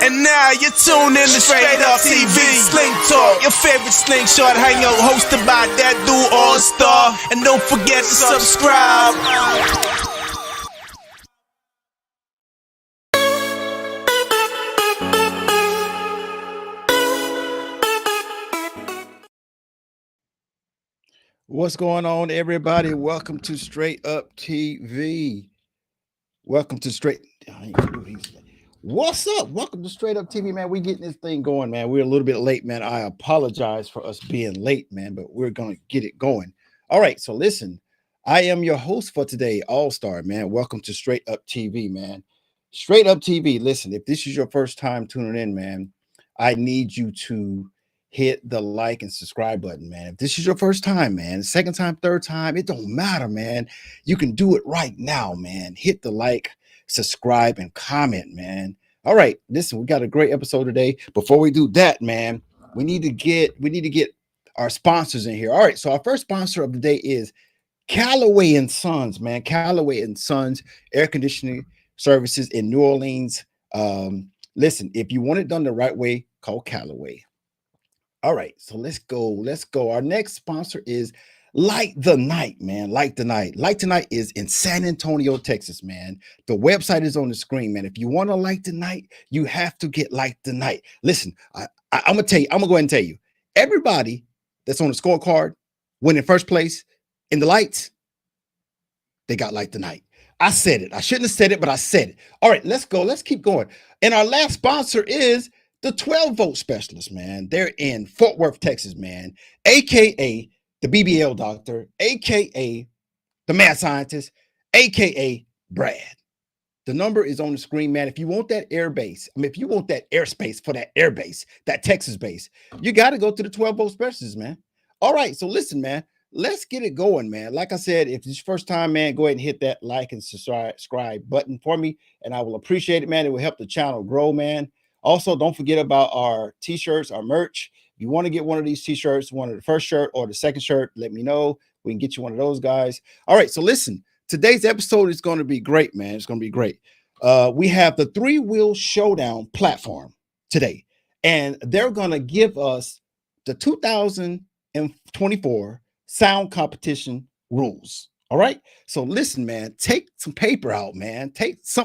And now you're tuned in to Straight Up TV, Sling Talk, your favorite slingshot hangout hosted by that dude All Star. And don't forget to subscribe. What's going on, everybody? Welcome to Straight Up TV. Welcome to Straight. What's up? Welcome to Straight Up TV, man. We getting this thing going, man. We're a little bit late, man. I apologize for us being late, man, but we're gonna get it going. All right, so listen, I am your host for today, All Star, man. Welcome to Straight Up TV, man. Straight Up TV. Listen, if this is your first time tuning in, man, I need you to hit the like and subscribe button, man. If this is your first time, man, second time, third time, it don't matter, man. You can do it right now, man. Hit the like, subscribe, and comment, man. All right, listen, we got a great episode today. Before we do that, man, we need to get our sponsors in here. All right, so our first sponsor of the day is Callaway and Sons, man. Callaway and Sons air conditioning services in New Orleans. Listen, if you want it done the right way, call Callaway. All right, so let's go. Our next sponsor is Light the Night, man. Light the Night. Light the Night is in San Antonio, Texas, man. The website is on the screen, man. If you want to light the night, you have to get Light the Night. Listen, I'm gonna tell you. I'm gonna go ahead and tell you. Everybody that's on the scorecard winning first place in the lights, they got Light the Night. I said it. I shouldn't have said it, but I said it. All right, let's go. Let's keep going. And our last sponsor is the 12-volt specialist, man. They're in Fort Worth, Texas, man. AKA the BBL doctor, AKA the mad scientist, AKA Brad. The number is on the screen, man. If you want that if you want that airspace for that air base, that Texas base, you got to go to the 12-volt specialist, man. All right, so listen, man. Let's get it going, man. Like I said, if it's your first time, man, go ahead and hit that like and subscribe button for me, and I will appreciate it, man. It will help the channel grow, man. Also, don't forget about our t-shirts, our merch. If you want to get one of these t-shirts, one of the first shirt or the second shirt, let me know. We can get you one of those, guys. All right, so listen, today's episode is going to be great, man. It's going to be great. We have the 3-Wheel Showdown platform today, and they're going to give us the 2024 sound competition rules. All right. So listen, man, take some paper out, man.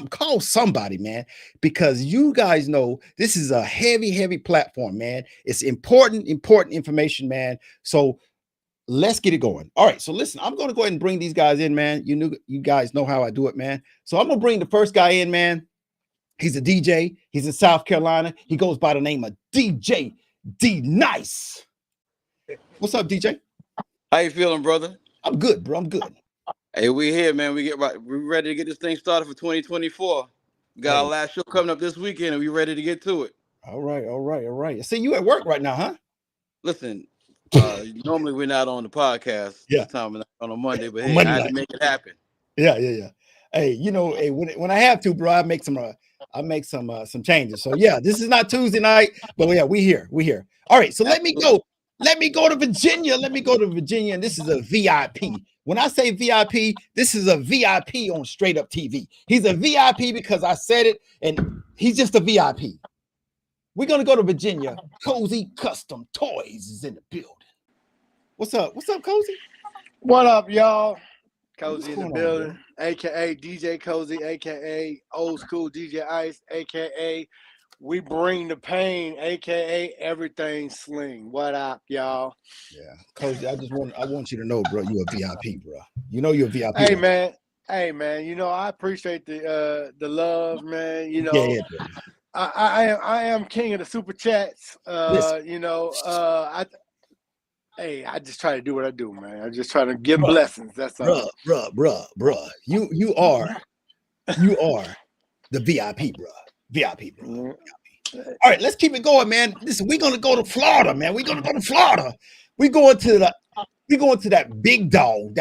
Call somebody, man, because you guys know this is a heavy platform, man. It's important information, man. So let's get it going. All right. So listen, I'm going to go ahead and bring these guys in, man. You guys know how I do it, man. So I'm going to bring the first guy in, man. He's a DJ. He's in South Carolina. He goes by the name of DJ D Nice. What's up, DJ? How you feeling, brother? I'm good, bro. I'm good. Hey, we here, man. We're ready to get this thing started for 2024. We got our last show coming up this weekend, and we're ready to get to it. All right. See, you at work right now, huh? Listen, normally we're not on the podcast. Yeah. This time we're not on a Monday, but hey, Monday I had night. to make it happen. Yeah. Hey, when I have to, bro, I make some changes. So yeah, this is not Tuesday night, but yeah, we here. All right, so let me go to Virginia. And this is a VIP. When I say VIP, this is a VIP on Straight Up TV. He's a VIP because I said it, and he's just a VIP. We're gonna go to Virginia. Cozy Custom Toys is in the building. What's up, Cozy? What up, y'all? What's Cozy in the going building, on, aka DJ Cozy, aka Old School DJ Ice, aka We Bring the Pain, aka Everything Sling. What up, y'all? Yeah, Cozy, I want you to know, bro, you're a VIP, bro. You know you're a VIP. Hey, man. You know, I appreciate the love, man. You know, yeah. I am king of the super chats. You know, I just try to do what I do, man. I just try to give blessings. That's all. Bruh. You are the VIP, bro. VIP, bro. Mm-hmm. All right, let's keep it going, man. Listen, we're gonna go to Florida, man. We're gonna go to Florida. We're going to that big dog,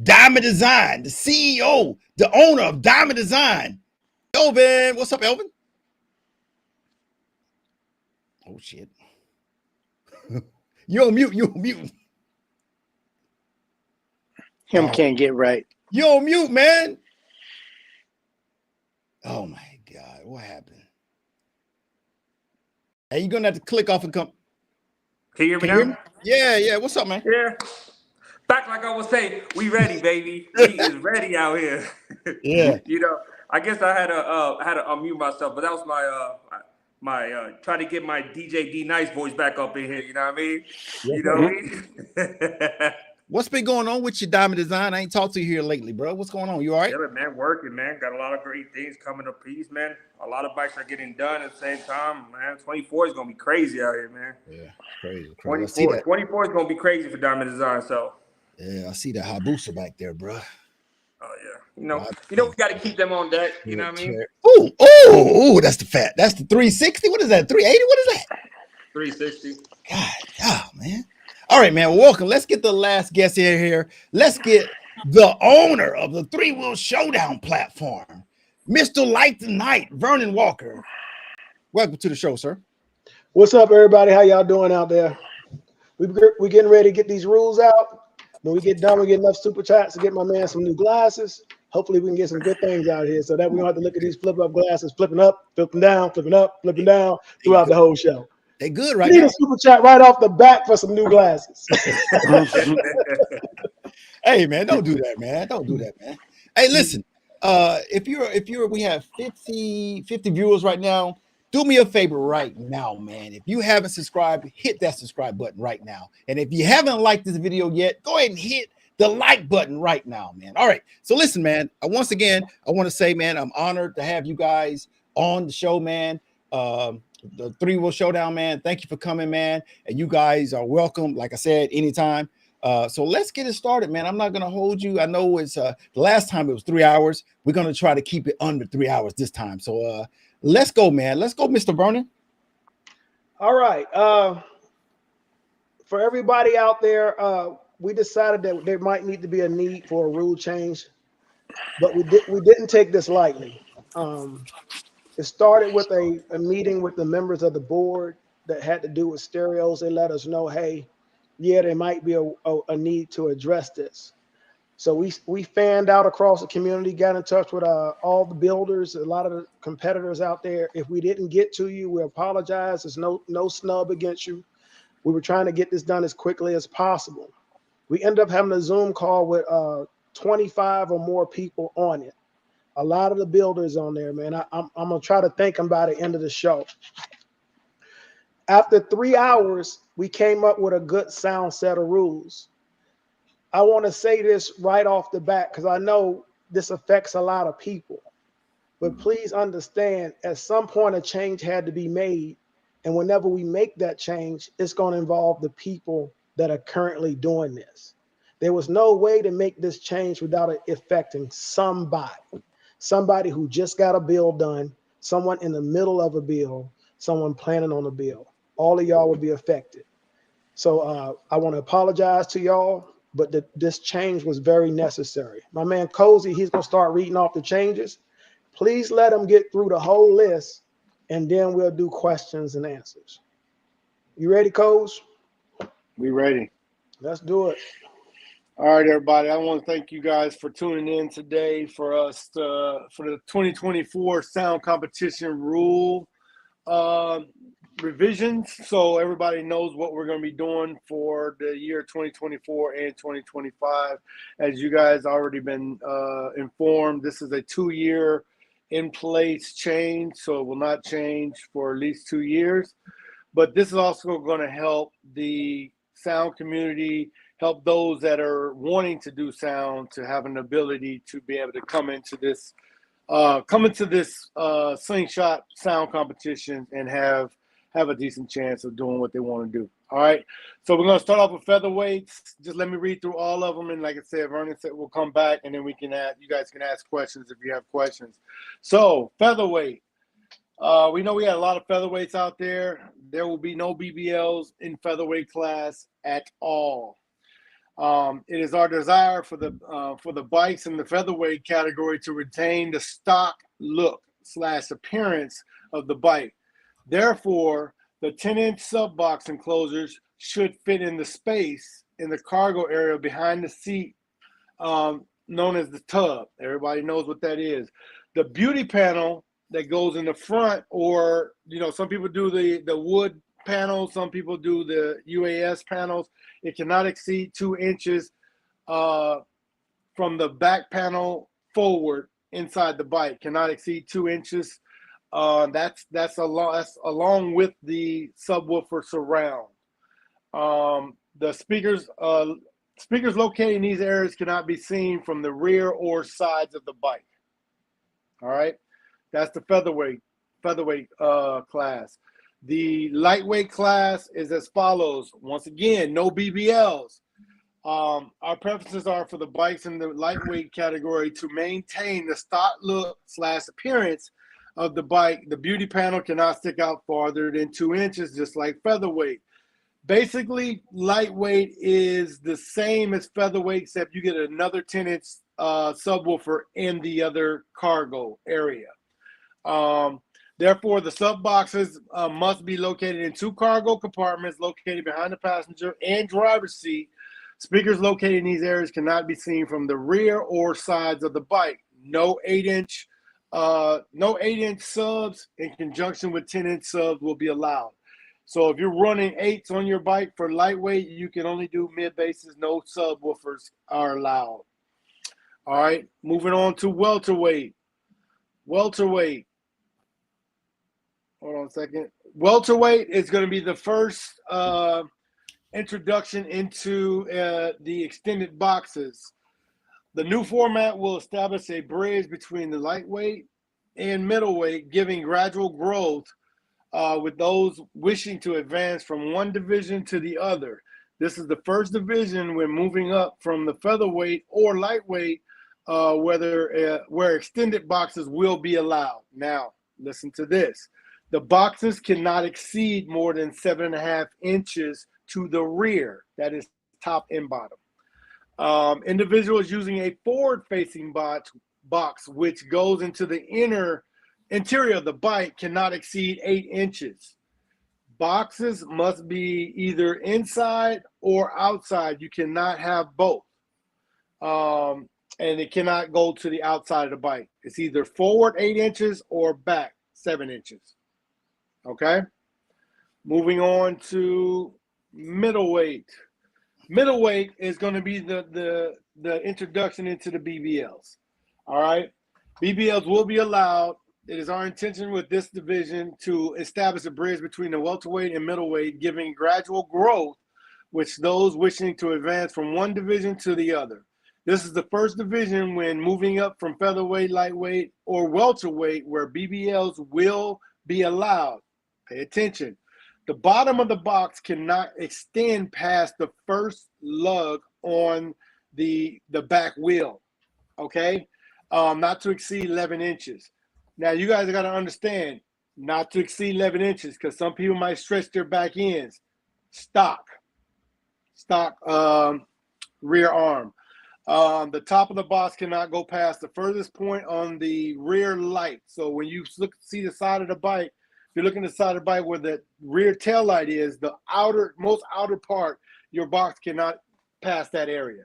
Diamond Design, the CEO, the owner of Diamond Design. Elvin, what's up, Elvin? Oh shit. You're on mute. Him can't get right. You're on mute, man. Oh my God, what happened? Hey, you're gonna have to click off and come. Can you hear me Can you hear me? now? Yeah. What's up, man? Yeah. Back like I was saying, we ready, baby. We is ready out here. Yeah. You know, I guess I had to unmute myself, but that was my try to get my DJ D Nice voice back up in here. You know what I mean? Yes, You know sir. what I mean? What's been going on with your Diamond Design? I ain't talked to you here lately, bro. What's going on? You all right? Chilling, man. Working, man. Got a lot of great things coming to piece, man. A lot of bikes are getting done at the same time, man. 24 is gonna be crazy out here, man. Yeah, crazy. I see 24, that. 24 is gonna be crazy for Diamond Design. So, Yeah, I see that Hayabusa back there, bro. oh yeah, we got to keep them on deck. You know what I mean? Ooh, that's the fat. That's the 360. What is that? 380? What is that? 360. God, man. All right, man. Welcome. Let's get the last guest in here. Let's get the owner of the Three Wheel Showdown platform, Mr. Light the Night, Vernon Walker. Welcome to the show, sir. What's up, everybody? How y'all doing out there? We getting ready to get these rules out. When we get done, we get enough super chats to get my man some new glasses. Hopefully, we can get some good things out here so that we don't have to look at these flip-up glasses, flipping up, flipping down, flipping up, flipping down throughout the whole show. They good We right need now. a super chat right off the bat for some new glasses. Hey, man, don't do that, man. Don't do that, man. Hey, listen, we have 50 viewers right now. Do me a favor right now, man. If you haven't subscribed, hit that subscribe button right now. And if you haven't liked this video yet, go ahead and hit the like button right now, man. All right. So listen, man, once again, I want to say, man, I'm honored to have you guys on the show, man. The Three Wheel Showdown, man. Thank you for coming, man. And you guys are welcome, like I said, anytime. So let's get it started, man. I'm not going to hold you. I know it's the last time it was 3 hours. We're going to try to keep it under 3 hours this time. So let's go, man. Let's go, Mr. Vernon. All right. For everybody out there, we decided that there might need to be a need for a rule change, but we didn't take this lightly. It started with a meeting with the members of the board that had to do with stereos. They let us know, hey, yeah, there might be a need to address this. So we fanned out across the community, got in touch with all the builders, a lot of the competitors out there. If we didn't get to you, we apologize. There's no snub against you. We were trying to get this done as quickly as possible. We ended up having a Zoom call with 25 or more people on it. A lot of the builders on there, man. I'm going to try to thank them by the end of the show. After 3 hours, we came up with a good sound set of rules. I want to say this right off the bat because I know this affects a lot of people. But please understand, at some point, a change had to be made. And whenever we make that change, it's going to involve the people that are currently doing this. There was no way to make this change without it affecting somebody who just got a bill done, someone in the middle of a bill, someone planning on a bill. All of y'all would be affected. So I want to apologize to y'all, but this change was very necessary. My man Cozy, he's going to start reading off the changes. Please let him get through the whole list, and then we'll do questions and answers. You ready, Coz? We ready. Let's do it. All right, everybody. I want to thank you guys for tuning in today for us for the 2024 sound competition rule revisions. So everybody knows what we're going to be doing for the year 2024 and 2025. As you guys already been informed, this is a 2-year in place change, so it will not change for at least 2 years. But this is also going to help the sound community, help those that are wanting to do sound to have an ability to be able to come into this slingshot sound competition and have a decent chance of doing what they want to do. All right. So we're going to start off with featherweights. Just let me read through all of them. And like I said, Vernon said we'll come back and then you guys can ask questions if you have questions. So featherweight. We know we had a lot of featherweights out there. There will be no BBLs in featherweight class at all. It is our desire for the bikes in the featherweight category to retain the stock look / appearance of the bike. Therefore, the 10-inch sub box enclosures should fit in the space in the cargo area behind the seat, known as the tub. Everybody knows what that is. The beauty panel that goes in the front, or some people do the wood panels, some people do the UAS panels. It cannot exceed 2 inches from the back panel forward inside the bike. Cannot exceed 2 inches. That's along with the subwoofer surround. The speakers located in these areas cannot be seen from the rear or sides of the bike. All right, that's the featherweight class. The lightweight class is as follows. Once again, no BBLs. Our preferences are for the bikes in the lightweight category to maintain the stock look / appearance of the bike. The beauty panel cannot stick out farther than 2 inches, just like featherweight. Basically, lightweight is the same as featherweight, except you get another 10-inch subwoofer in the other cargo area. Therefore, the sub boxes must be located in 2 cargo compartments located behind the passenger and driver's seat. Speakers located in these areas cannot be seen from the rear or sides of the bike. No 8-inch subs in conjunction with 10-inch subs will be allowed. So if you're running 8s on your bike for lightweight, you can only do mid basses. No subwoofers are allowed. All right, moving on to welterweight. Welterweight. Hold on a second. Welterweight is going to be the first introduction into the extended boxes. The new format will establish a bridge between the lightweight and middleweight, giving gradual growth with those wishing to advance from one division to the other. This is the first division when moving up from the featherweight or lightweight, where extended boxes will be allowed. Now, listen to this. The boxes cannot exceed more than 7.5 inches to the rear. That is top and bottom. Individuals using a forward-facing box, which goes into the interior of the bike, cannot exceed 8 inches. Boxes must be either inside or outside. You cannot have both. And it cannot go to the outside of the bike. It's either forward 8 inches or back 7 inches. Okay? Moving on to middleweight. Middleweight is going to be the introduction into the BBLs. All right? BBLs will be allowed. It is our intention with this division to establish a bridge between the welterweight and middleweight, giving gradual growth with those wishing to advance from one division to the other. This is the first division when moving up from featherweight, lightweight, or welterweight, where BBLs will be allowed. Pay attention. The bottom of the box cannot extend past the first lug on the back wheel, okay? Not to exceed 11 inches. Now, you guys got to understand, not to exceed 11 inches, because some people might stretch their back ends. Stock rear arm. The top of the box cannot go past the furthest point on the rear light. So when you see the side of the bike, if you're looking at the side of the bike where the rear tail light is, the most outer part, your box cannot pass that area.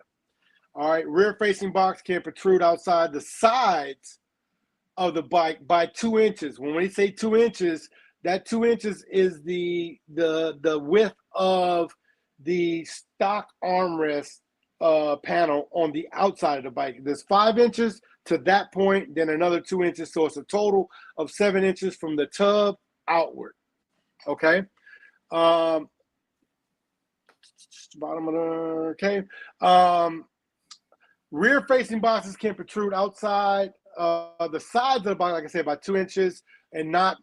All right, rear-facing box can protrude outside the sides of the bike by 2 inches. When we say 2 inches, that 2 inches is the width of the stock armrest panel on the outside of the bike. There's 5 inches to that point, then another 2 inches, so it's a total of 7 inches from the tub outward. Okay. Bottom of the rear-facing boxes can protrude outside the sides of the bike, like I said, by 2 inches, and not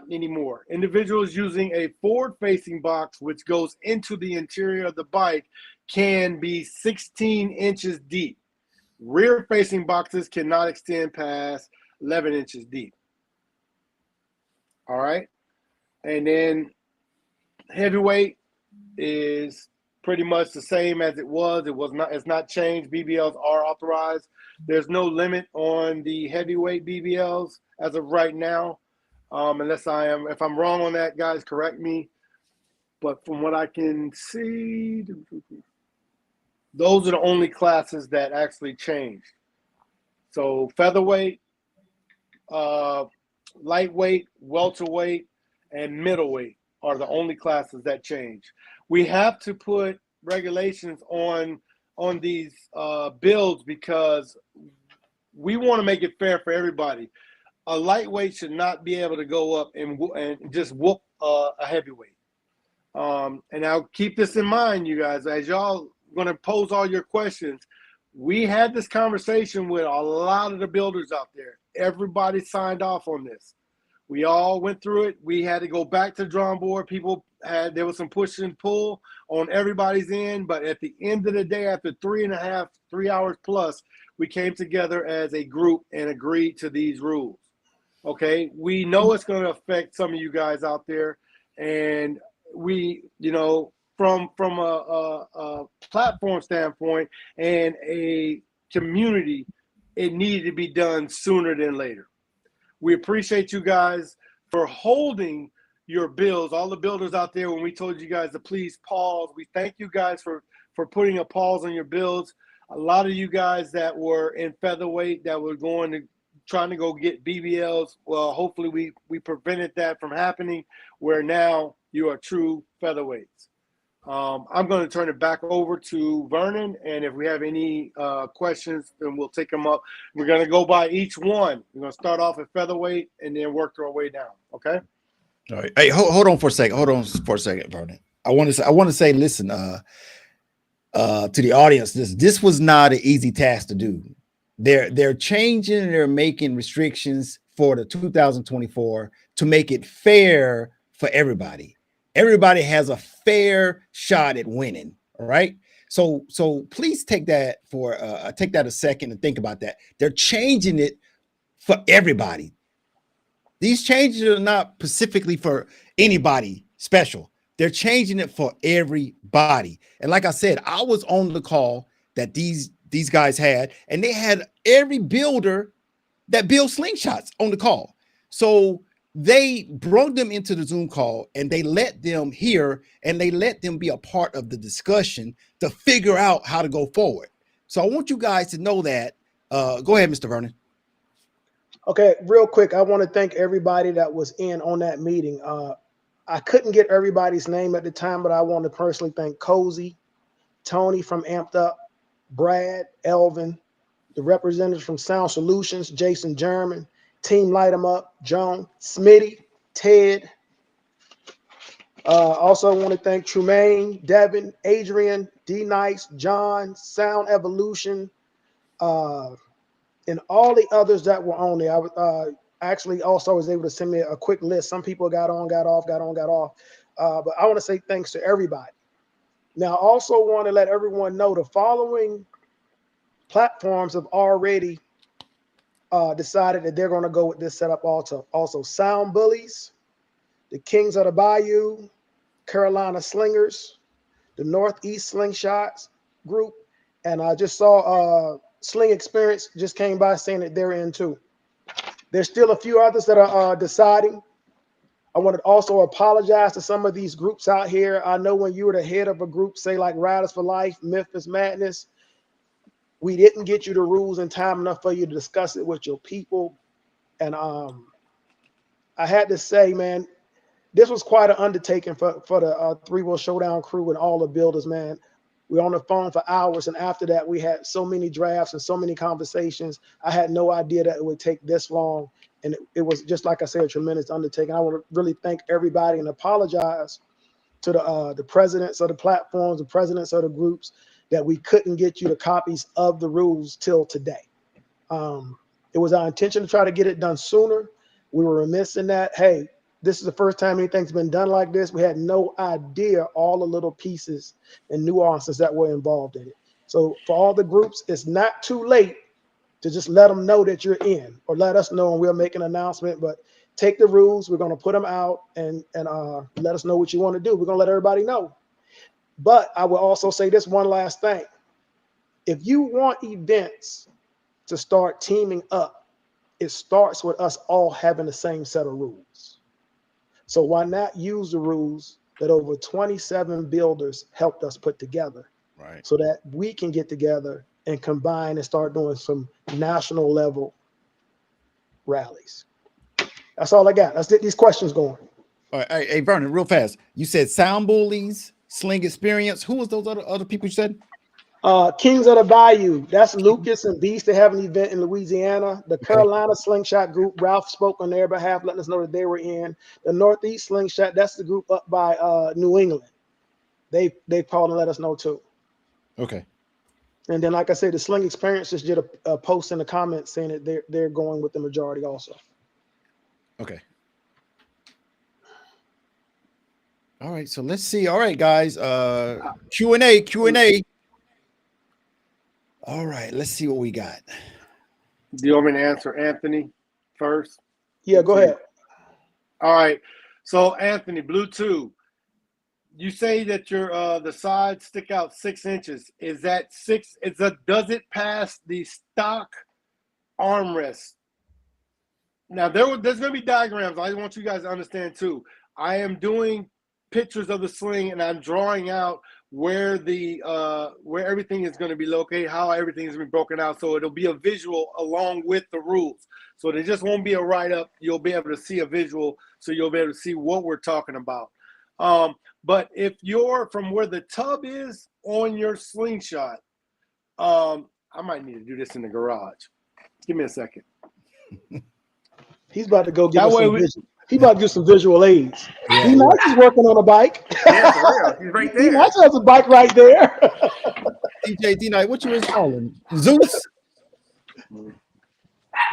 anymore. Individuals using a forward-facing box, which goes into the interior of the bike, can be 16 inches deep. Rear-facing boxes cannot extend past 11 inches deep. All right, and then heavyweight is pretty much the same as it was. It's not changed. BBLs are authorized. There's no limit on the heavyweight BBLs as of right now. If I'm wrong on that, guys, correct me. But from what I can see, those are the only classes that actually changed. So featherweight, lightweight, welterweight, and middleweight are the only classes that change. We have to put regulations on these builds because we want to make it fair for everybody. A lightweight should not be able to go up and just whoop a heavyweight. And now keep this in mind, you guys, as y'all going to pose all your questions. We had this conversation with a lot of the builders out there. Everybody signed off on this. We all went through it. We had to go back to the drawing board. There was some push and pull on everybody's end. But at the end of the day, after 3 hours plus, we came together as a group and agreed to these rules. Okay, we know it's going to affect some of you guys out there. And we, from a platform standpoint and a community, it needed to be done sooner than later. We appreciate you guys for holding your bills. All the builders out there, when we told you guys to please pause, we thank you guys for putting a pause on your bills. A lot of you guys that were in featherweight that were trying to go get BBLs, well, hopefully we prevented that from happening, where now you are true featherweights. I'm going to turn it back over to Vernon, and if we have any questions, then we'll take them up. We're going to go by each one. We're going to start off at featherweight and then work our way down. Okay. All right. Hey, hold on for a second. Vernon. I want to say, listen, to the audience, this was not an easy task to do. They're changing and they're making restrictions for the 2024 to make it fair for everybody. Everybody has a fair shot at winning. All right. So please take that a second and think about that. They're changing it for everybody. These changes are not specifically for anybody special. They're changing it for everybody. And like I said, I was on the call that these guys had, and they had every builder that builds slingshots on the call. So they brought them into the Zoom call and they let them hear and they let them be a part of the discussion to figure out how to go forward. So I want you guys to know that. Go ahead, Mr. Vernon. Okay, real quick, I want to thank everybody that was in on that meeting. I couldn't get everybody's name at the time, but I want to personally thank Cozy, Tony from Amped Up, Brad, Elvin, the representatives from Sound Solutions, Jason German, Team Light 'em Up, Joan, Smitty, Ted. Also want to thank Trumaine, Devin, Adrian, D Nice, John, Sound Evolution, and all the others that were on there. I actually also was able to send me a quick list. Some people got on, got off, got on, got off. But I want to say thanks to everybody. Now, I also want to let everyone know the following platforms have already decided that they're going to go with this setup also. Sound Bullies, the Kings of the Bayou, Carolina Slingers, the Northeast Slingshots group, and I just saw Sling Experience just came by saying that they're in too. There's still a few others that are deciding. I want to also apologize to some of these groups out here. I know when you were the head of a group, say like Riders for Life, Memphis Madness, we didn't get you the rules in time enough for you to discuss it with your people. And I had to say, man, this was quite an undertaking for the Three-Wheel Showdown crew and all the builders, man. We were on the phone for hours, and after that, we had so many drafts and so many conversations. I had no idea that it would take this long, and it was, just like I said, a tremendous undertaking. I want to really thank everybody and apologize to the presidents of the platforms, the presidents of the groups, that we couldn't get you the copies of the rules till today. It was our intention to try to get it done sooner. We were remiss in that. Hey, this is the first time anything's been done like this. We had no idea all the little pieces and nuances that were involved in it. So for all the groups, it's not too late to just let them know that you're in, or let us know and we'll make an announcement. But take the rules. We're going to put them out and let us know what you want to do. We're going to let everybody know. But I will also say this one last thing. If you want events to start teaming up, it starts with us all having the same set of rules. So why not use the rules that over 27 builders helped us put together, right, so that we can get together and combine and start doing some national level rallies. That's all I got. Let's get these questions going. All right, hey Vernon, real fast. You said Sound Bullies, Sling Experience. Who was those other people you said? Kings of the Bayou. That's Lucas and Beast. They have an event in Louisiana. The Carolina Slingshot group. Ralph spoke on their behalf, letting us know that they were in. The Northeast Slingshot. That's the group up by New England. They called and let us know too. Okay. And then, like I said, the Sling Experience just did a post in the comments saying that they're going with the majority also. Okay. All right, so let's see. All right, guys. Q&A. All right, let's see what we got. Do you want me to answer Anthony first? Yeah, go ahead. All right. So Anthony, Blue 2, you say that your the sides stick out 6 inches. Is that does it pass the stock armrest? Now there's gonna be diagrams. I want you guys to understand too. I am doing pictures of the sling and I'm drawing out where everything is going to be located, how everything is going to be broken out, so it'll be a visual along with the rules. So there just won't be a write-up. You'll be able to see a visual, so you'll be able to see what we're talking about. But if you're from where the tub is on your slingshot, I might need to do this in the garage. Give me a second. He's about to go get That us way some we- visual. He about to do some visual aids. Yeah, D-Nice is working on a bike. Yeah, for real. He's right there. D-Nice has a bike right there. DJ D-Night, what you installing? Zeus?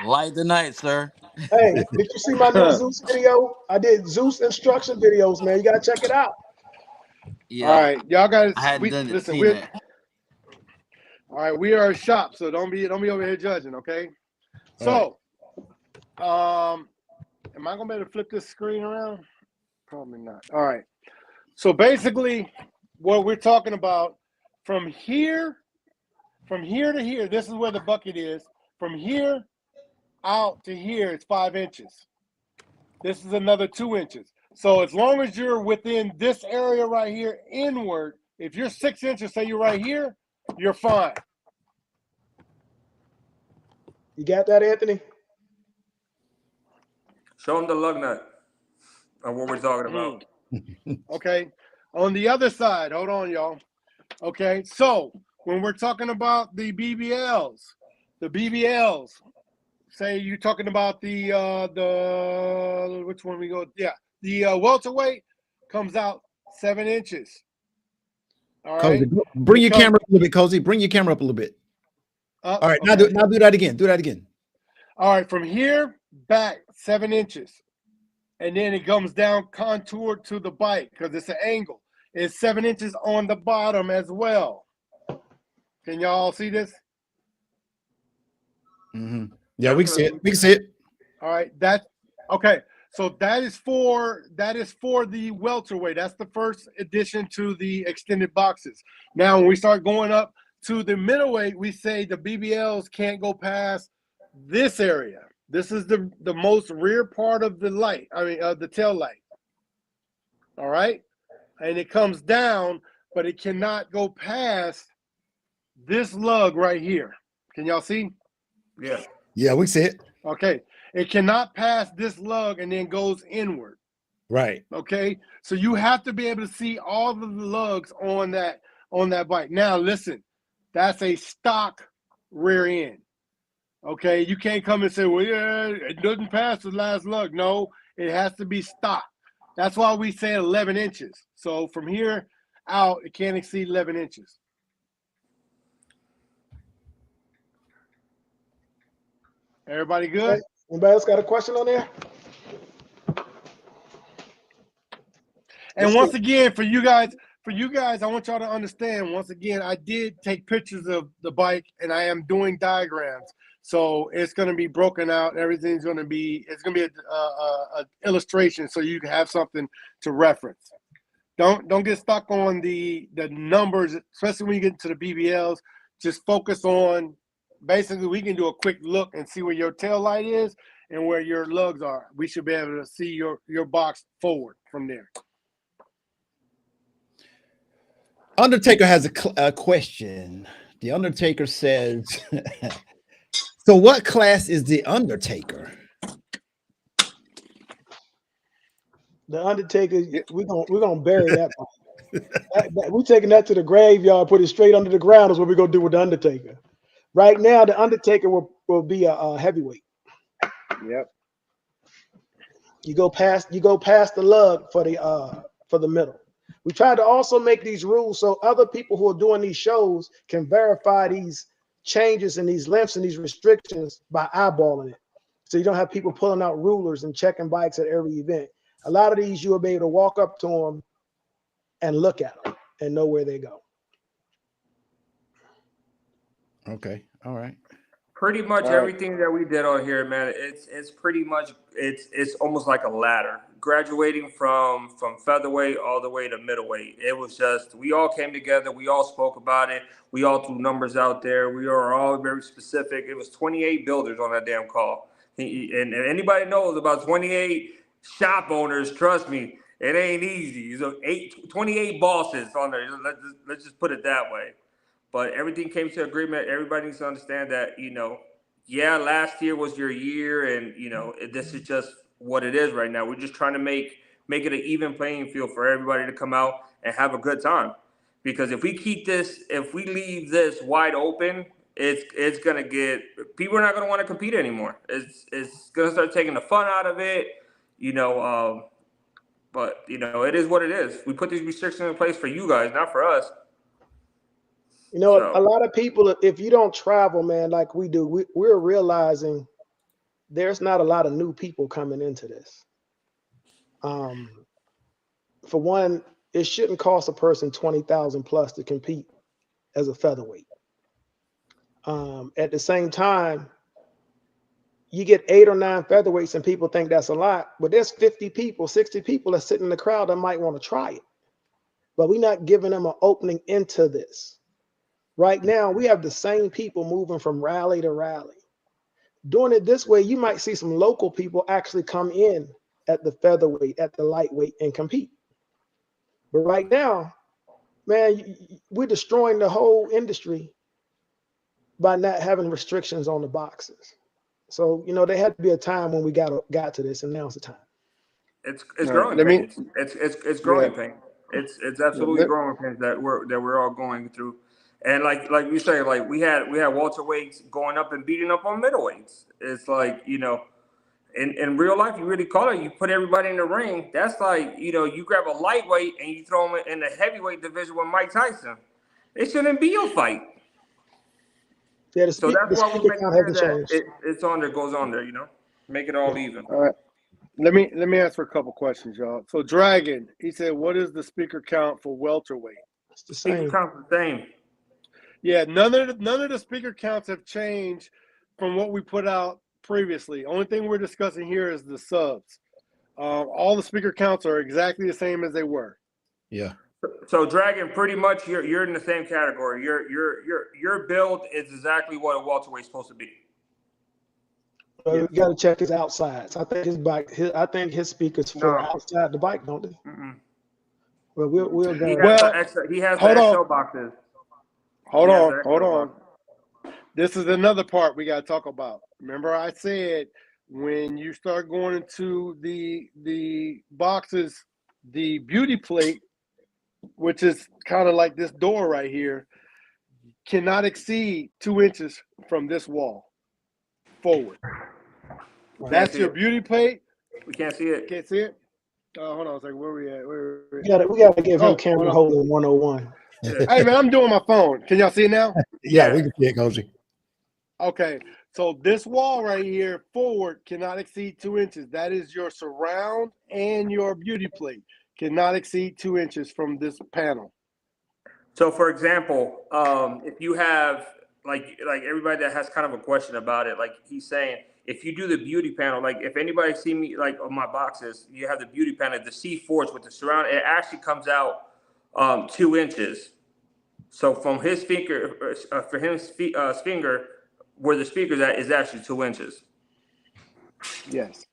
Light the night, sir. Hey, did you see my new Zeus video? I did Zeus instruction videos, man. You gotta check it out. Yeah. All right, y'all guys. I hadn't done it. Listen, Seen that. all right, we are a shop, so don't be over here judging, okay? So, am I gonna be able to flip this screen around? Probably not. All right. So basically, what we're talking about from here to here, this is where the bucket is. From here out to here, it's 5 inches. This is another 2 inches. So as long as you're within this area right here, inward, if you're 6 inches, say you're right here, you're fine. You got that, Anthony? Show him the lug nut on what we're talking about. Okay. On the other side, hold on, y'all. Okay. So when we're talking about the BBLs, say you're talking about the which one we go? Yeah. The welterweight comes out 7 inches. All right. Cozy, bring your camera up a little bit, Cozy. Bring your camera up a little bit. All right, now do that again. Do that again. All right, from here back 7 inches. And then it comes down contoured to the bike because it's an angle. It's 7 inches on the bottom as well. Can y'all see this? Mm-hmm. Yeah, we can see it. We can see it. All right, okay. So that is for the welterweight. That's the first addition to the extended boxes. Now, when we start going up to the middleweight, we say the BBLs can't go past this area. This is the most rear part of the light. The tail light. All right, and it comes down, but it cannot go past this lug right here. Can y'all see? Yeah. Yeah, we see it. Okay, it cannot pass this lug and then goes inward. Right. Okay, so you have to be able to see all of the lugs on that bike. Now, listen, that's a stock rear end. Okay, you can't come and say, well, yeah, it doesn't pass the last lug. No, it has to be stock. That's why we say 11 inches. So from here out, it can't exceed 11 inches. Everybody good? Anybody else got a question on there? And once again, for you guys, I want y'all to understand, once again, I did take pictures of the bike and I am doing diagrams. So it's going to be broken out. Everything's going to be, it's going to be a illustration so you can have something to reference. Don't get stuck on the numbers, especially when you get into the BBLs. Just focus on, basically, we can do a quick look and see where your tail light is and where your lugs are. We should be able to see your box forward from there. Undertaker has a question. The Undertaker says, so what class is the Undertaker? The Undertaker, Yeah. we're gonna bury that. We're taking that to the graveyard, put it straight under the ground. Is what we're gonna do with the Undertaker. Right now, the Undertaker will be a heavyweight. Yep. You go past the lug for the middle. We tried to also make these rules so other people who are doing these shows can verify these changes and these lengths and these restrictions by eyeballing it. So you don't have people pulling out rulers and checking bikes at every event. A lot of these you will be able to walk up to them and look at them and know where they go. Okay. All right. Pretty much All right. everything that we did on here, man. It's pretty much it's almost like a ladder, graduating from featherweight all the way to middleweight. It was just we all came together, we all spoke about it, we all threw numbers out there. We are all very specific. It was 28 builders on that damn call, and anybody knows about 28 shop owners. Trust me, it ain't easy. So 28 bosses on there. Let's just put it that way. But everything came to agreement. Everybody needs to understand that, yeah, last year was your year, and this is just what it is right now. We're just trying to make it an even playing field for everybody to come out and have a good time. Because if we leave this wide open, it's gonna get people are not gonna want to compete anymore. It's gonna start taking the fun out of it, But it is what it is. We put these restrictions in place for you guys, not for us. A lot of people, if you don't travel, man, like we do, we're realizing there's not a lot of new people coming into this. For one, it shouldn't cost a person 20,000 plus to compete as a featherweight. At the same time, you get 8 or 9 featherweights and people think that's a lot, but there's 50 people, 60 people that sit in the crowd that might want to try it. But we're not giving them an opening into this. Right now, we have the same people moving from rally to rally. Doing it this way, you might see some local people actually come in at the featherweight, at the lightweight, and compete. But right now, man, we're destroying the whole industry by not having restrictions on the boxes. So, there had to be a time when we got to this, and now's the time. It's growing pains. It's growing pains. It's absolutely growing pains that we're all going through. And like you say, like we had welterweights going up and beating up on middleweights. It's like, in real life, you really call it. You put everybody in the ring. That's like, you grab a lightweight and you throw them in the heavyweight division with Mike Tyson. It shouldn't be a fight. Yeah, so that's why we make sure that it's on there, goes on there. Make it all even. All right. Let me ask for a couple questions, y'all. So Dragon, he said, what is the speaker count for welterweight? It's the same. Speaker count's the same. Yeah, none of the speaker counts have changed from what we put out previously. Only thing we're discussing here is the subs. All the speaker counts are exactly the same as they were. Yeah. So Dragon, pretty much you're in the same category. Your build is exactly what a welterweight's supposed to be. We got to check his outsides. I think his bike. I think his speakers for outside the bike, don't they? Mm-mm. Well, we'll go. He has the XL boxes. Hold on. This is another part we got to talk about. Remember, I said when you start going into the boxes, the beauty plate, which is kind of like this door right here, cannot exceed 2 inches from this wall forward. That's your beauty plate. We can't see it. Can't see it? Hold on. I was like, where we at? We got to give him camera holding 101. Hey, man, I'm doing my phone. Can y'all see it now? Yeah, we can see it, Cozy. Okay. So this wall right here forward cannot exceed 2 inches. That is your surround and your beauty plate. Cannot exceed 2 inches from this panel. So, for example, if you have like everybody that has kind of a question about it, like he's saying, if you do the beauty panel, like if anybody see me like on my boxes, you have the beauty panel, the C4s with the surround, it actually comes out 2 inches. So from his finger, for his finger, where the speaker's at is actually 2 inches. Yes.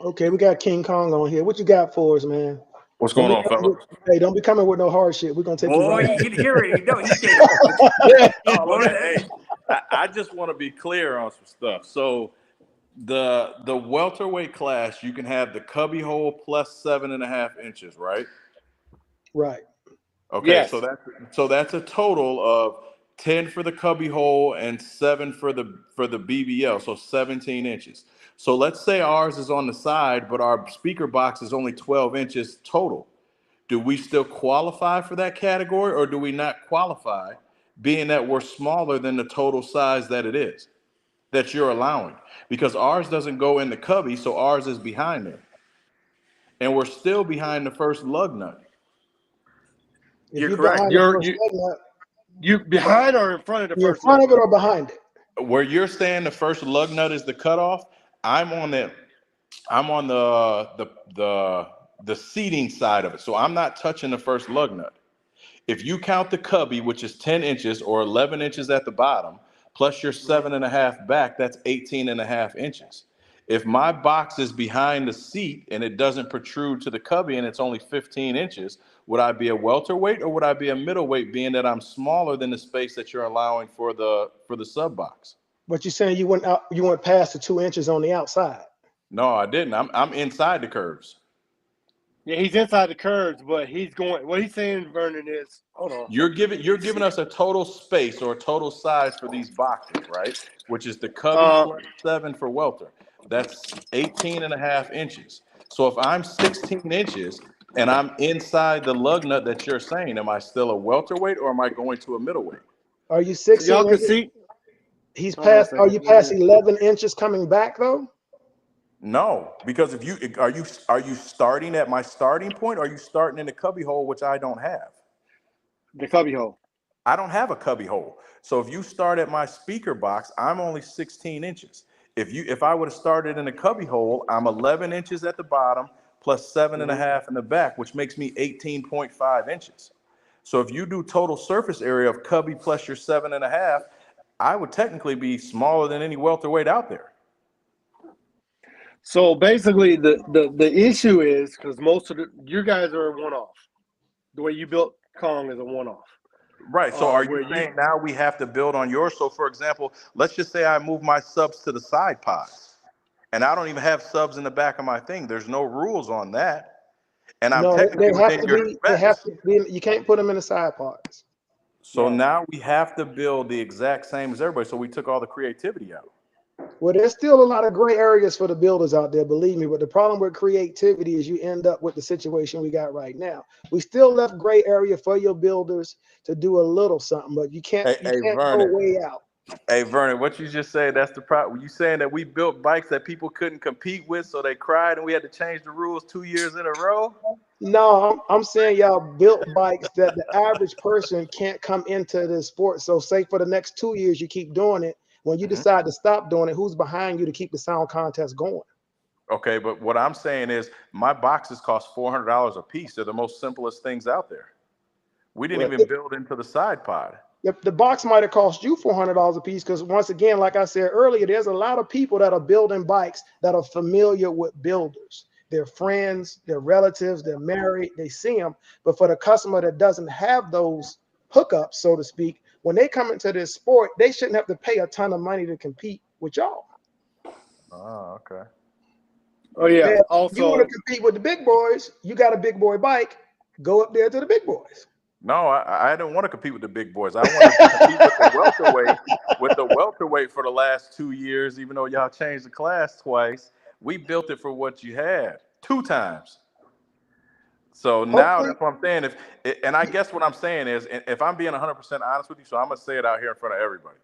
Okay, we got King Kong on here. What you got for us, man? What's going on, fella? Hey, don't be coming with no hard shit. We're gonna take you right. You already know. You can't. Hey, I just want to be clear on some stuff. So The welterweight class, you can have the cubby hole plus 7.5 inches, right? Right. Okay, Yes. so that's a total of 10 for the cubby hole and 7 for the BBL, so 17 inches. So let's say ours is on the side, but our speaker box is only 12 inches total. Do we still qualify for that category, or do we not qualify, being that we're smaller than the total size that it is, that you're allowing? Because ours doesn't go in the cubby, so ours is behind there. And we're still behind the first lug nut. If You're you're correct. behind the first leg nut, You behind or in front of the you're in first front leg of it nut? or behind it. Where you're saying the first lug nut is the cutoff, I'm on the seating side of it. So I'm not touching the first lug nut. If you count the cubby, which is 10 inches or 11 inches at the bottom, plus your 7.5 back, that's 18.5 inches. If my box is behind the seat and it doesn't protrude to the cubby and it's only 15 inches, would I be a welterweight or would I be a middleweight, being that I'm smaller than the space that you're allowing for the sub box? But you're saying you went past the 2 inches on the outside. No, I didn't. I'm inside the curves. Yeah, he's inside the curves, but he's going. What he's saying, Vernon, is hold on. You're giving us a total space or a total size for these boxes, right? Which is the cubby plus 7 for welter. That's 18.5 inches. So if I'm 16 inches and I'm inside the lug nut that you're saying, am I still a welterweight or am I going to a middleweight? Are you So 16 y'all can inches? see. He's Hold on a past. Are second. you past 11 inches coming back though? No, because if you are you starting at my starting point or are you starting in the cubby hole, which I don't have? The cubby hole. I don't have a cubby hole. So if you start at my speaker box, I'm only 16 inches. If I would have started in a cubby hole, I'm 11 inches at the bottom plus 7.5 in the back, which makes me 18.5 inches. So if you do total surface area of cubby plus your 7.5, I would technically be smaller than any welterweight out there. So basically, the issue is because most of you guys are a one-off. The way you built Kong is a one-off. Right. So are you Where saying now we have to build on yours? So for example, let's just say I move my subs to the side pods and I don't even have subs in the back of my thing. There's no rules on that. And I'm No, technically they have within to your be. They have specs. to be. You can't put them in the side pods. So now we have to build the exact same as everybody. So we took all the creativity out. Well, there's still a lot of gray areas for the builders out there, believe me. But the problem with creativity is you end up with the situation we got right now. We still left gray area for your builders to do a little something, but you can't go Vernon. way out. Hey, Vernon, what you just said, that's the problem. You saying that we built bikes that people couldn't compete with, so they cried and we had to change the rules 2 years in a row? No, I'm saying y'all built bikes that the average person can't come into this sport. So say for the next 2 years, you keep doing it. When you decide to stop doing it, who's behind you to keep the sound contest going? Okay, but what I'm saying is my boxes cost $400 a piece. They're the most simplest things out there. We didn't even build into the side pod. The box might have cost you $400 a piece because once again, like I said earlier, there's a lot of people that are building bikes that are familiar with builders. They're friends, they're relatives, they're married, they see them. But for the customer that doesn't have those hookups, so to speak, when they come into this sport, they shouldn't have to pay a ton of money to compete with y'all. Oh, okay. Oh yeah. Now, Also, if you want to compete with the big boys, you got a big boy bike, go up there to the big boys. No, I don't want to compete with the big boys. I want to compete with the welterweight for the last 2 years, even though y'all changed the class twice. We built it for what you had 2 times. So now that's what I'm saying. And I guess what I'm saying is, if I'm being 100% honest with you, so I'm going to say it out here in front of everybody.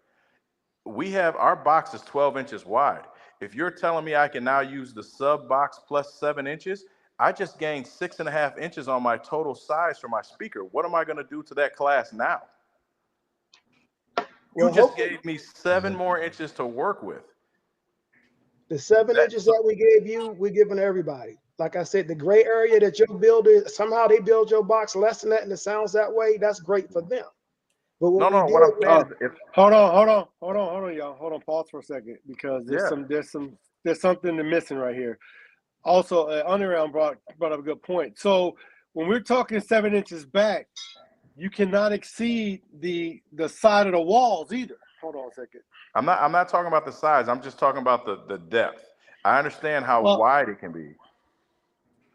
Our box is 12 inches wide. If you're telling me I can now use the sub box plus 7 inches, I just gained 6.5 inches on my total size for my speaker. What am I going to do to that class now? You just gave me 7 more inches to work with. The 7 inches that we gave you, we're giving everybody. Like I said, the gray area that your builder, somehow they build your box less than that and it sounds that way, that's great for them. But what what I'm saying is, hold on, y'all. Hold on, pause for a second because there's something missing right here. Also, Underground brought up a good point. So when we're talking 7 inches back, you cannot exceed the side of the walls either. Hold on a second. I'm not talking about the size. I'm just talking about the depth. I understand how wide it can be.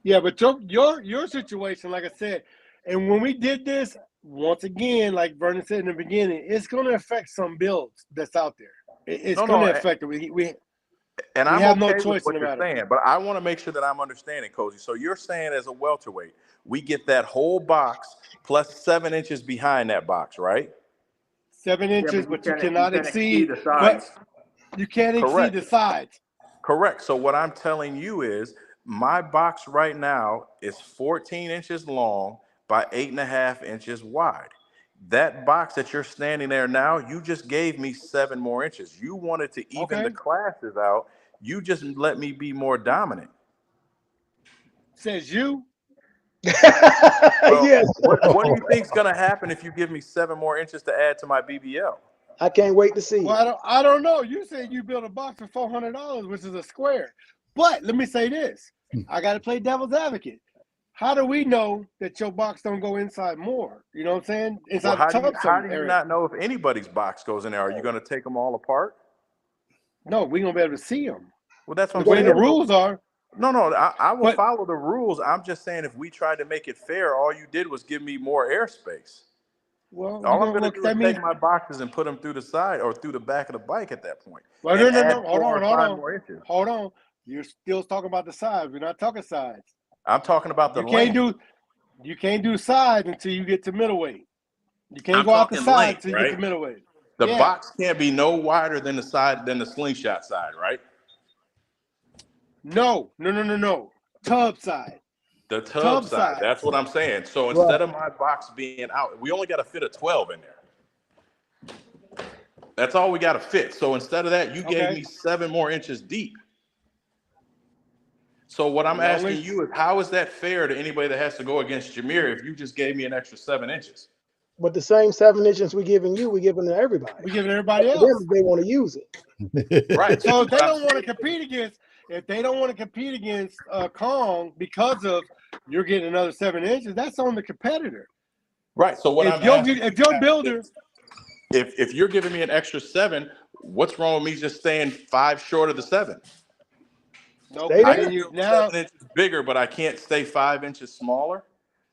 Yeah, but your situation, like I said, and when we did this, once again, like Vernon said in the beginning, it's going to affect some builds that's out there. It's going to affect it. We I'm have no okay with choice what in the you're matter. saying, but I want to make sure that I'm understanding, Cozy. So you're saying as a welterweight, we get that whole box plus 7 inches behind that box, right? 7 inches, but you cannot exceed the sides. But you can't exceed Correct. the sides. Correct. So what I'm telling you is my box right now is 14 inches long by 8.5 inches wide. That box that you're standing there now, you just gave me 7 more inches. You wanted to even the classes out. You just let me be more dominant. Says you. Well, Yes. what do you think's going to happen if you give me 7 more inches to add to my BBL? I can't wait to see. Well, I don't know. You said you built a box for $400, which is a square. But let me say this: I got to play devil's advocate. How do we know that your box don't go inside more? You know what I'm saying? Inside the tub, How do you not know if anybody's box goes in there? Are you going to take them all apart? No, we're gonna be able to see them. Well, that's what The I'm way saying. the rules are. No, I will follow the rules. I'm just saying if we tried to make it fair, all you did was give me more airspace. Well, All I'm going to do is take my boxes and put them through the side or through the back of the bike at that point. Well, and no. add Hold 4 or on. 5 more inches. Hold on. You're still talking about the sides. We're not talking sides. I'm talking about the length. You can't do sides until you get to middleweight. You can't I'm go out the talking side length, until you right? get to middleweight. The box can't be no wider than the slingshot side, right? No. Tub side. The tub side. That's what I'm saying. So instead of my box being out, we only got to fit a 12 in there. That's all we got to fit. So instead of that, you gave me 7 more inches deep. So what I'm asking you is, how is that fair to anybody that has to go against Jameer if you just gave me an extra 7 inches? But the same 7 inches we're giving you, we're giving to everybody. We're giving everybody else. Them, they want to use it. Right. So if they don't want to compete against Kong because of you're getting another 7 inches, that's on the competitor. Right. So what if your builder, if you're giving me an extra 7, what's wrong with me just staying 5 short of the 7? Nope. I can go 7 inches bigger, but I can't stay 5 inches smaller.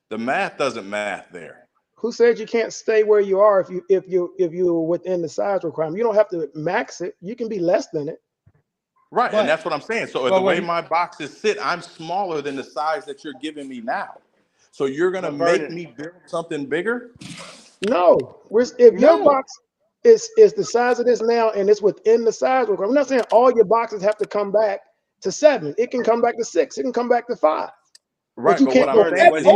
The math doesn't math there. Who said you can't stay where you are if you're within the size requirement? You don't have to max it. You can be less than it. Right, and that's what I'm saying. So the way my boxes sit, I'm smaller than the size that you're giving me now. So you're gonna make me build something bigger? No. If your box is the size of this now and it's within the size requirement, I'm not saying all your boxes have to come back to 7. It can come back to 6. It can come back to 5. Right, but what I'm saying is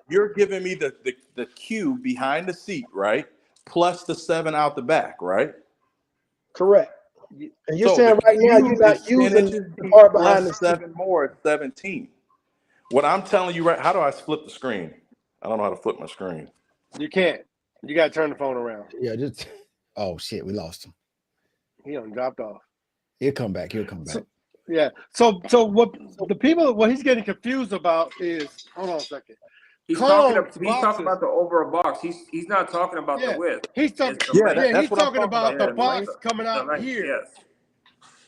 you're giving me the cue behind the seat, right? Plus the 7 out the back, right? Correct. And you're saying right now you're not using the part behind the seat. 7 more is 17. What I'm telling you, right? How do I flip the screen? I don't know how to flip my screen. You can't. You got to turn the phone around. Yeah, just. Oh shit, we lost him. He done dropped off. He'll come back. So what the people, what he's getting confused about is, hold on a second. He's talking about the overall box. He's not talking about the width. He's talking. He's talking about the box coming out here. Yes.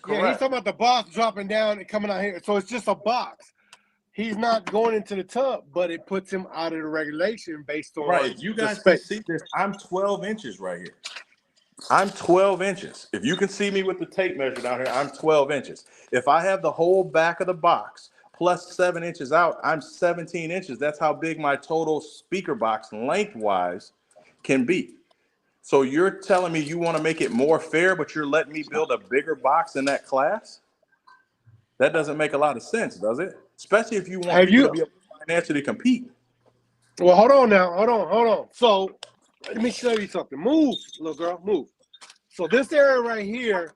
Yeah, he's talking about the box dropping down and coming out here. So it's just a box. He's not going into the tub, but it puts him out of the regulation based on If you guys can see this, I'm 12 inches right here. I'm 12 inches. If you can see me with the tape measure down here, I'm 12 inches. If I have the whole back of the box plus 7 inches out, I'm 17 inches. That's how big my total speaker box lengthwise can be. So you're telling me you want to make it more fair, but you're letting me build a bigger box in that class? That doesn't make a lot of sense, does it? Especially if you want people to be able to financially compete. Well, hold on now. Hold on. So let me show you something. Move, little girl, move. So this area right here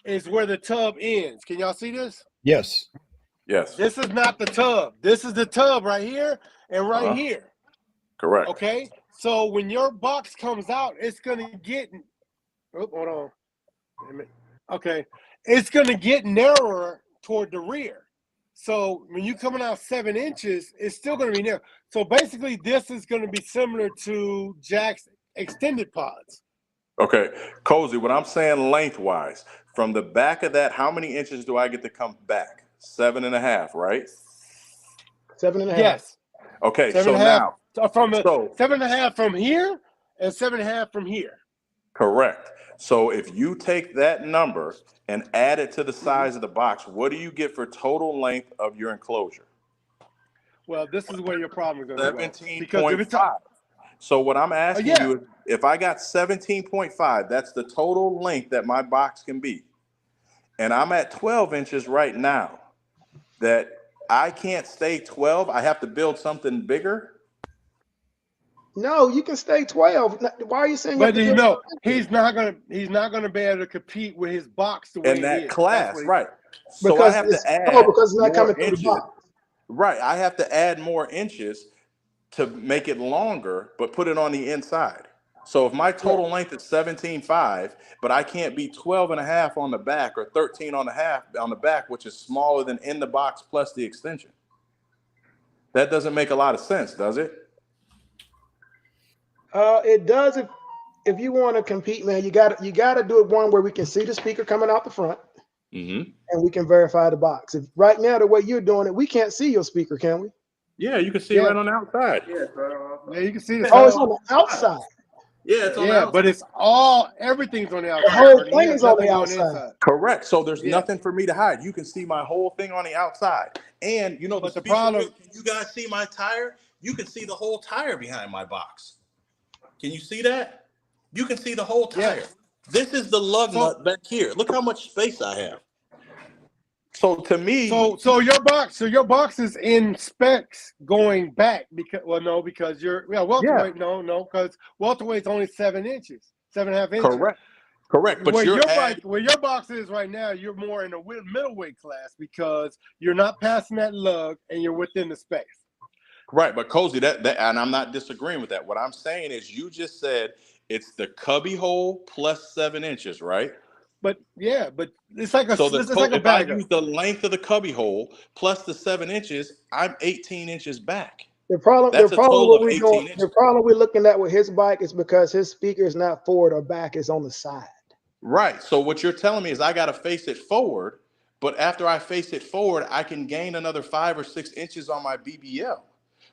is where the tub ends. Can y'all see this? Yes. Yes. This is not the tub. This is the tub right here and right here. Correct. Okay. So when your box comes out, it's gonna get. Oh, hold on. Okay. It's gonna get narrower toward the rear. So when you're coming out 7 inches, it's still going to be narrow. So basically, this is going to be similar to Jack's extended pods. Okay, Cozy, what I'm saying lengthwise, from the back of that, how many inches do I get to come back? 7.5, right? 7.5. Yes, Okay, seven so and a half now, from so 7.5 from here, and 7.5 from here. correct. So if you take that number and add it to the size of the box, what do you get for total length of your enclosure? Well, this is where your problem is going to go, because if it's 17.5. So what I'm asking yeah, you is, if I got 17.5, that's the total length that my box can be. And I'm at 12 inches right now. That I can't stay 12. I have to build something bigger. No, you can stay 12. Why are you saying you have but to you build know something? he's not gonna be able to compete with his box the way In it that is. That's class, what right? So I Because have to add because it's not coming more through the inches. box. Right. I have to add more inches to make it longer, but put it on the inside. So if my Yeah. total length is 17.5, but I can't be 12.5 on the back or 13.5 on the back, which is smaller than in the box plus the extension. That doesn't make a lot of sense, does it? It does if you want to compete, man. You got to do it one where we can see the speaker coming out the front, Mm-hmm. and we can verify the box. If right now the way you're doing it, we can't see your speaker, can we? Yeah, you can see it Yeah. right on the outside. Yeah, you can see the Oh, it's sound. on the outside. Yeah, it's on the Yeah, outside. but everything's on the The outside. whole Bernie. He thing has is on nothing the going outside. inside. Correct. So there's Yeah. nothing for me to hide. You can see my whole thing on the outside. And you know But the the speaker problem- width, can you guys see my tire? You can see the whole tire behind my box. Can you see that? You can see the whole tire. Yeah. This is the lug So- nut back here. Look how much space I have. So to me, So your box is in specs going back because you're welterweight because welterweight's only 7 inches, 7.5 inches. correct. But Where you're where your box is right now, you're more in the middleweight class because you're not passing that lug and you're within the space. right. But Cozy, that and I'm not disagreeing with that. What I'm saying is, you just said it's the cubby hole plus 7 inches, right? But yeah, but it's like So it's like a if I bagger. use the length of the cubby hole plus the 7 inches, I'm 18 inches back. The problem That's a total of 18 inches. the problem we're looking at with his bike is because his speaker is not forward or back; it's on the side. Right. So what you're telling me is I got to face it forward, but after I face it forward, I can gain another 5 or 6 inches on my BBL.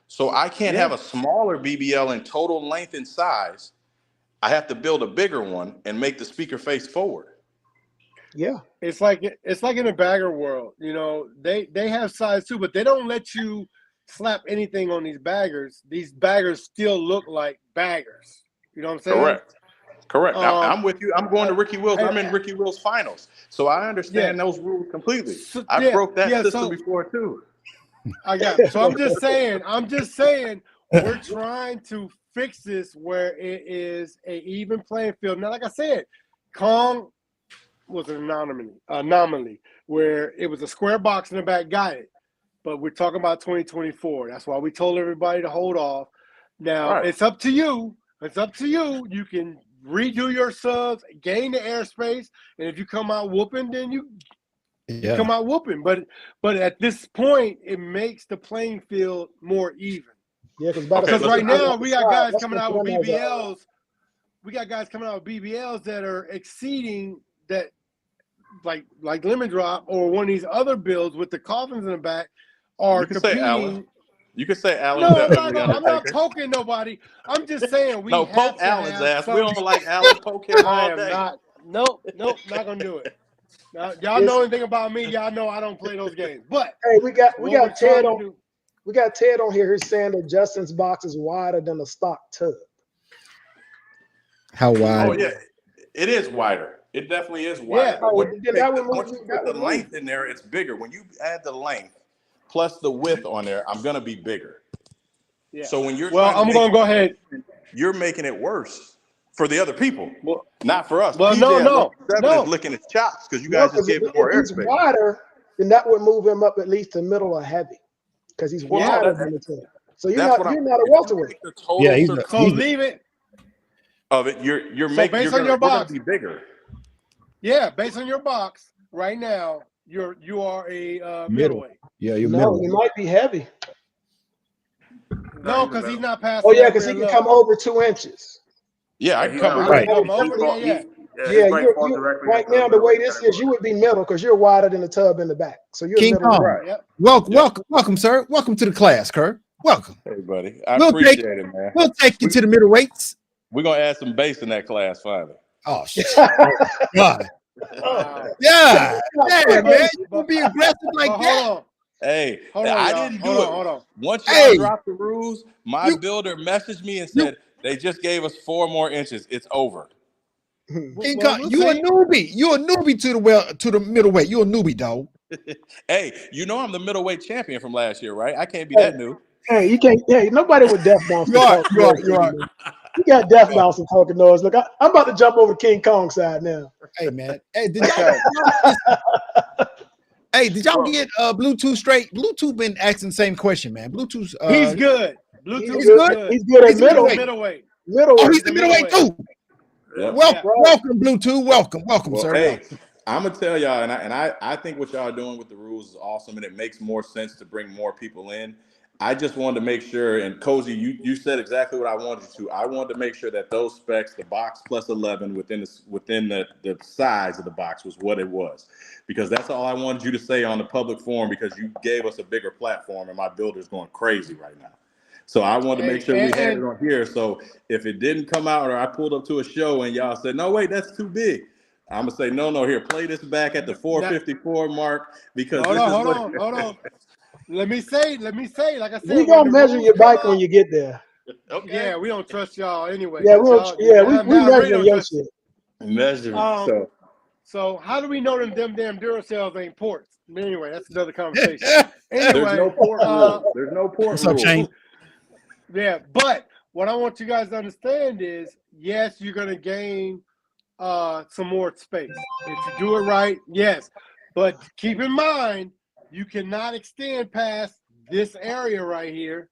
So I can't have a smaller BBL in total length and size. I have to build a bigger one and make the speaker face forward. Yeah. It's like in a bagger world, they have size too, but they don't let you slap anything on these baggers. These baggers still look like baggers. You know what I'm saying? Correct. I'm with you. I'm going to Ricky Wills. I'm in and- Ricky Wills finals. So I understand those rules completely. So, I broke that system so before too. I got it. So I'm just saying we're trying to fix this where it is a even playing field. Now, like I said, Kong was an anomaly where it was a square box in the back, got it. But we're talking about 2024. That's why we told everybody to hold off. Now, It's up to you. It's up to you. You can redo your subs, gain the airspace, and if you come out whooping, then you come out whooping. But at this point, it makes the playing field more even. Yeah, because right now we got guys coming out with BBLs. We got guys coming out with BBLs that are exceeding that, like Lemon Drop or one of these other builds with the coffins in the back are competing. You can say Alan. No, I'm not poking nobody. I'm just saying we have poke to Alan's have ass. We don't like Alan. Poke him I all am day. not. Nope, not gonna do it. Now, y'all know anything about me? Y'all know I don't play those games. But hey, we got Ted on. do. We got Ted on here who's saying that Justin's box is wider than a stock tub. How wide? Oh yeah, it is wider. It definitely is wider. Yeah. But once you put the length in there, it's bigger. When you add the length plus the width on there, I'm gonna be bigger. Yeah. So when you're I'm gonna go ahead. You're making it worse for the other people, well, not for us. Well, PJ is licking his chops because you guys just gave him more if he's airspace. wider, then that would move him up at least to middle or heavy because he's wider than the two. So you're not a welterweight. Yeah, So leave it. Of it, you're based on your box, be bigger. Yeah, based on your box right now, you are a middleweight. Yeah, you're middle. He might be heavy. No, because he's not passing. Oh yeah, because he can come over 2 inches. Yeah, I Yeah, can he's come not right. Right. really. Come over, yeah. His Yeah, right fall you directly right into now the middleweight way this is, category. you would be middle because you're wider than the tub in the back. So you're King middleweight. Kong. Right. Yep. Welcome, Yep. welcome, sir. Welcome to the class, Kurt. Welcome. Hey, buddy. I We'll take appreciate it, man. we'll take you We, to the middleweights. we're going to add some bass in that class finally. Oh shit. God. Wow. Yeah. Yeah, But, man. You but, gonna be aggressive like but that? hold on. Hey, Hold on, I y'all. didn't Hold do on, it. hold on. Once y'all Hey, dropped the rules, my you builder messaged me and you said they just gave us 4 more inches. It's over. King Well, Kong, we'll you a see. newbie. You a newbie to the middleweight. You a newbie, dog. Hey, you know I'm the middleweight champion from last year, right? I can't be Hey, that new. hey, you can't. Hey, nobody with death bounce You can are, talk you are, noise. you are. Man. You got death bounce and talking noise. Look, I'm about to jump over to King Kong side now. Hey man. Hey, did y'all Okay. listen, hey, did y'all Bro, get Bluetooth straight? Bluetooth been asking the same question, man. Bluetooth He's good. He's Bluetooth he's is good. good. good. He's good at He's a He's a middle. middleweight. middleweight. Oh, Middleweight. he's He's the a middleweight middleweight. too. Yep. Welcome, Yeah. Right. welcome, Bluetooth. Welcome, Well, sir. hey, Welcome. I'm gonna tell y'all, and I think what y'all are doing with the rules is awesome, and it makes more sense to bring more people in. I just wanted to make sure, and Cozy, you said exactly what I wanted you to. I wanted to make sure that those specs, the box plus 11 within the size of the box was what it was, because that's all I wanted you to say on the public forum, because you gave us a bigger platform, and my builder's going crazy right now. So I wanted to make Hey, sure we had it and on here. So if it didn't come out, or I pulled up to a show and y'all said, no, wait, that's too big, I'm gonna say, no, here, play this back at the that 454 mark, because hold this on, is hold what. on, hold on. Let me say, like I said, We when gonna the measure rules your come bike when out, you get there. Okay. yeah, we don't trust y'all anyway, Yeah, because y'all, yeah, we man, I really measuring don't your trust. shit. Measurement. Um, so how do we know them damn Duracells ain't ports? Anyway, that's another conversation. There's no Anyway, port rule. There's no port What's up, rule. Shane? yeah, but what I want you guys to understand is, yes, you're gonna gain some more space if you do it right. Yes, but keep in mind you cannot extend past this area right here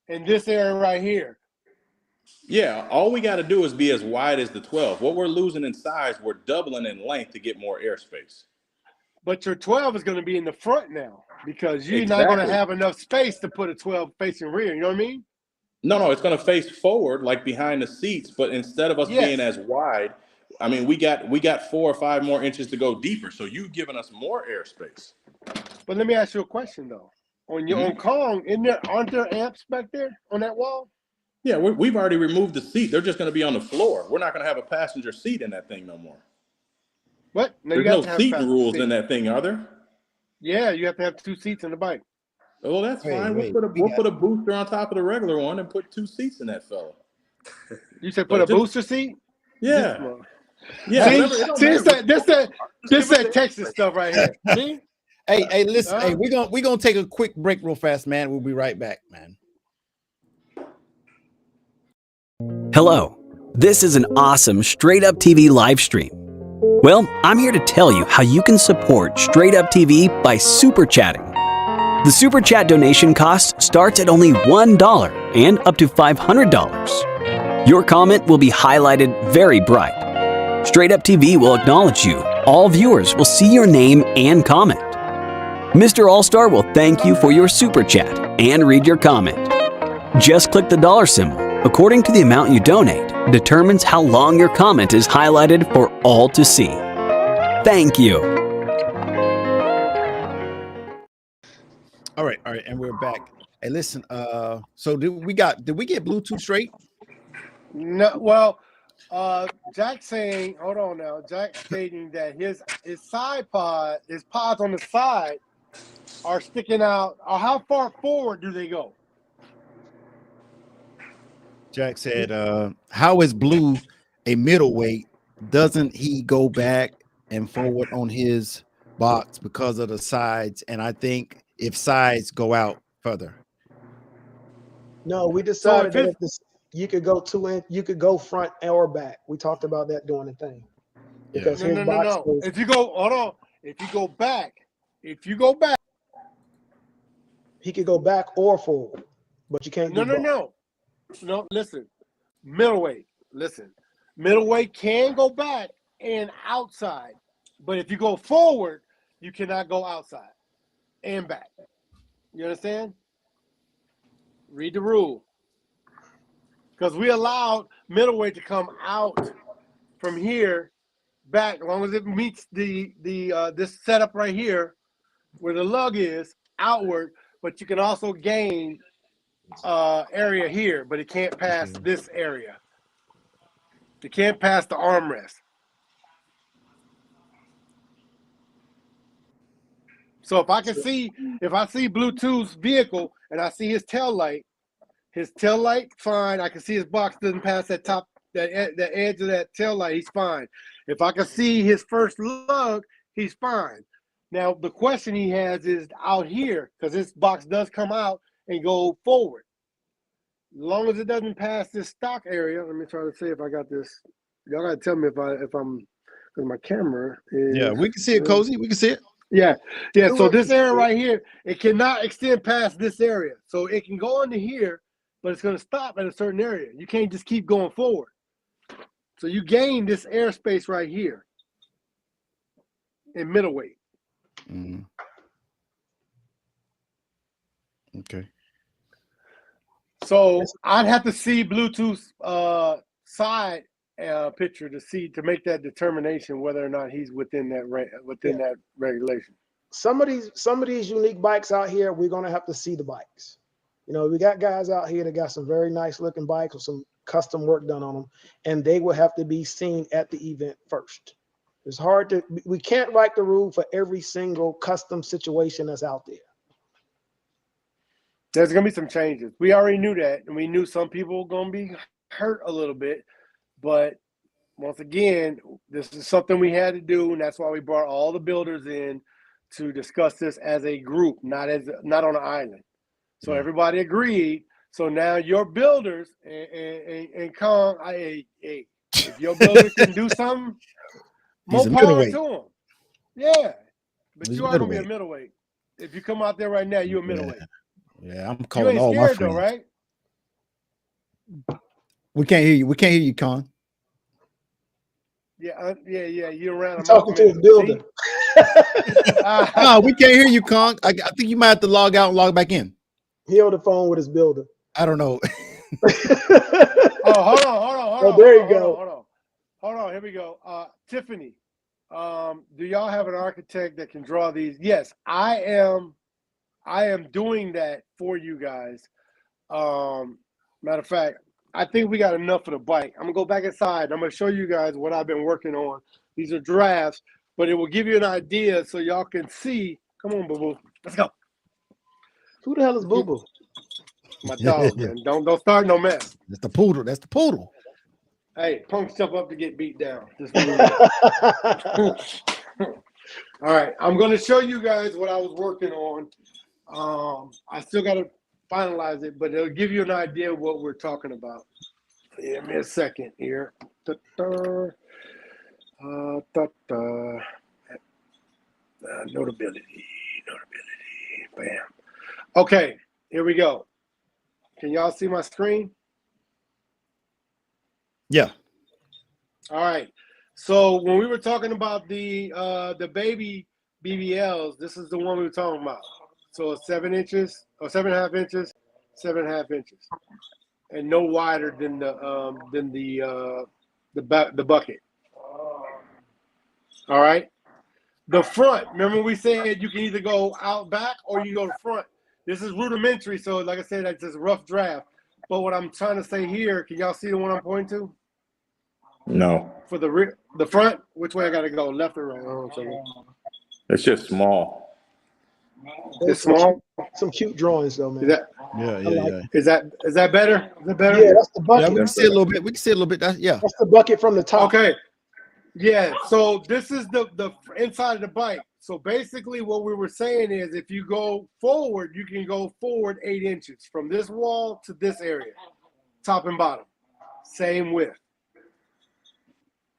and this area right here. Yeah, all we got to do is be as wide as the 12. What we're losing in size, we're doubling in length to get more airspace. But your 12 is going to be in the front now because you're not going to Exactly. have enough space to put a 12 facing rear. You know what I mean? No, it's going to face forward, like behind the seats. But instead of us being Yes. as wide, I mean, we got 4 or 5 more inches to go deeper. So you've given us more airspace. But let me ask you a question though. On your on Kong, aren't there amps back there on that wall? Yeah, we've already removed the seat. They're just going to be on the floor. We're not going to have a passenger seat in that thing no more. What? No, you There's have no to have a seating passenger rules seat. in that thing, are there? Yeah, you have to have 2 seats in the bike. Well, that's fine. We'll Wait. we'll put a booster on top of the regular one and put 2 seats in that fella. You said put So a just booster seat? yeah, See, whatever. It don't see, matter. this that Texas stuff right here. See? Hey, listen. Hey, we're gonna take a quick break real fast, man. We'll be right back, man. Hello. This is an awesome Straight Up TV live stream. Well, I'm here to tell you how you can support Straight Up TV by super chatting. The super chat donation cost starts at only $1 and up to $500. Your comment will be highlighted very bright. Straight Up TV will acknowledge you. All viewers will see your name and comment. Mr. All-Star will thank you for your super chat and read your comment. Just click the dollar symbol. According to the amount you donate, determines how long your comment is highlighted for all to see. Thank you. All right, and we're back. Hey, listen. So did we get Bluetooth straight? No, well, Jack saying, hold on now. Jack stating that his side pod, his pods on the side are sticking out. Or how far forward do they go? Jack said, "How is Blue a middleweight? Doesn't he go back and forward on his box because of the sides? And I think if sides go out further." No, we So decided if that it's if this, you could go 2 inch, you could go front or back. We talked about that during the thing Yeah. because his box was, If you go, hold on. If you go back, he could go back or forward, but you can't do both. no. Listen, middleweight. Listen, middleweight can go back and outside, but if you go forward, you cannot go outside and back. You understand? Read the rule. because we allowed middleweight to come out from here back, as long as it meets the this setup right here where the lug is outward, but you can also gain area here, but it can't pass this area. It can't pass the armrest. So if I see Bluetooth's vehicle and I see his tail light fine. I can see his box doesn't pass that top, that edge of that tail light, he's fine. If I can see his first lug, he's fine. Now the question he has is out here, because this box does come out and go forward. As long as it doesn't pass this stock area, let me try to see if I got this. Y'all gotta tell me if I'm, because my camera is. Yeah, we can see it, Cozy. We can see it. Yeah. So this area right here, it cannot extend past this area. So it can go into here, but it's going to stop at a certain area. You can't just keep going forward. So you gain this airspace right here in middleweight. Mm-hmm. Okay. So I'd have to see Bluetooth's side picture to make that determination whether or not he's within that that regulation. Some of these unique bikes out here, we're gonna have to see the bikes. You know, we got guys out here that got some very nice looking bikes with some custom work done on them, and they will have to be seen at the event first. It's hard to, we can't write the rule for every single custom situation that's out there. There's gonna be some changes. We already knew that, and we knew some people were gonna be hurt a little bit. But once again, this is something we had to do, and that's why we brought all the builders in to discuss this as a group, not on an island. So everybody agreed. So now your builders and Kong, if your builders can do something, more power to them. Yeah, but you are gonna be a middleweight. If you come out there right now, you're a middleweight. Yeah, I'm calling all my friends. Though, right? We can't hear you. We can't hear you, Con. Yeah. You're around. I'm talking to his builder. No, we can't hear you, Con. I think you might have to log out and log back in. He on the phone with his builder. I don't know. Oh, hold on. There you go. Hold on. Here we go. Tiffany, do y'all have an architect that can draw these? Yes, I am doing that for you guys. Matter of fact, I think we got enough for the bike. I'm gonna go back inside. I'm gonna show you guys what I've been working on. These are drafts, but it will give you an idea so y'all can see. Come on, Boo Boo. Let's go. Who the hell is Boo Boo? My dog, man. Don't start no mess. That's the poodle. That's the poodle. Hey, punks jump up to get beat down. All right, I'm gonna show you guys what I was working on. I still gotta finalize it, but it'll give you an idea of what we're talking about. Give me a second here. Notability. Bam. Okay, here we go. Can y'all see my screen? Yeah. All right. So when we were talking about the baby BBLs, this is the one we were talking about. So 7 inches or 7.5 inches, 7.5 inches, and no wider than the bucket. All right. The front. Remember we said you can either go out back or you go to front. This is rudimentary, so like I said, that's just a rough draft. But what I'm trying to say here, can y'all see the one I'm pointing to? No. For the rear, the front, which way I gotta go, left or right? Hold on a second. It's just small. It's small. Some cute drawings though, man. Is that, Yeah. Is that better? Is that better? Yeah, that's the bucket. Yeah, we can see a little bit. We can see a little bit. That's the bucket from the top. Okay. Yeah. So this is the inside of the bike. So basically, what we were saying is, if you go forward, you can go forward 8 inches from this wall to this area, top and bottom, same width.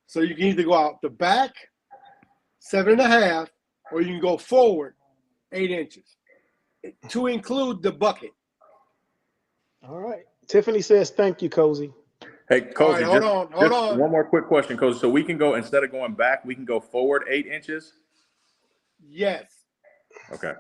So you can either go out the back, 7.5, or you can go forward 8 inches to include the bucket. All right. Tiffany says, "Thank you, Cozy." Hey, Cozy, right, hold on. One more quick question, Cozy. So we can go, instead of going back, we can go forward 8 inches? Yes. Okay.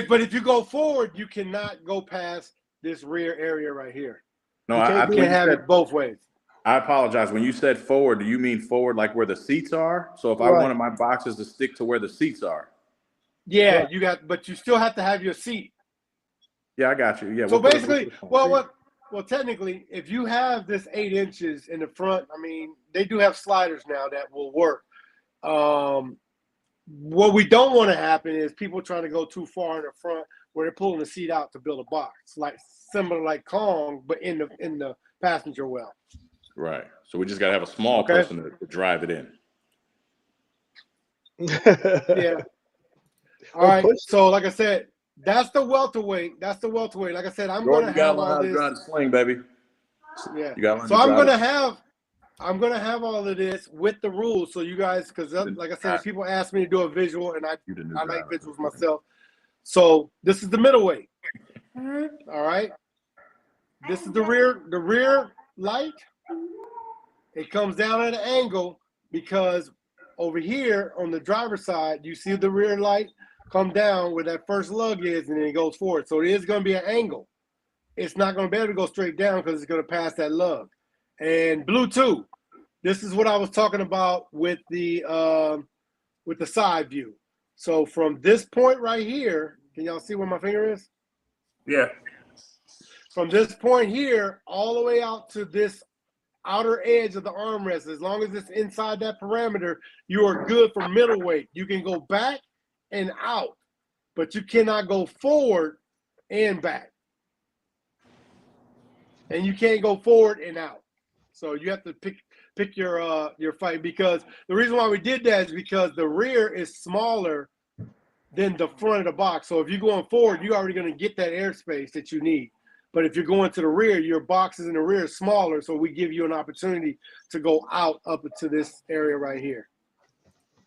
But if you go forward, you cannot go past this rear area right here. No, You can't I do when Can't you have said, it both ways. I apologize. When you said forward, do you mean forward like where the seats are? So if I right, wanted my boxes to stick to where the seats are. Yeah, right. but you still have to have your seat. Yeah, I got you. Yeah, So we'll put basically, a well, technically, if you have this 8 inches in the front, I mean, they do have sliders now that will work. What we don't want to happen is people trying to go too far in the front where they're pulling the seat out to build a box, like similar like Kong, but in the passenger well. Right. So we just got to have a small Okay. person to drive it in. Yeah. All Or right. push. So like I said, that's the welterweight. That's the welterweight. Like I said, I'm Jordan, gonna you got have to learn all how to this. drive the sling, baby. Yeah. You got to learn So to I'm drive gonna have all of this with the rules, so you guys, because like I said, if people ask me to do a visual, and I like visuals myself. So this is the middleweight. All right. This is the rear light. It comes down at an angle because over here on the driver's side, you see the rear light come down where that first lug is, and then it goes forward. So it is going to be an angle. It's not going to be able to go straight down because it's going to pass that lug. And Bluetooth. This is what I was talking about with the side view. So from this point right here, can y'all see where my finger is? Yeah. From this point here all the way out to this outer edge of the armrest, as long as it's inside that parameter, you are good for middleweight. You can go back and out, but you cannot go forward and back. And you can't go forward and out. So you have to pick your fight, because the reason why we did that is because the rear is smaller than the front of the box. So if you're going forward, you're already going to get that airspace that you need. But if you're going to the rear, your boxes in the rear are smaller, so we give you an opportunity to go out up to this area right here.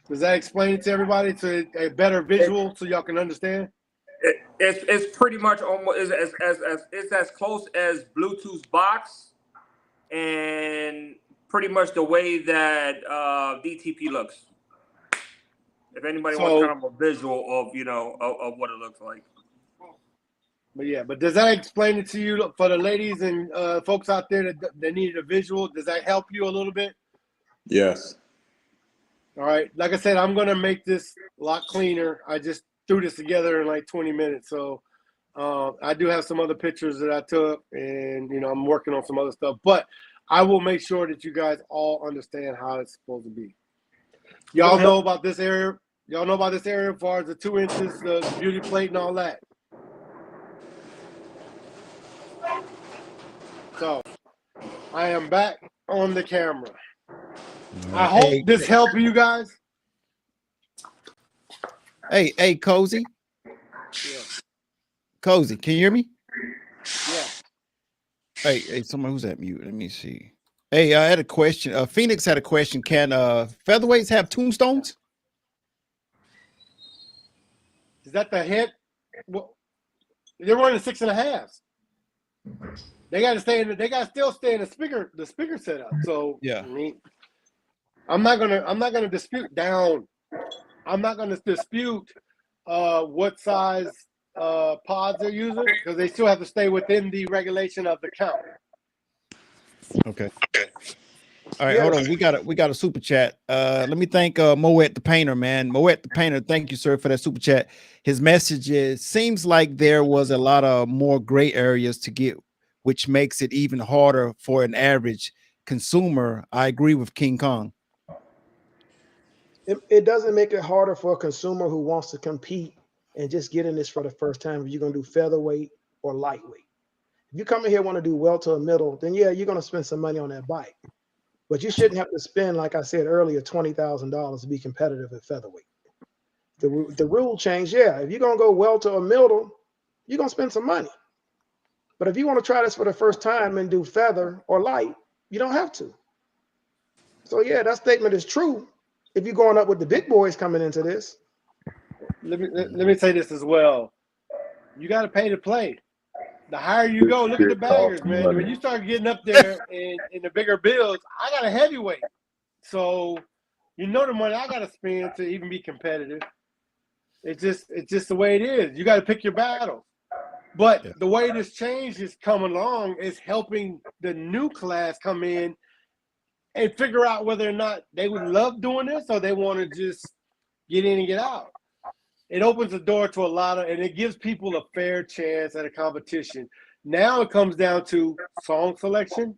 Does that explain it to everybody to a better visual so y'all can understand? It's pretty much almost it's as close as Bluetooth's box, and pretty much the way that DTP looks. If anybody wants kind of a visual of of what it looks like. But yeah, but does that explain it to you for the ladies and folks out there that needed a visual? Does that help you a little bit? Yes. All right. Like I said, I'm going to make this a lot cleaner. I just threw this together in like 20 minutes. So I do have some other pictures that I took, and, I'm working on some other stuff. But I will make sure that you guys all understand how it's supposed to be. Y'all know about this area? Y'all know about this area as far as the 2 inches, the beauty plate and all that? So I am back on the camera. I hope this helped you guys. Hey, Cozy. Yeah. Cozy, can you hear me? Yeah. Hey, someone who's at mute. Let me see. Hey, I had a question. Phoenix had a question. Can featherweights have tombstones? Is that the hit? Well, they're running 6.5s. They got to stay in. They got to still stay in the speaker setup. So yeah, I mean, I'm not gonna dispute down. I'm not gonna dispute what size pods they're using, because they still have to stay within the regulation of the count. Okay. All right, hold on. We got a super chat. Let me thank Moet the Painter, man. Moet the Painter, thank you, sir, for that super chat. His message is: seems like there was a lot of more gray areas to get, which makes it even harder for an average consumer. I agree with King Kong. It doesn't make it harder for a consumer who wants to compete and just get in this for the first time if you're going to do featherweight or lightweight. If you come in here and want to do welter or middle, then yeah, you're going to spend some money on that bike. But you shouldn't have to spend, like I said earlier, $20,000 to be competitive at featherweight. The rule change, yeah. If you're going to go welter or middle, you're going to spend some money. But if you want to try this for the first time and do feather or light, you don't have to. So yeah, that statement is true if you're going up with the big boys coming into this. Let me say this as well. You got to pay to play. The higher you go, look at the baggers, man. When you start getting up there in the bigger bills, I got a heavyweight. So the money I got to spend to even be competitive. It's just the way it is. You got to pick your battles. But the way this change is coming along is helping the new class come in and figure out whether or not they would love doing this or they want to just get in and get out. It opens the door to a lot of, and it gives people a fair chance at a competition. Now it comes down to song selection,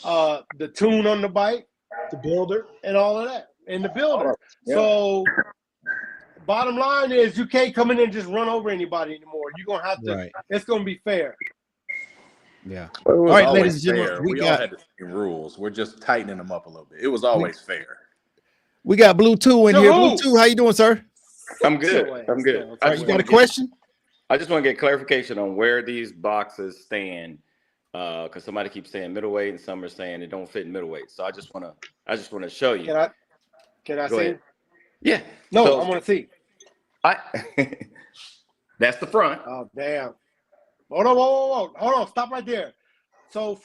the tune on the bike, The builder. and all of that, and the builder. Yeah. So bottom line is you can't come in and just run over anybody anymore. You're going to have to, Right. it's going to be fair. Yeah. It was All right, always ladies and gentlemen, fair. we We got- all had the same rules. We're just tightening them up a little bit. It was always fair. We got Blue 2 in So here. who? Blue 2, how you doing, sir? I'm good. So, I'm good. so- All I right, just you got want a to get, question? I just want to get clarification on where these boxes stand, because somebody keeps saying middleweight and some are saying it don't fit in middleweight. So I just want to show you. Can I Go see? ahead. Yeah. No, So I want to see. that's the front. Oh, damn. Hold on, whoa. Hold on, stop right there. So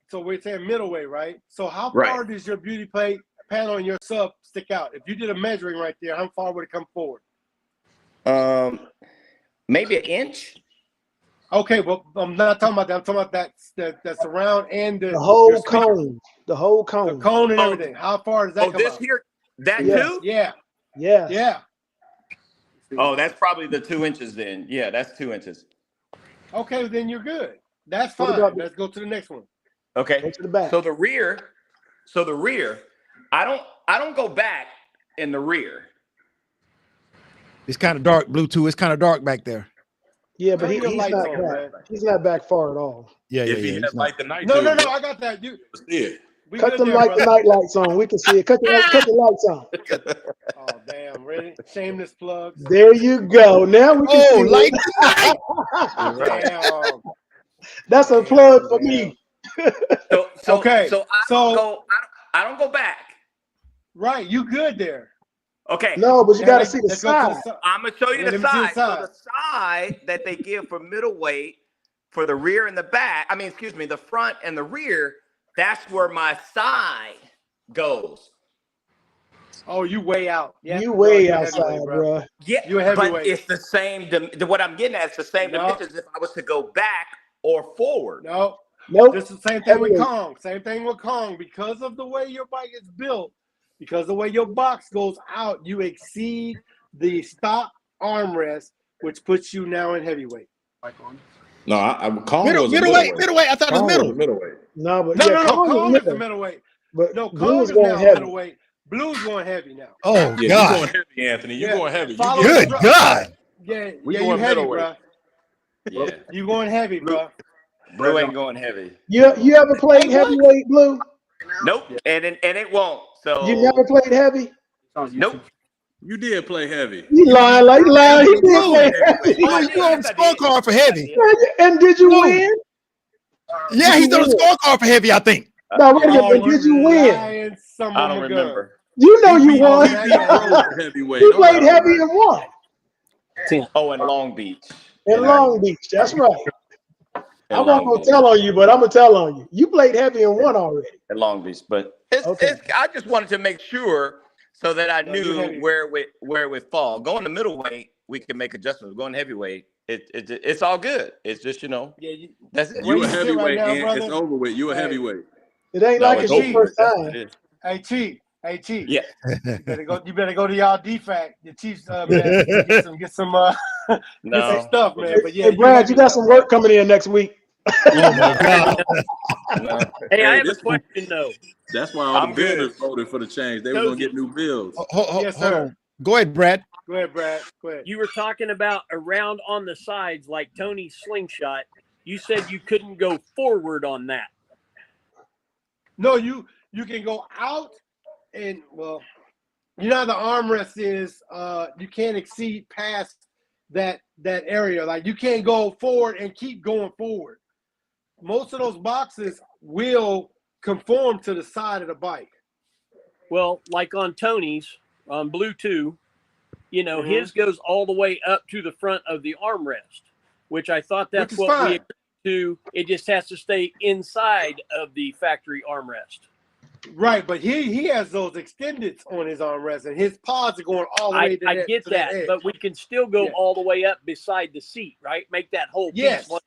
so we're saying middleweight, right? So how Right. far does your beauty plate panel and your sub stick out? If you did a measuring right there, how far would it come forward? Maybe an inch. Okay, well, I'm not talking about that. I'm talking about that surround and The your whole speaker. cone. The whole The cone. cone and Oh, everything. How far does that Oh, come this out? here, that Yeah. too? Yeah, Yes. yeah. Oh, that's probably the 2 inches then. Yeah, that's 2 inches. Okay, then you're good. That's What fine. about Let's go to the next one. Okay. Go to the back. So the rear, I don't go back in the rear. It's kind of dark, Blue 2. It's kind of dark back there. Yeah, but Turn your he's lights not on, back. man. He's not back far at all. Yeah, If he he's had not. like the night No, tube, I got that. it was it. We Cut good them there, the brother. night lights on. We can see it. Cut the lights on. Oh, damn, really? Shameless plugs. There you go. Now we can see Light it. Damn. That's a plug for me. So Okay, So I don't go back. Right, you good there. Okay. No, but you got to let's- see the let's go to side. the side. I'm gonna show you Yeah, the let me see the side. So side. the side that they give for middleweight, for the rear and the back. I mean, excuse me, the front and the rear. That's where my side goes. Oh, you way out. Yeah, You way you're outside, heavyweight, bro. Yeah, You're but heavyweight. it's the same. What I'm getting at is the same No. dimensions if I was to go back or forward. No, Nope. this is the same thing with Heavyweight. Kong. Same thing with Kong. Because of the way your bike is built, because the way your box goes out, you exceed the stock armrest, which puts you now in heavyweight. No, Kong was a Middleweight. I thought it was Kong middle. middleweight. No, but No, yeah, Kong Kong is is the middle. middleweight. But No, Blue Kong is is going now heavy. middleweight. Blue's going heavy now. Oh, Yeah, you God. going heavy, Anthony. You Yeah. going heavy. You Follow getting- Good God. Yeah, We you going heavy, middleweight. bro. Yeah, You going heavy, bro. Blue ain't going heavy. You ever played Hey, what? heavyweight, Blue? Nope, and it won't. So You never played heavy? Nope. You did play heavy. You lying like lying. He did Blue. play heavy. Blue, you on the scorecard for heavy. And did you Blue. win? Yeah, he's on the scorecard for heavy, I think. No, wait a minute, Oh, but did you win? lying son I of don't a gun. remember. You know you He won. beat Rose for heavyweight. You No played doubt. heavy and won Oh, in Long Beach. in Long Beach. That's right. In I'm not Long gonna Beach. tell on you, but I'm gonna tell on you. You played heavy and won already. In Long Beach, but Okay. I just wanted to make sure so that I No, you're heavy. knew where it would fall. Going to middleweight, we can make adjustments. Going heavyweight, it's all good. It's just Yeah, that's it. You Where a you sit heavyweight, right now, and brother? it's over with. You a Hey. heavyweight. It ain't No, like it's it's your over. first That's what time. it is. Hey, Chief. Yeah. You better go to y'all DFAC, the Chiefs, man. Get some get some No. stuff, man. But yeah, Hey, Brad, heavy you got now, some bro. work coming in next week. Oh, my God. No. Hey, I have a this- question though. That's why all I'm the good. builders voted for the change. They were gonna get new bills. Yes, Hold sir. on. Go ahead, Brad. Go ahead, Brad. Go ahead. You were talking about around on the sides like Tony's slingshot. You said you couldn't go forward on that. No, you can go out and well, you know how the armrest is. You can't exceed past that area. Like you can't go forward and keep going forward. Most of those boxes will conform to the side of the bike. Well, like on Tony's, on Blue 2, you know, Mhm. his goes all the way up to the front of the armrest, which I thought that's Which is what we fine. agreed to. It just has to stay inside of the factory armrest. Right, but he has those extendeds on his armrest, and his pods are going all the way to I that. get to that, edge. but we can still go Yeah. all the way up beside the seat, right? Make that whole Yes. piece one.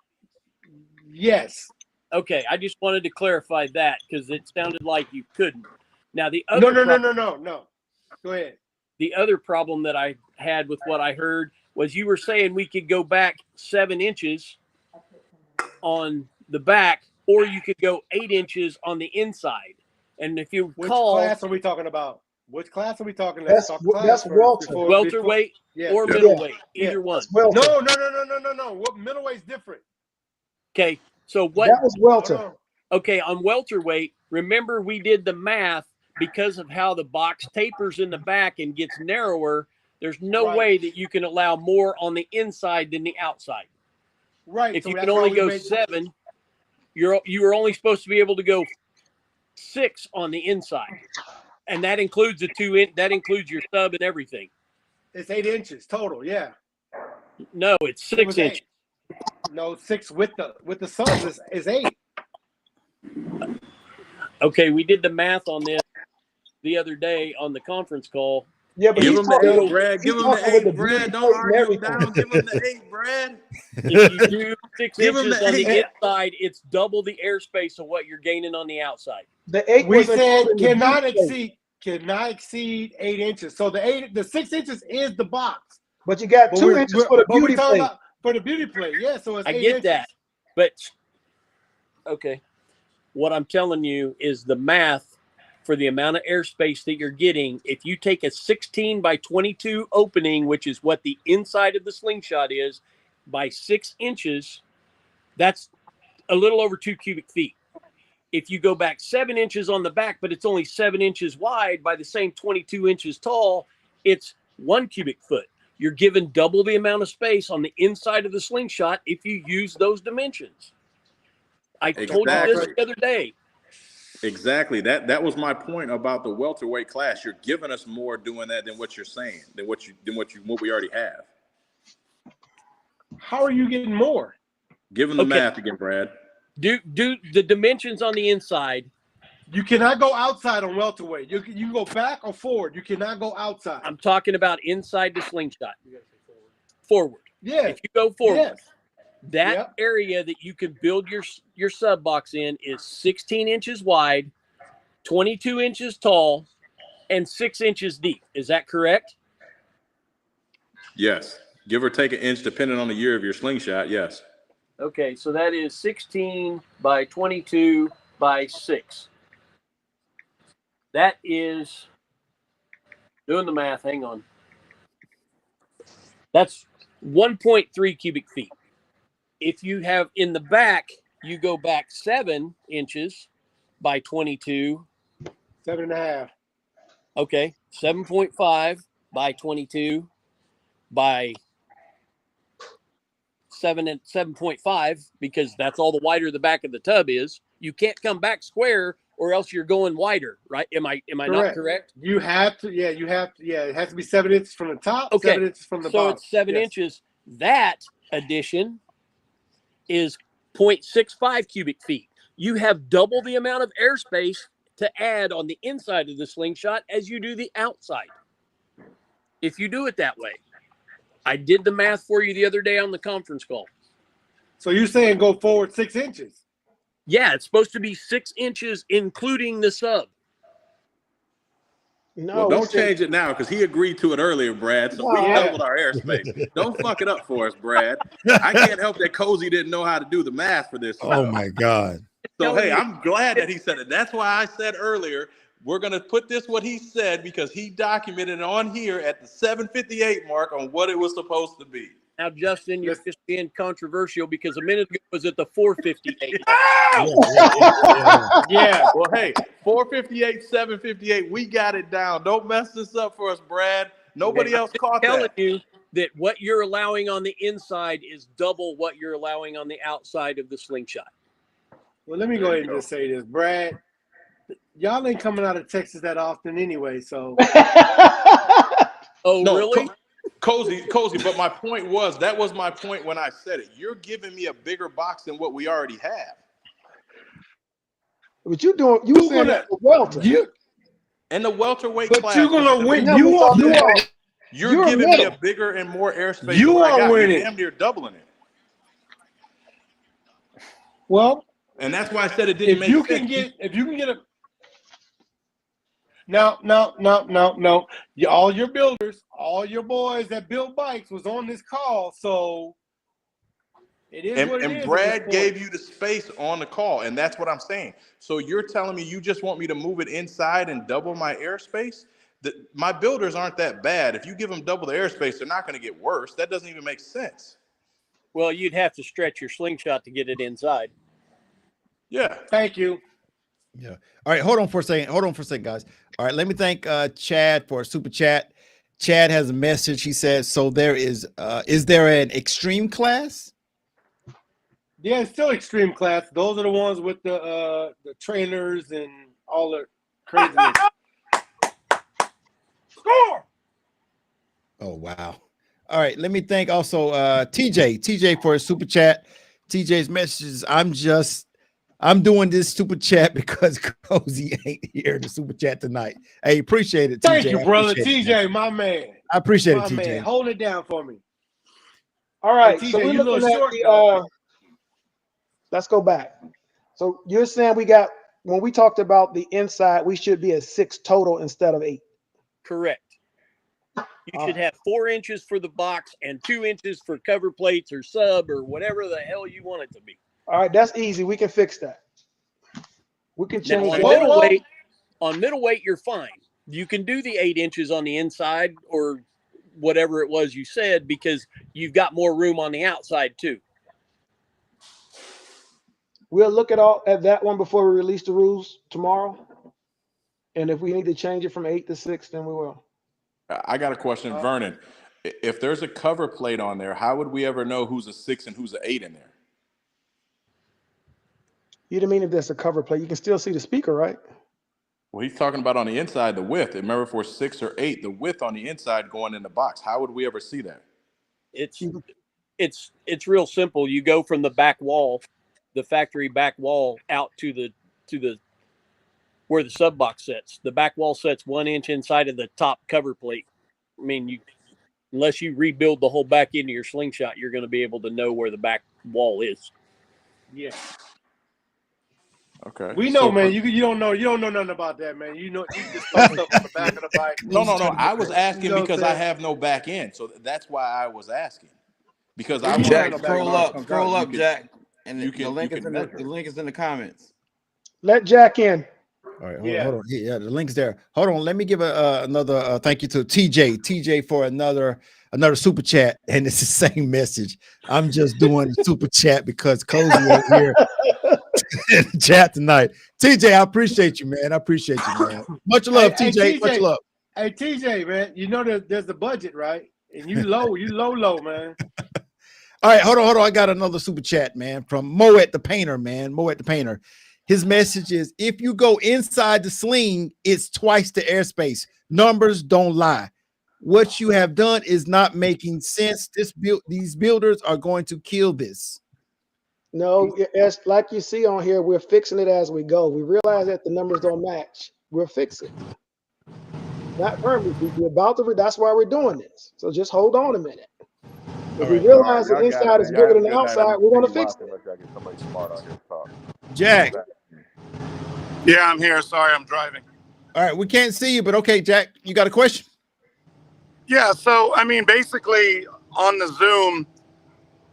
Yes. Okay, I just wanted to clarify that because it sounded like you couldn't. Now the other No. Go ahead. The other problem that I had with what I heard was you were saying we could go back 7 inches on the back, or you could go 8 inches on the inside. And if you Which recall, class are we talking about? Which class are we talking? Let's talk class that's first welter. welterweight yeah. or Yeah. middleweight, Yeah. either one. That's welter. No. What middleweight's different? Okay, so what? That was welter. Hold on. Okay, on welterweight, remember we did the math because of how the box tapers in the back and gets narrower. There's no Right. way that you can allow more on the inside than the outside. Right. If so you that's can why only we go made- 7, you are only supposed to be able to go 6 on the inside, and that includes the 2 in. That includes your sub and everything. It's 8 inches total. Yeah. No, it's It 6 was inches. 8. No, 6 with the subs is 8. Okay, we did the math on this the other day on the conference call. Yeah, but Give he's him the talking 8, Brad. Give he's him the talking with 8, Brad. beauty Don't plate and argue him everything. down. Give him the 8, Brad. If you do 6 Give him inches the on the 8. inside, it's double the airspace of what you're gaining on the outside. The 8 We was said included in the cannot exceed 8 inches. So the 6 inches is the box. But you got 2 inches for the but we're beauty talking plate. about for the beauty plate. Yeah, so it's I 8 get inches. that, but okay. What I'm telling you is the math for the amount of airspace that you're getting. If you take a 16 by 22 opening, which is what the inside of the slingshot is, by 6 inches, that's a little over 2 cubic feet. If you go back 7 inches on the back, but it's only 7 inches wide by the same 22 inches tall, it's 1 cubic foot. You're given double the amount of space on the inside of the slingshot if you use those dimensions. I told you this the other day. Exactly. That was my point about the welterweight class. You're giving us more doing that than what you're saying, than what we already have. How are you getting more? Give them the math again, Brad. Do the dimensions on the inside. You cannot go outside on welterweight. You can go back or forward. You cannot go outside. I'm talking about inside the slingshot. Forward. Yeah. If you go forward, Yes. that area that you can build your sub box in is 16 inches wide, 22 inches tall, and 6 inches deep. Is that correct? Yes. Give or take an inch depending on the year of your slingshot. Yes. Okay, so that is 16 by 22 by 6. That is, doing the math, hang on. That's 1.3 cubic feet. If you have in the back, you go back 7 inches by 22. 7.5. Okay, 7.5 by 22 by 7.5, because that's all the wider the back of the tub is. You can't come back square or else you're going wider, right? Am I not correct? You have to, it has to be 7 inches from the top, Okay. 7 inches from the bottom. So it's 7 inches. That addition is 0.65 cubic feet. You have double the amount of airspace to add on the inside of the slingshot as you do the outside. If you do it that way. I did the math for you the other day on the conference call. So you're saying go forward 6 inches? Yeah, it's supposed to be 6 inches, including the sub. No, well, don't change it now because he agreed to it earlier, Brad. So we doubled our airspace. Don't fuck it up for us, Brad. I can't help that Cozy didn't know how to do the math for this. Oh my God. So hey, I'm glad that he said it. That's why I said earlier, we're gonna put this what he said because he documented on here at the 7:58 mark on what it was supposed to be. Now, Justin, you're just being controversial because a minute ago it was at the 4:58. Yeah. Well, hey, 4:58, 7:58, we got it down. Don't mess this up for us, Brad. Nobody else caught I'm telling that. you that what you're allowing on the inside is double what you're allowing on the outside of the slingshot. Well, let me go ahead and just say this, Brad. Y'all ain't coming out of Texas that often anyway, so. Oh, No, really? Cozy, but my point was, that was my point when I said it. You're giving me a bigger box than what we already have. But you saying gonna- the welter. In the welterweight But class, you're gonna win. Now we talking about you're giving me a bigger and more airspace You than what I are got. winning. You're damn near doubling it. Well, and that's why I said it didn't make sense. If you can get a no. All your builders, all your boys that build bikes was on this call, so it is what it is. And Brad gave you the space on the call, and that's what I'm saying. So you're telling me you just want me to move it inside and double my airspace? My builders aren't that bad. If you give them double the airspace, they're not going to get worse. That doesn't even make sense. Well, you'd have to stretch your slingshot to get it inside. Yeah. Thank you. Yeah. All right. Hold on for a second, guys. All right. Let me thank Chad for a super chat. Chad has a message. He says, so there is there an extreme class? Yeah, it's still extreme class. Those are the ones with the trailers and all the craziness. Score! Oh, wow. All right. Let me thank also TJ for a super chat. TJ's message is, I'm doing this super chat because Cozy ain't here to super chat tonight. Hey, appreciate it, TJ. Thank you, brother. TJ, my man. I appreciate it, my TJ. Man. Hold it down for me. All right. Hey, TJ, so we're you looking little at short, let's go back. So you're saying when we talked about the inside, we should be at 6 total instead of 8. Correct. You should have 4 inches for the box and 2 inches for cover plates or sub or whatever the hell you want it to be. All right, that's easy. We can fix that. We can change now, on middleweight, you're fine. You can do the 8 inches on the inside or whatever it was you said because you've got more room on the outside too. We'll look at that one before we release the rules tomorrow. And if we need to change it from 8 to 6, then we will. I got a question, Vernon. If there's a cover plate on there, how would we ever know who's a 6 and who's an 8 in there? You didn't mean if there's a cover plate. You can still see the speaker, right? Well, he's talking about on the inside, the width. Remember, for 6 or 8, the width on the inside going in the box. How would we ever see that? It's real simple. You go from the back wall, the factory back wall, out to the where the sub box sits. The back wall sets 1 inch inside of the top cover plate. I mean, unless you rebuild the whole back end of your slingshot, you're going to be able to know where the back wall is. Yeah. Okay. We know, man. You don't know nothing about that, man. You just throw stuff on the back of the bike. No. I was asking because I have no back end, so that's why I was asking. Because I Jack, scroll up, Jack, and the link is in the comments. Let Jack in. All right, hold on. Yeah, the link's there. Hold on. Let me give another thank you to TJ for another super chat, and it's the same message. I'm just doing the super chat because Cozy ain't here in the chat tonight. TJ, I appreciate you, man. Much love, TJ. Much love. Hey, TJ, man. You know there's the budget, right? And you low, man. All right, hold on. I got another super chat, man, from Moet the Painter, man. Moet the Painter. His message is, if you go inside the sling, it's twice the airspace. Numbers don't lie. What you have done is not making sense. These builders are going to kill this. No, it's like you see on here, we're fixing it as we go. We realize that the numbers don't match. We'll fix it. Not permanently. We're about to. That's why we're doing this. So just hold on a minute. If we realize the inside is bigger than the outside, we're going to fix it. Somebody smart out here to talk. Jack. Yeah, I'm here. Sorry, I'm driving. All right, we can't see you, but okay, Jack, you got a question? Yeah, so, I mean, basically on the Zoom,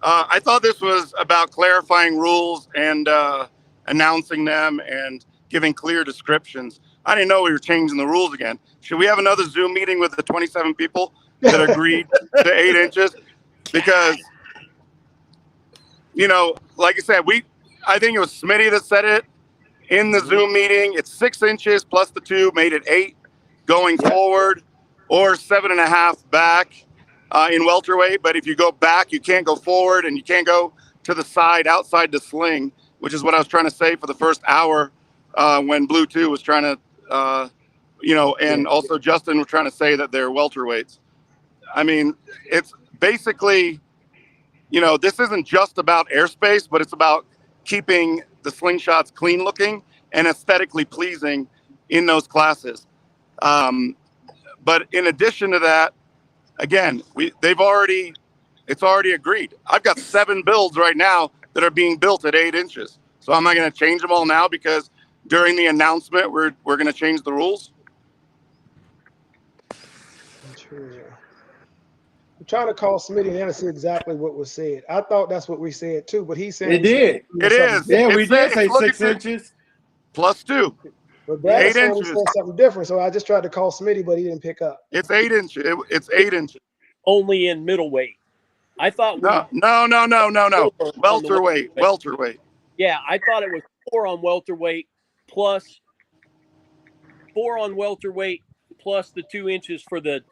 I thought this was about clarifying rules and announcing them and giving clear descriptions. I didn't know we were changing the rules again. Should we have another Zoom meeting with the 27 people that agreed to 8 inches? Because, like I said, I think it was Smitty that said it in the Zoom meeting. It's 6 inches plus the 2 made it 8 going forward, or 7.5 back in welterweight. But if you go back, you can't go forward, and you can't go to the side outside the sling, which is what I was trying to say for the first hour when Blue 2 was trying to, and also Justin was trying to say that they're welterweights. I mean, it's basically, this isn't just about airspace, but it's about keeping the slingshots clean looking and aesthetically pleasing in those classes. But in addition to that, again, it's already agreed. I've got 7 builds right now that are being built at 8 inches. So am I going to change them all now because during the announcement we're going to change the rules? Interior. I'm trying to call Smitty and see exactly what was said. I thought that's what we said too, but he's saying It did. It is. Yeah, we It's did say look 6 at inches. plus 2. But Brad 8 is saying he inches. said something different, so I just tried to call Smitty, but he didn't pick up. It's 8 inches. It's 8 inches. Only in middleweight. I thought No. Welterweight. Yeah, I thought it was 4 on welterweight plus 4 on welterweight plus the 2 inches for the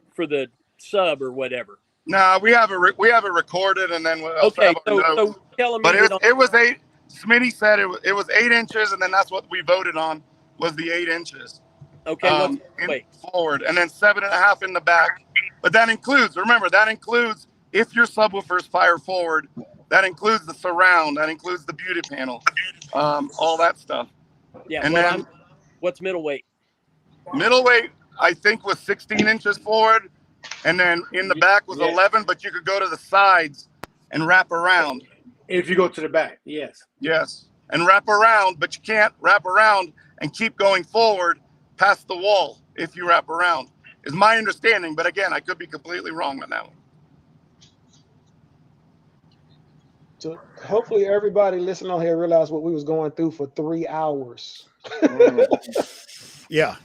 sub or whatever. No, we have it recorded, and then we'll also have our notes. So telling me But that it was 8. Smitty said it was 8 inches, and then that's what we voted on was the 8 inches. Okay, forward, and then 7.5 in the back. But that includes if your subwoofers fire forward, that includes the surround, that includes the beauty panel, all that stuff. Yeah. And then what's middleweight? Middleweight, I think, was 16 inches forward, and then in the back was 11. But you could go to the sides and wrap around. If you go to the back, yes. Yes, and wrap around, but you can't wrap around and keep going forward past the wall if you wrap around, is my understanding. But again, I could be completely wrong on that one. So hopefully everybody listening on here realized what we was going through for 3 hours. Yeah.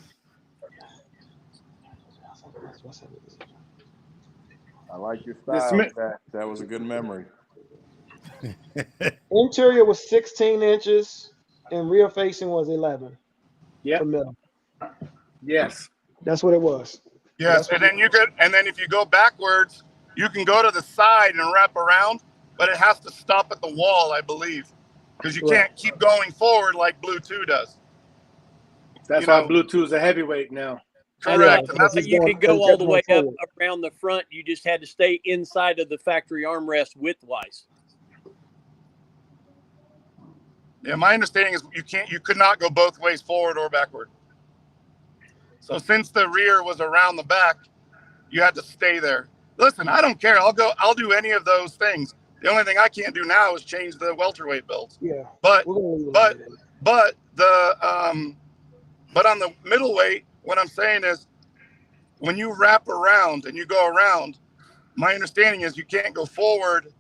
I like your style. That was a good memory. Interior was 16 inches and rear facing was 11. Yeah. Yes. That's what it was. Yes, and then if you go backwards, you can go to the side and wrap around, but it has to stop at the wall, I believe, because you can't keep going forward like Blue 2 does. That's why Blue 2 is a heavyweight now. Correct. You could go all the way up around the front. You just had to stay inside of the factory armrest width-wise. Yeah, my understanding is you could not go both ways, forward or backward. So since the rear was around the back, you had to stay there. Listen, I don't care. I'll do any of those things. The only thing I can't do now is change the welterweight builds. Yeah. But on the middleweight, what I'm saying is when you wrap around and you go around, my understanding is you can't go forward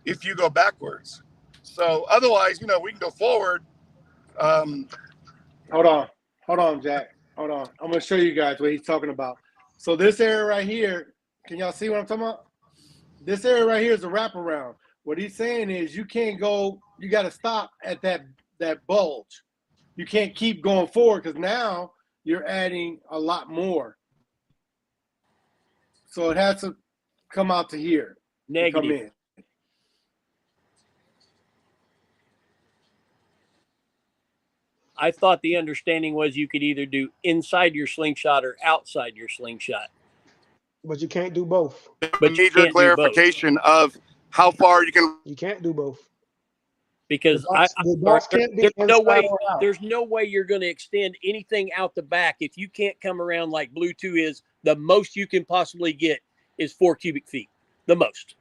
if you go backwards. So otherwise, we can go forward. Hold on, Jack. Hold on. I'm going to show you guys what he's talking about. So this area right here, can y'all see what I'm talking about? This area right here is a wraparound. What he's saying is you can't go, you got to stop at that bulge. You can't keep going forward because now you're adding a lot more. So it has to come out to here. Negative. Come in. I thought the understanding was you could either do inside your slingshot or outside your slingshot. But you can't do both. But major clarification of how far you can. You can't do both. Because there's no way you're going to extend anything out the back if you can't come around like Blue 2 is. The most you can possibly get is 4 cubic feet. The most.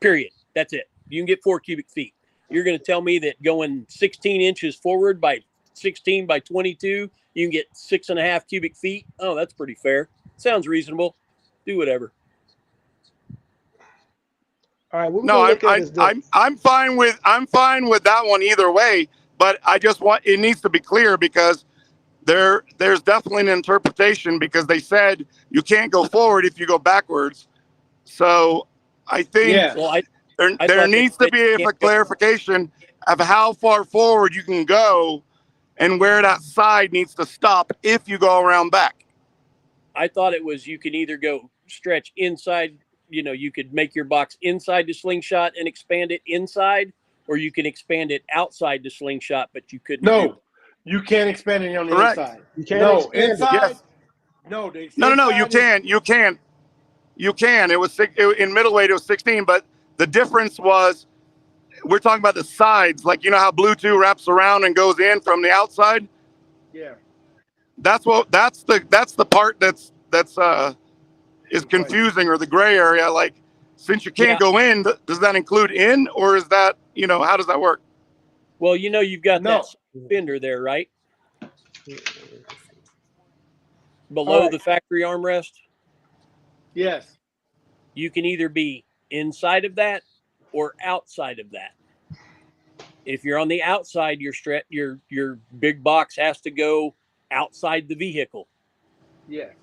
Period. That's it. You can get 4 cubic feet. You're going to tell me that going 16 inches forward by 16 by 22, you can get 6.5 cubic feet. Oh, that's pretty fair. Sounds reasonable. Do whatever. All right. No, I'm fine with that one either way. But I just want it needs to be clear because there's definitely an interpretation because they said you can't go forward if you go backwards. So I think there needs to be a clarification of how far forward you can go and where that side needs to stop if you go around back. I thought it was you can either go stretch inside, you could make your box inside the slingshot and expand it inside, or you can expand it outside the slingshot, but you couldn't. No, you can't expand it on the inside. You can't inside. Yes. No, you can. You can. It was in middleweight. It was 16, but the difference was we're talking about the sides. Like how Blue 2 wraps around and goes in from the outside. Yeah. That's the part that's is confusing, or the gray area. Like, since you can't go in, does that include in, or is that, how does that work? Well, you've got No. that fender there, right? All Below right. the factory armrest. Yes. You can either be inside of that or outside of that. If you're on the outside, your big box has to go outside the vehicle. Yes.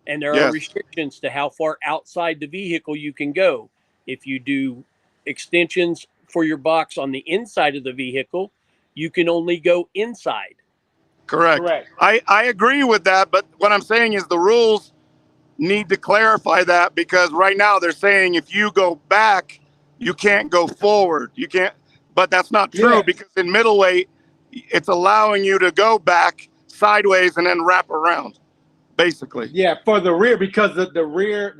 And there are Yes. restrictions to how far outside the vehicle you can go. If you do extensions for your box on the inside of the vehicle, you can only go inside. Correct. I agree with that, but what I'm saying is the rules need to clarify that, because right now they're saying if you go back, you can't go forward. You can't, but that's not true, Yes. because in middleweight, it's allowing you to go back sideways and then wrap around, basically. Yeah, for the rear, because the rear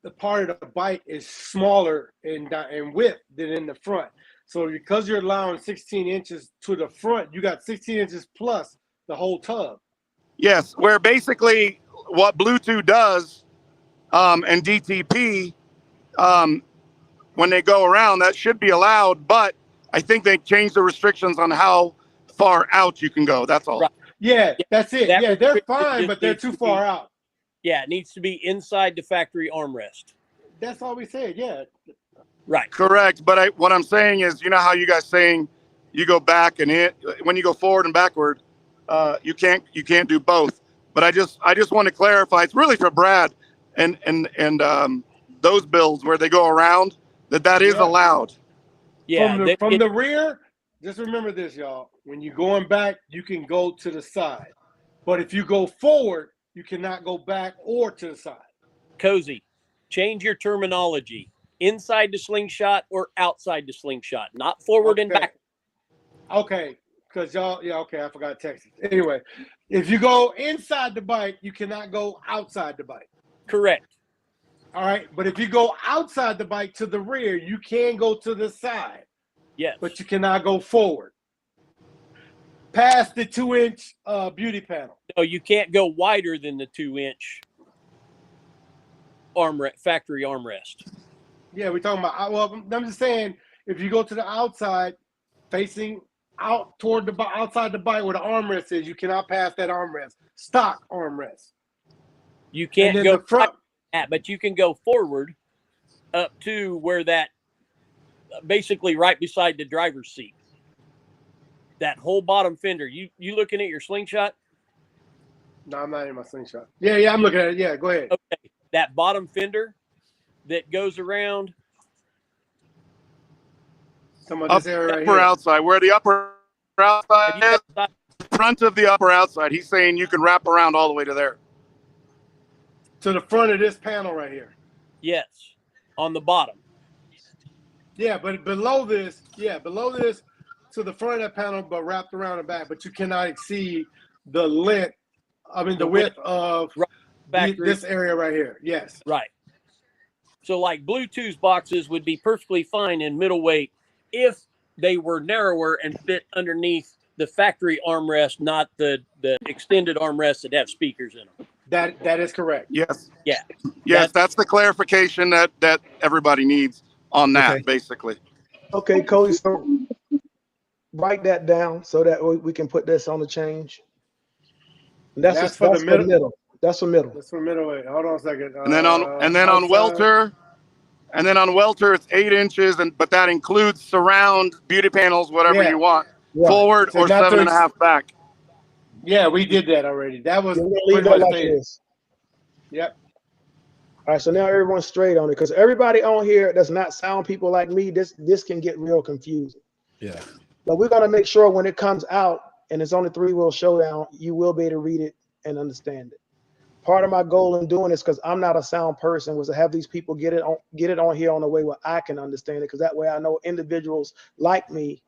the part of the bike is smaller in width than in the front. So because you're allowing 16 inches to the front, you got 16 inches plus the whole tub. Yes, where basically what Bluetooth does, and DTP, when they go around, that should be allowed, but I think they changed the restrictions on how far out you can go. That's all. Right. Yeah, that's it. That Yeah, they're restriction fine, just but they're needs too to far be- out. Yeah, it needs to be inside the factory armrest. That's all we said. Yeah. Right. Correct. But what I'm saying is, how you guys saying you go back and when you go forward and backward, you can't do both. But I just want to clarify. It's really for Brad and those builds where they go around, that is allowed. Yeah. From the rear, just remember this, y'all. When you're going back, you can go to the side. But if you go forward, you cannot go back or to the side. Cozy, change your terminology. Inside the slingshot or outside the slingshot, not forward and back. Okay, because y'all, okay, I forgot Texas. Anyway, if you go inside the bike, you cannot go outside the bike. Correct. All right, but if you go outside the bike to the rear, you can go to the side. Yes. But you cannot go forward past the 2-inch beauty panel. No, you can't go wider than the 2-inch factory armrest. Yeah, we're talking about. Well, I'm just saying, if you go to the outside, facing out toward the outside the bike where the armrest is, you cannot pass that armrest. Stock armrest. You can't go the front, but you can go forward up to where that, basically right beside the driver's seat. That whole bottom fender. You looking at your slingshot? No, I'm not in my slingshot. Yeah, I'm looking at it. Yeah, go ahead. Okay, that bottom fender that goes around. Some of this area right upper here. Outside, where the upper outside is, front of the upper outside. He's saying you can wrap around all the way to there. To the front of this panel right here. Yes, on the bottom. Yeah, but below this to the front of that panel, but wrapped around the back. But you cannot exceed the width of this area right here. Yes. Right. So like Bluetooth boxes would be perfectly fine in middleweight if they were narrower and fit underneath the factory armrest, not the extended armrests that have speakers in them. That is correct. Yes. Yeah. Yes, that's the clarification that everybody needs on that, basically. Okay, Cody, so write that down so that we can put this on the change. That's for the middle. That's for middle. That's for middleweight. Hold on a second. And then on welter, it's 8 inches, but that includes surround, beauty panels, whatever you want, forward or 7.5 back. Yeah, we did that already. That was leave that like this. Yep. All right, so now everyone's straight on it, because everybody on here that's not sound people like me, this can get real confusing. Yeah. But we're gonna make sure when it comes out and it's on the 3-wheel showdown, you will be able to read it and understand it. Part of my goal in doing this, because I'm not a sound person, was to have these people get it on here on a way where I can understand it, because that way I know individuals like me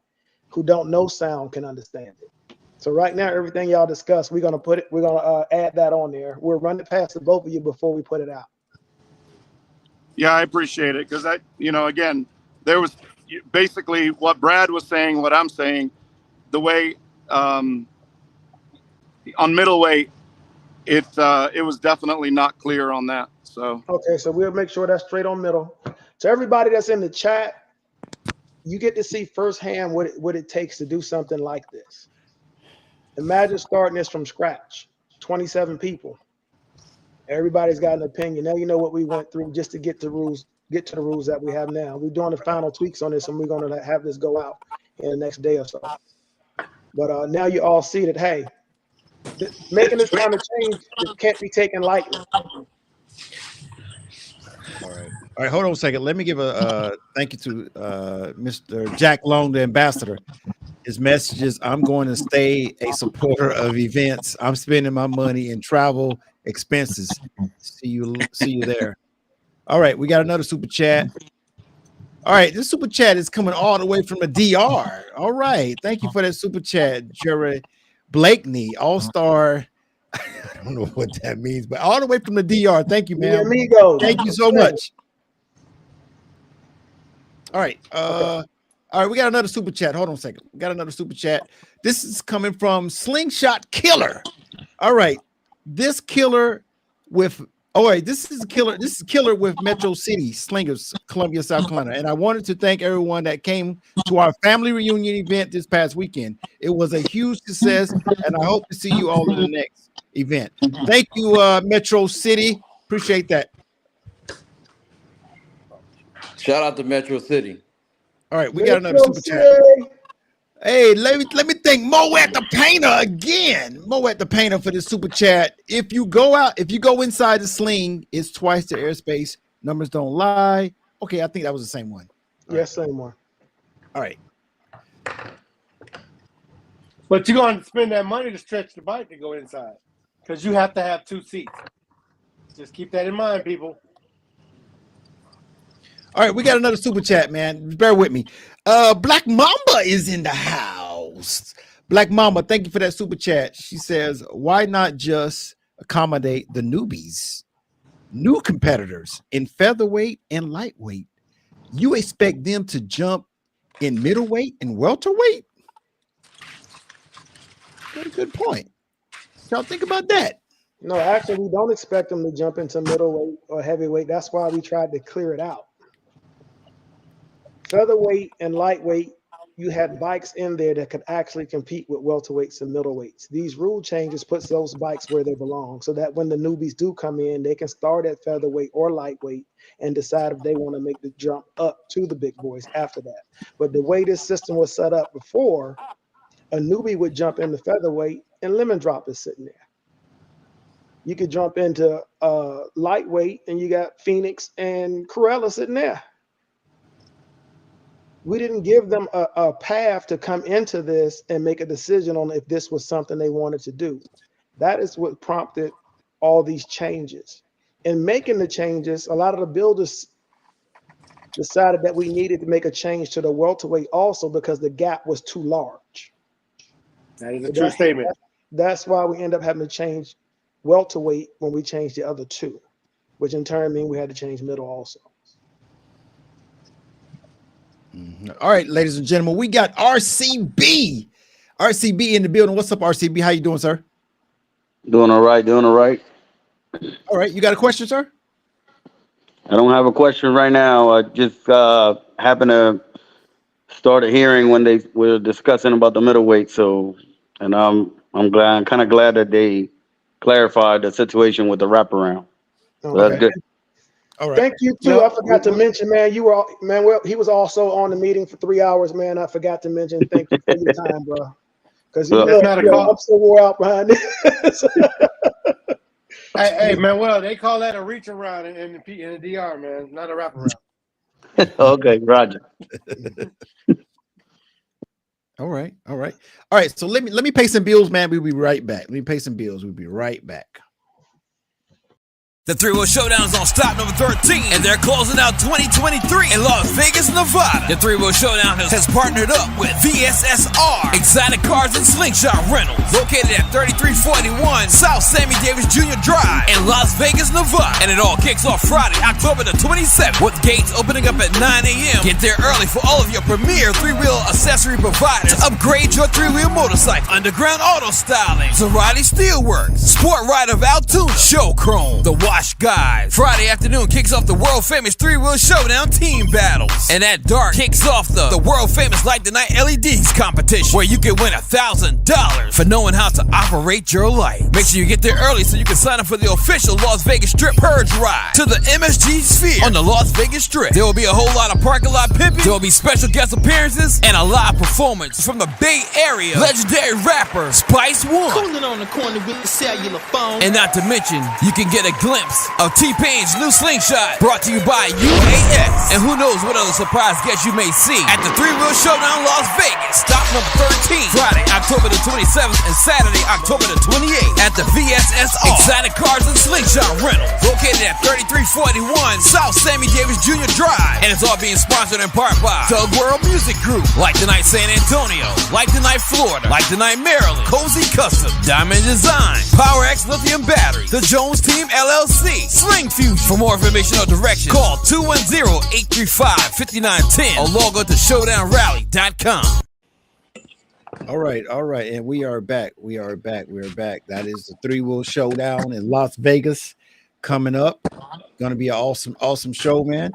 who don't know sound can understand it. So right now, everything y'all discussed, we're gonna add that on there. We'll run it past the both of you before we put it out. Yeah, I appreciate it, because again, there was basically what Brad was saying, what I'm saying, the way on middleweight, it was definitely not clear on that. So Okay, so we'll make sure that's straight on middle. To everybody that's in the chat, you get to see firsthand what it takes to do something like this. Imagine starting this from scratch, 27 people. Everybody's got an opinion. Now you know what we went through just to get to the rules that we have now. We're doing the final tweaks on this, and we're going to have this go out in the next day or so. But now you all see that, hey, making this kind of change, it can't be taken lightly. All right. Hold on a second. Let me give a thank you to Mr. Jack Long, the ambassador. His message is, I'm going to stay a supporter of events. I'm spending my money in travel expenses. See you there. All right, we got another super chat. All right, this super chat is coming all the way from the DR. All right, thank you for that super chat, Jerry Blakeney, all-star. I don't know what that means, but all the way from the DR. Thank you, man. Amigos. Thank you so much. All right. All right, we got another super chat. Hold on a second. We got another super chat. This is coming from Slingshot Killer. All right. This killer with this is killer with Metro City Slingers, Columbia, South Carolina. And I wanted to thank everyone that came to our family reunion event this past weekend. It was a huge success, and I hope to see you all in the next event. Thank you, Metro City. Appreciate that. Shout out to Metro City. All right, we got another super chat. Hey, let me thank Mo at the Painter again. Mo at the Painter for this super chat. If you go inside the sling, it's twice the airspace. Numbers don't lie. Okay, I think that was the same one. Yes, same one. All right. But you're going to spend that money to stretch the bike to go inside, because you have to have 2 seats. Just keep that in mind, people. All right, we got another super chat, man. Bear with me. Black Mamba is in the house. Black Mamba, thank you for that super chat. She says, why not just accommodate the newbies, new competitors in featherweight and lightweight? You expect them to jump in middleweight and welterweight? Got a good point. Y'all think about that. No, actually, we don't expect them to jump into middleweight or heavyweight. That's why we tried to clear it out. Featherweight and lightweight, you had bikes in there that could actually compete with welterweights and middleweights. These rule changes puts those bikes where they belong, so that when the newbies do come in, they can start at featherweight or lightweight and decide if they want to make the jump up to the big boys after that. But the way this system was set up before, a newbie would jump into featherweight and Lemon Drop is sitting there. You could jump into lightweight and you got Phoenix and Corella sitting there. We didn't give them a path to come into this and make a decision on if this was something they wanted to do. That is what prompted all these changes. In making the changes, a lot of the builders decided that we needed to make a change to the welterweight also because the gap was too large. That is a true statement. That's why we end up having to change welterweight when we changed the other two, which in turn means we had to change middle also. All right, ladies and gentlemen, we got RCB. RCB in the building. What's up, RCB? How you doing, sir? Doing all right. All right, you got a question, sir? I don't have a question right now. I just happened to start a hearing when they were discussing about the middleweight. So, and I'm kind of glad that they clarified the situation with the wraparound. So Okay. that's good. All right. Thank you too. I forgot to mention, man. Well, he was also on the meeting for 3 hours, man. I forgot to mention. Thank you for your time, bro. Because I'm so wore out behind this. Hey, man. Well, they call that a reach around in the DR, man. Not a wraparound. Okay, Roger. All right. So let me pay some bills, man. We'll be right back. Let me pay some bills. We'll be right back. The Three-Wheel Showdown is on stop number 13, and they're closing out 2023 in Las Vegas, Nevada. The Three-Wheel Showdown has partnered up with VSSR, Exotic Cars and Slingshot Rentals, located at 3341 South Sammy Davis Jr. Drive in Las Vegas, Nevada. And it all kicks off Friday, October the 27th, with gates opening up at 9 a.m. Get there early for all of your premier three-wheel accessory providers to upgrade your three-wheel motorcycle. Underground Auto Styling, Zarate Steelworks, Sport Ride of Altoona, Show Chrome, The Wash Guys. Friday afternoon kicks off the world-famous Three-Wheel Showdown team battles. And at dark kicks off the world-famous Light the Night LEDs competition, where you can win $1,000 for knowing how to operate your light. Make sure you get there early so you can sign up for the official Las Vegas Strip Purge Ride to the MSG Sphere on the Las Vegas Strip. There will be a whole lot of parking lot pimping, there will be special guest appearances, and a live performance from the Bay Area legendary rapper Spice One. Cooling on the corner with the cellular phone. And not to mention, you can get a glimpse of T-Pain's new slingshot, brought to you by UAS. And who knows what other surprise guests you may see at the Three-Wheel Showdown Las Vegas, stop number 13, Friday, October the 27th, and Saturday, October the 28th, at the VSSR, Exotic Cars and Slingshot Rentals, located at 3341 South Sammy Davis Jr. Drive. And it's all being sponsored in part by Tug World Music Group, Like the Night San Antonio, Like the Night Florida, Like the Night Maryland, Cozy Custom, Diamond Design, Power X Lithium Batteries, The Jones Team LLC, Sling Fusion. For more information or directions, call 210-835-5910 or log on to showdownrally.com. All right, and we are back. That is the Three-Wheel Showdown in Las Vegas coming up. Gonna be an awesome show, man.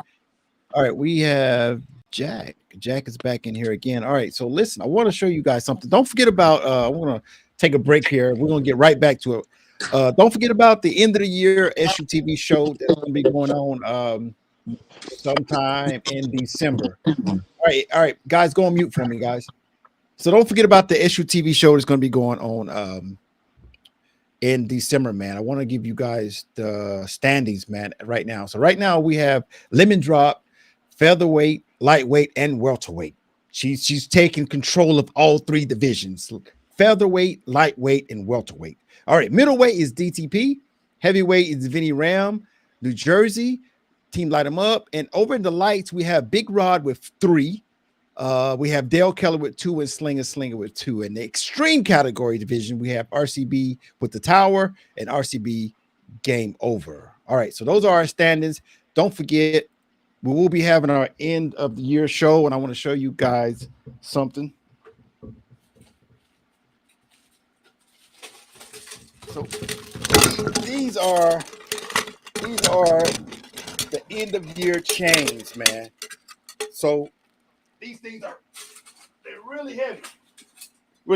All right, we have Jack. Jack is back in here again. All right, so listen, I want to show you guys something. Don't forget about I want to take a break here. We're gonna get right back to it. Don't forget about the end of the year SUTV show that's going to be going on sometime in December. All right, guys, go on mute for me, guys. So don't forget about the SUTV show that's going to be going on in December, man. I want to give you guys the standings, man, right now. So right now we have Lemon Drop, featherweight, lightweight, and welterweight. She's taking control of all three divisions: featherweight, lightweight, and welterweight. All right, middleweight is DTP, heavyweight is Vinny Ram, New Jersey, Team Light 'em Up, and over in the lights we have Big Rod with 3, we have Dale Keller with 2, and Slinger with 2. In the extreme category division, we have RCB with the Tower and RCB Game Over. All right, so those are our standings. Don't forget, we will be having our end of the year show, and I want to show you guys something. So these are the end of year chains, man. So these things they're really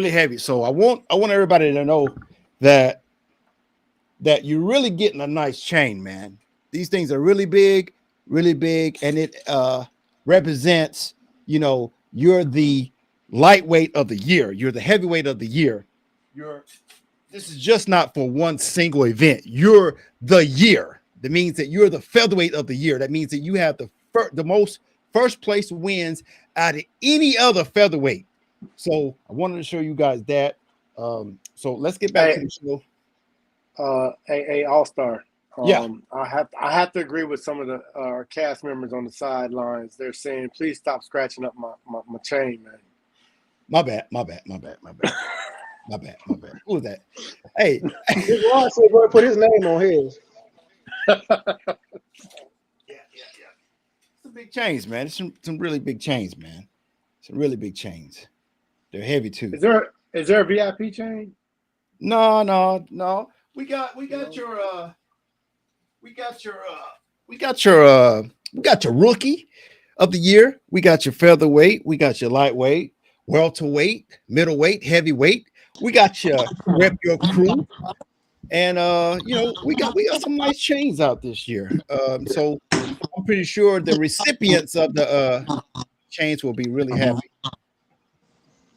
heavy. So I want everybody to know that you're really getting a nice chain, man. These things are really big, and it represents, you're the lightweight of the year, you're the heavyweight of the year. This is just not for one single event. You're the year. That means that you're the featherweight of the year. That means that you have the most first place wins out of any other featherweight. So I wanted to show you guys that. So let's get back to the show. A All-Star. Yeah. I have to agree with some of the our cast members on the sidelines. They're saying, please stop scratching up my chain, man. My bad. My bad. Who was that? Hey, Ron said, "Boy, put his name on his." Yeah. Some big chains, man. It's some really big chains, man. Some really big chains. They're heavy too. Is there a VIP chain? No. We got your rookie of the year. We got your featherweight. We got your lightweight, welterweight, middleweight, heavyweight. We got your rep your crew, and we got some nice chains out this year. So I'm pretty sure the recipients of the chains will be really happy. I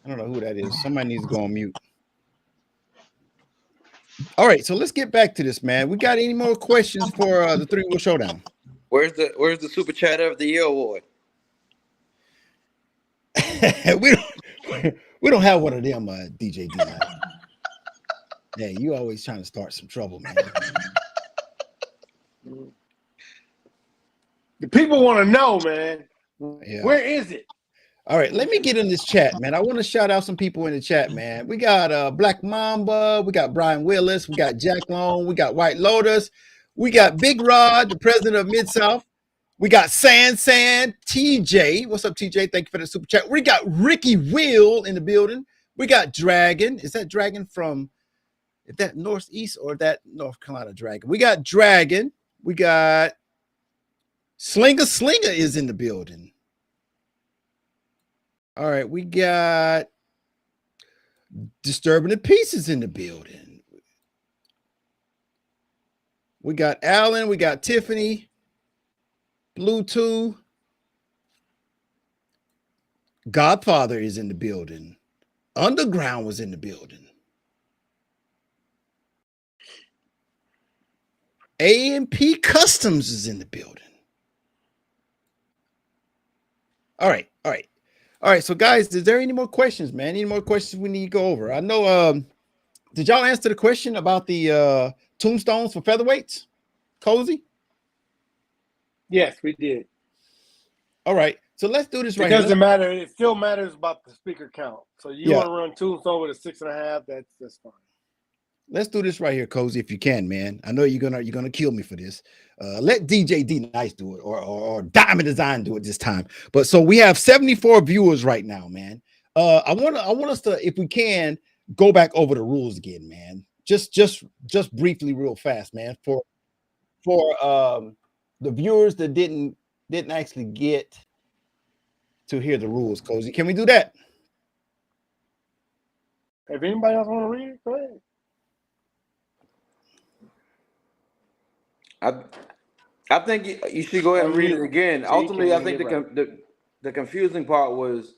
don't know who that is. Somebody needs to go on mute. All right, so let's get back to this, man. We got any more questions for the Three-Wheel Showdown? Where's the Super Chatter of the Year award? we don't have one of them, DJ D. Hey, you always trying to start some trouble, man. The people want to know, man. Yeah. Where is it? All right, let me get in this chat, man. I want to shout out some people in the chat, man. We got Black Mamba, we got Brian Willis, we got Jack Long, we got White Lotus, we got Big Rod, the president of Mid-South. We got San TJ. What's up, TJ? Thank you for the super chat. We got Ricky Will in the building. We got Dragon. Is that Dragon from, is that Northeast or that North Carolina Dragon? We got Dragon. We got Slinger is in the building. All right, we got Disturbing the Pieces in the building. We got Alan, we got Tiffany, Bluetooth. Godfather is in the building. Underground was in the building. A&P Customs is in the building. All right. So, guys, is there any more questions, man? Any more questions we need to go over? I know. Did y'all answer the question about the tombstones for featherweights? Cozy? Yes, we did. All right. So let's do this right here. It doesn't matter. It still matters about the speaker count. So you want to run tombstone with a 6.5? That's fine. Let's do this right here, Cozy, if you can, man. I know you're gonna kill me for this. Let DJ D Nice do it, or Diamond Design do it this time. But so we have 74 viewers right now, man. I want us to, if we can, go back over the rules again, man. Just briefly, real fast, man. For the viewers that didn't actually get to hear the rules, Cozy, can we do that? If anybody else want to read it, go ahead. I think you should go ahead and read it again. Ultimately, I think the confusing part was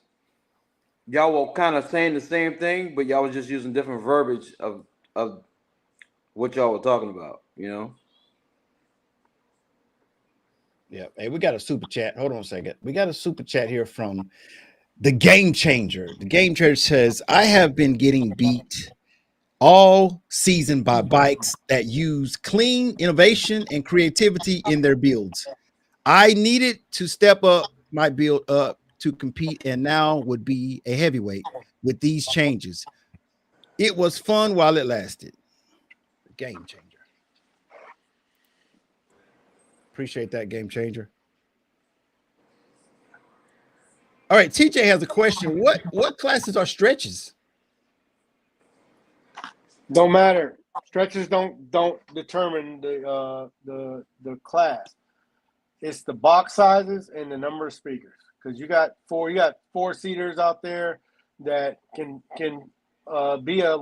y'all were kind of saying the same thing, but y'all was just using different verbiage of what y'all were talking about, you know? Yeah. Hey, we got a super chat. Hold on a second. We got a super chat here from the Game Changer. The Game Changer says, I have been getting beat all season by bikes that use clean innovation and creativity in their builds. I needed to step up my build up to compete, and now would be a heavyweight with these changes. It was fun while it lasted. Game Changer. Appreciate that, Game Changer. All right, TJ has a question. What classes are stretches? Don't matter. Stretches don't determine the class. It's the box sizes and the number of speakers. Because you got four seaters out there that can be a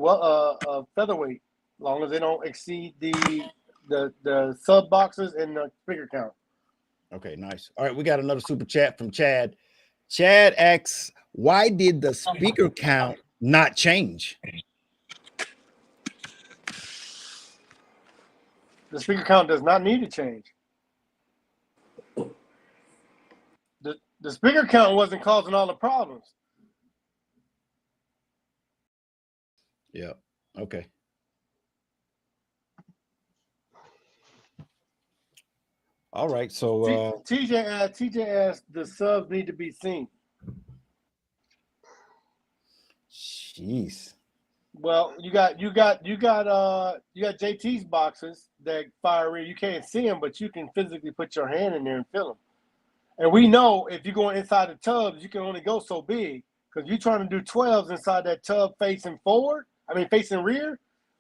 featherweight, as long as they don't exceed the sub boxes and the speaker count. Okay, nice. All right, we got another super chat from Chad. Chad asks, why did the speaker count not change? The speaker count does not need to change. The speaker count wasn't causing all the problems. Yeah. Okay. All right. So TJ asked, the subs need to be seen. Jeez. Well, you got JT's boxes that fire rear. You can't see them, but you can physically put your hand in there and feel them. And we know if you're going inside the tubs, you can only go so big, because you're trying to do 12s inside that tub facing rear,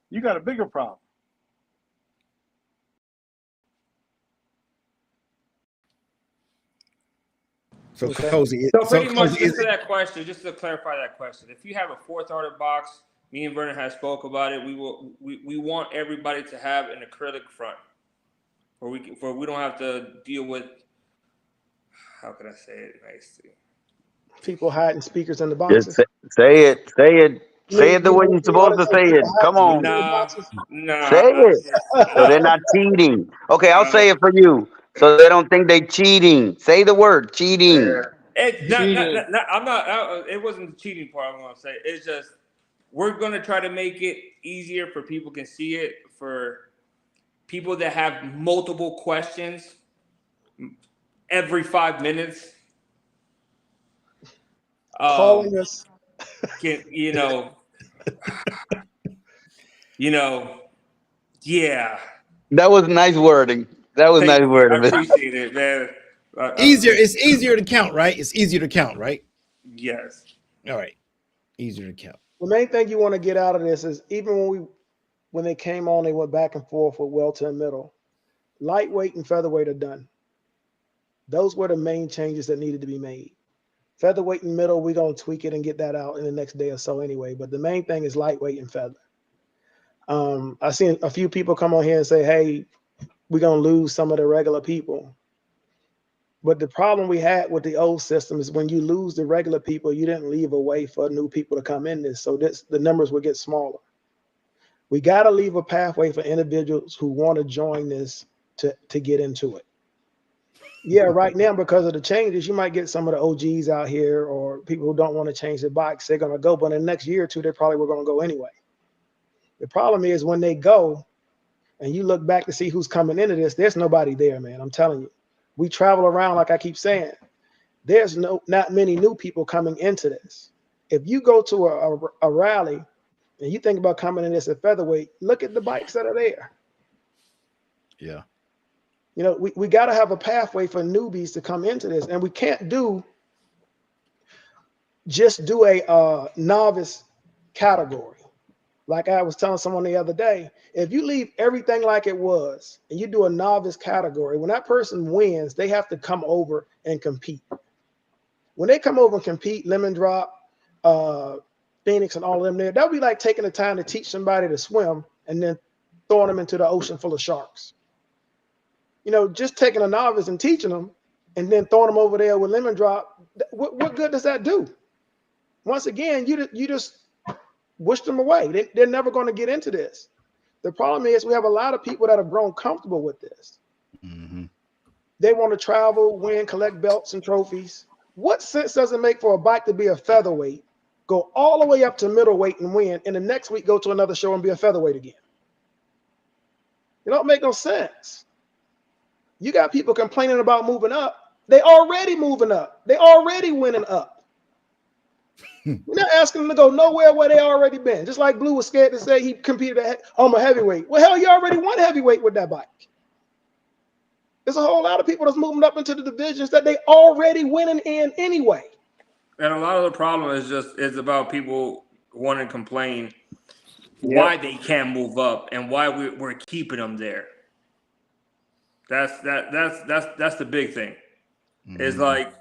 you got a bigger problem. So Cozy. So pretty much, just to that question, just to clarify that question, if you have a fourth order box, me and Vernon have spoke about it. We want everybody to have an acrylic front, where we don't have to deal with, how can I say it nicely? People hiding speakers in the boxes. Just say it. Say it the way you're supposed to say it. Come on. Nah. Say it. So they're not cheating. Okay, I'll say it for you. So they don't think they cheating. Say the word cheating. It's not, I'm not. It wasn't the cheating part. I'm gonna say it's just we're gonna try to make it easier for people can see it for people that have multiple questions every 5 minutes. Calling us. Can, yeah. That was nice wording. That was nice Thank you. I wording. appreciate it, man. It's easier to count, right? It's easier to count, right? Yes. All right. Easier to count. The main thing you want to get out of this is even when they came on, they went back and forth with welter and middle. Lightweight and featherweight are done. Those were the main changes that needed to be made. Featherweight and middle, we're going to tweak it and get that out in the next day or so anyway. But the main thing is lightweight and feather. I've seen a few people come on here and say, hey, we're going to lose some of the regular people. But the problem we had with the old system is when you lose the regular people, you didn't leave a way for new people to come in this. So the numbers will get smaller. We got to leave a pathway for individuals who want to join this to get into it. Yeah, right now, because of the changes, you might get some of the OGs out here or people who don't want to change their bikes. They're going to go, but in the next year or two, they probably were going to go anyway. The problem is when they go and you look back to see who's coming into this, there's nobody there, man. I'm telling you. We travel around, like I keep saying, there's not many new people coming into this. If you go to a rally and you think about coming in this at featherweight, look at the bikes that are there. Yeah. You know, we got to have a pathway for newbies to come into this, and we can't just do a novice category. Like I was telling someone the other day, if you leave everything like it was and you do a novice category, when that person wins, they have to come over and compete. When they come over and compete, Lemon Drop, Phoenix, and all of them there, that would be like taking the time to teach somebody to swim and then throwing them into the ocean full of sharks. You know, just taking a novice and teaching them and then throwing them over there with Lemon Drop, what good does that do? Once again, you just wish them away. They're never going to get into this. The problem is we have a lot of people that have grown comfortable with this. Mm-hmm. They want to travel, win, collect belts and trophies. What sense does it make for a bike to be a featherweight, go all the way up to middleweight and win, and the next week go to another show and be a featherweight again? It don't make no sense. You got people complaining about moving up. They already moving up. They already winning up. We're not asking them to go nowhere where they already been. Just like Blue was scared to say he competed at a heavyweight. Well, hell, you already won heavyweight with that bike. There's a whole lot of people that's moving up into the divisions that they already winning in anyway. And a lot of the problem is about people wanting to complain why they can't move up and why we're keeping them there. That's the big thing. Mm-hmm. It's like,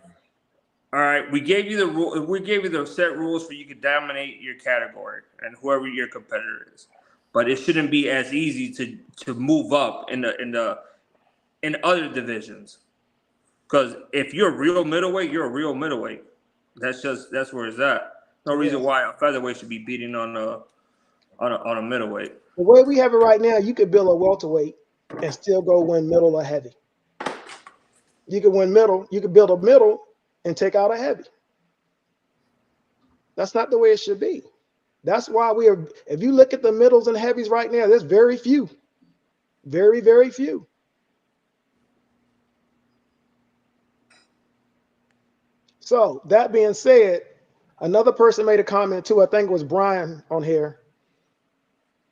all right, we gave you the rule. We gave you the set rules for you to dominate your category and whoever your competitor is. But it shouldn't be as easy to move up in other divisions. Because if you're a real middleweight, you're a real middleweight. That's where it's at. No reason why a featherweight should be beating on a middleweight. The way we have it right now, you could build a welterweight and still go win middle or heavy. You could win middle. You could build a middle and take out a heavy. That's not the way it should be. That's why if you look at the middles and heavies right now, there's very few. Very, very few. So that being said, another person made a comment too. I think it was Brian on here.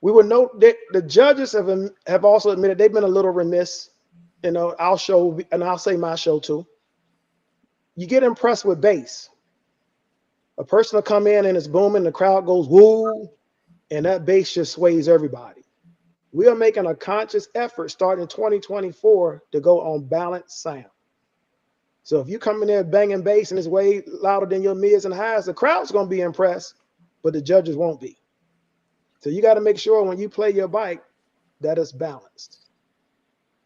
We would note that the judges have also admitted they've been a little remiss. You know, I'll say my show too. You get impressed with bass. A person will come in and it's booming, the crowd goes woo, and that bass just sways everybody. We are making a conscious effort starting 2024 to go on balanced sound. So if you come in there banging bass and it's way louder than your mids and highs, the crowd's going to be impressed, but the judges won't be. So you got to make sure when you play your bike that it's balanced.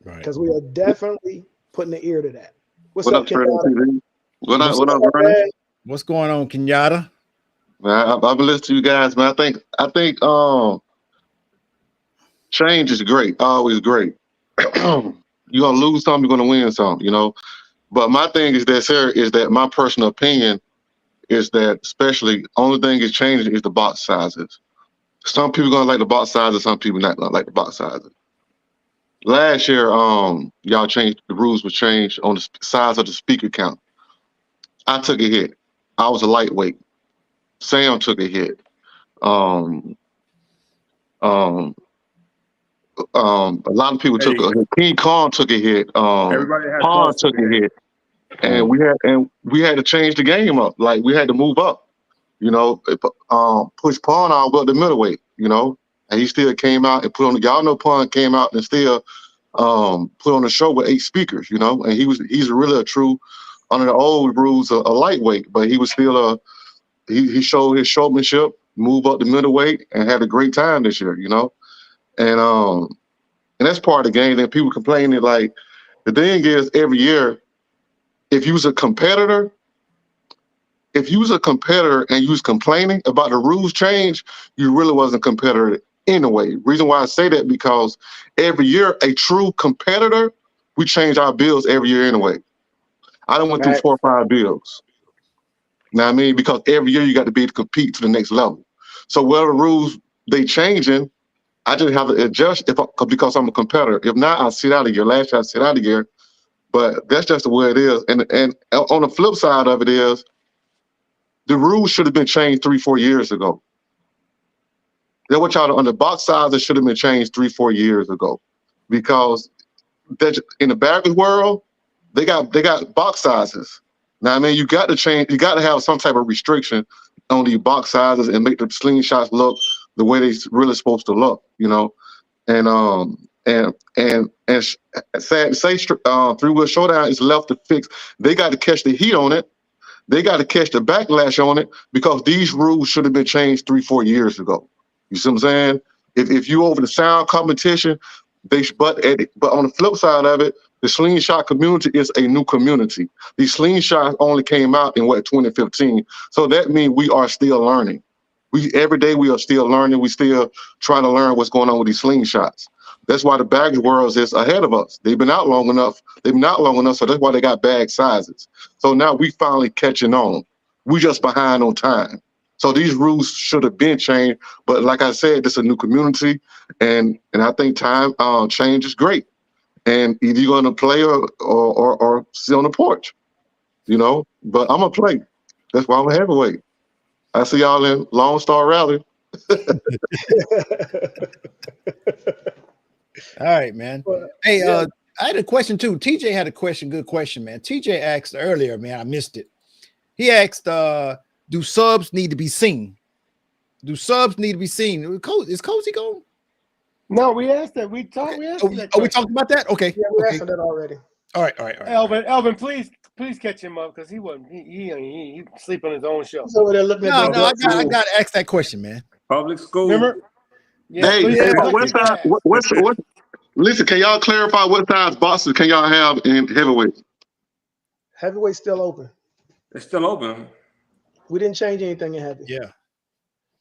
Right. Because we are definitely putting the ear to that. What's up, Kenyatta? What's going on, Kenyatta? Man, I've been listening to you guys, man. I think change is great, always great. You're gonna lose some, you're gonna win some, you know. But my thing is that, sir, is that my personal opinion is that especially only thing is changing is the box sizes. Some people gonna like the box sizes, some people not gonna like the box sizes. Last year, y'all changed the rules. Was changed on the size of the speaker count. I took a hit. I was a lightweight. Sam took a hit. Um, um, a lot of people took a hit. King Kong took a hit. Everybody had Pond close to took a the hit, and we had to change the game up. Like we had to move up. You know, push Pond out about the middleweight. You know, and he still came out and put on. Y'all know Pond came out and still put on a show with 8 speakers. You know, and he's really a true under the old rules a lightweight, but he was still he showed his showmanship, moved up the middleweight, and had a great time this year. You know, and that's part of the game. Then people complaining like the thing is every year, if you was a competitor and you was complaining about the rules change, you really wasn't a competitor anyway. Reason why I say that because every year a true competitor, we change our bills every year anyway. I done went through 4 or 5 bills. You know what I mean? Because every year you got to be able to compete to the next level. So whatever rules they changing, I just have to adjust because I'm a competitor. If not, I'll sit out a year. Last year I sit out a year. But that's just the way it is. And on the flip side of it is, the rules should have been changed 3-4 years ago. That's what y'all on the box size, it should have been changed 3-4 years ago, because in the baggage world, they got box sizes. Now I mean, you got to change. You got to have some type of restriction on the box sizes and make the slingshots look the way they really supposed to look. You know, and sad to say, 3-wheel showdown is left to fix. They got to catch the heat on it. They got to catch the backlash on it because these rules should have been changed 3-4 years ago. You see what I'm saying? If you over the sound competition, but on the flip side of it, the slingshot community is a new community. These slingshots only came out in 2015. So that means we are still learning. Every day we are still learning. We still trying to learn what's going on with these slingshots. That's why the baggage world is ahead of us. They've been out long enough. So that's why they got bag sizes. So now we finally catching on. We just behind on time. So these rules should have been changed. But like I said, this is a new community, and I think time change is great. And either you're going to play or sit on the porch, you know. But I'm going to play. That's why I'm a heavyweight. I see y'all in Lone Star Rally. All right, man. Hey, I had a question too. TJ had a question. Good question, man. TJ asked earlier, man. I missed it. He asked, do subs need to be seen? Do subs need to be seen? Is Cozy gone? No, we asked that. We talked. We asked that. We talked about that. Okay. Yeah, we asked that already. All right. Elvin, please catch him up because he sleep on his own show. He's over there looking at No, I got to ask that question, man. Public school. Remember? Yeah, Listen, can y'all clarify what size boxes can y'all have in heavyweight? Heavyweight's still open. It's still open. We didn't change anything in heavy. Yeah.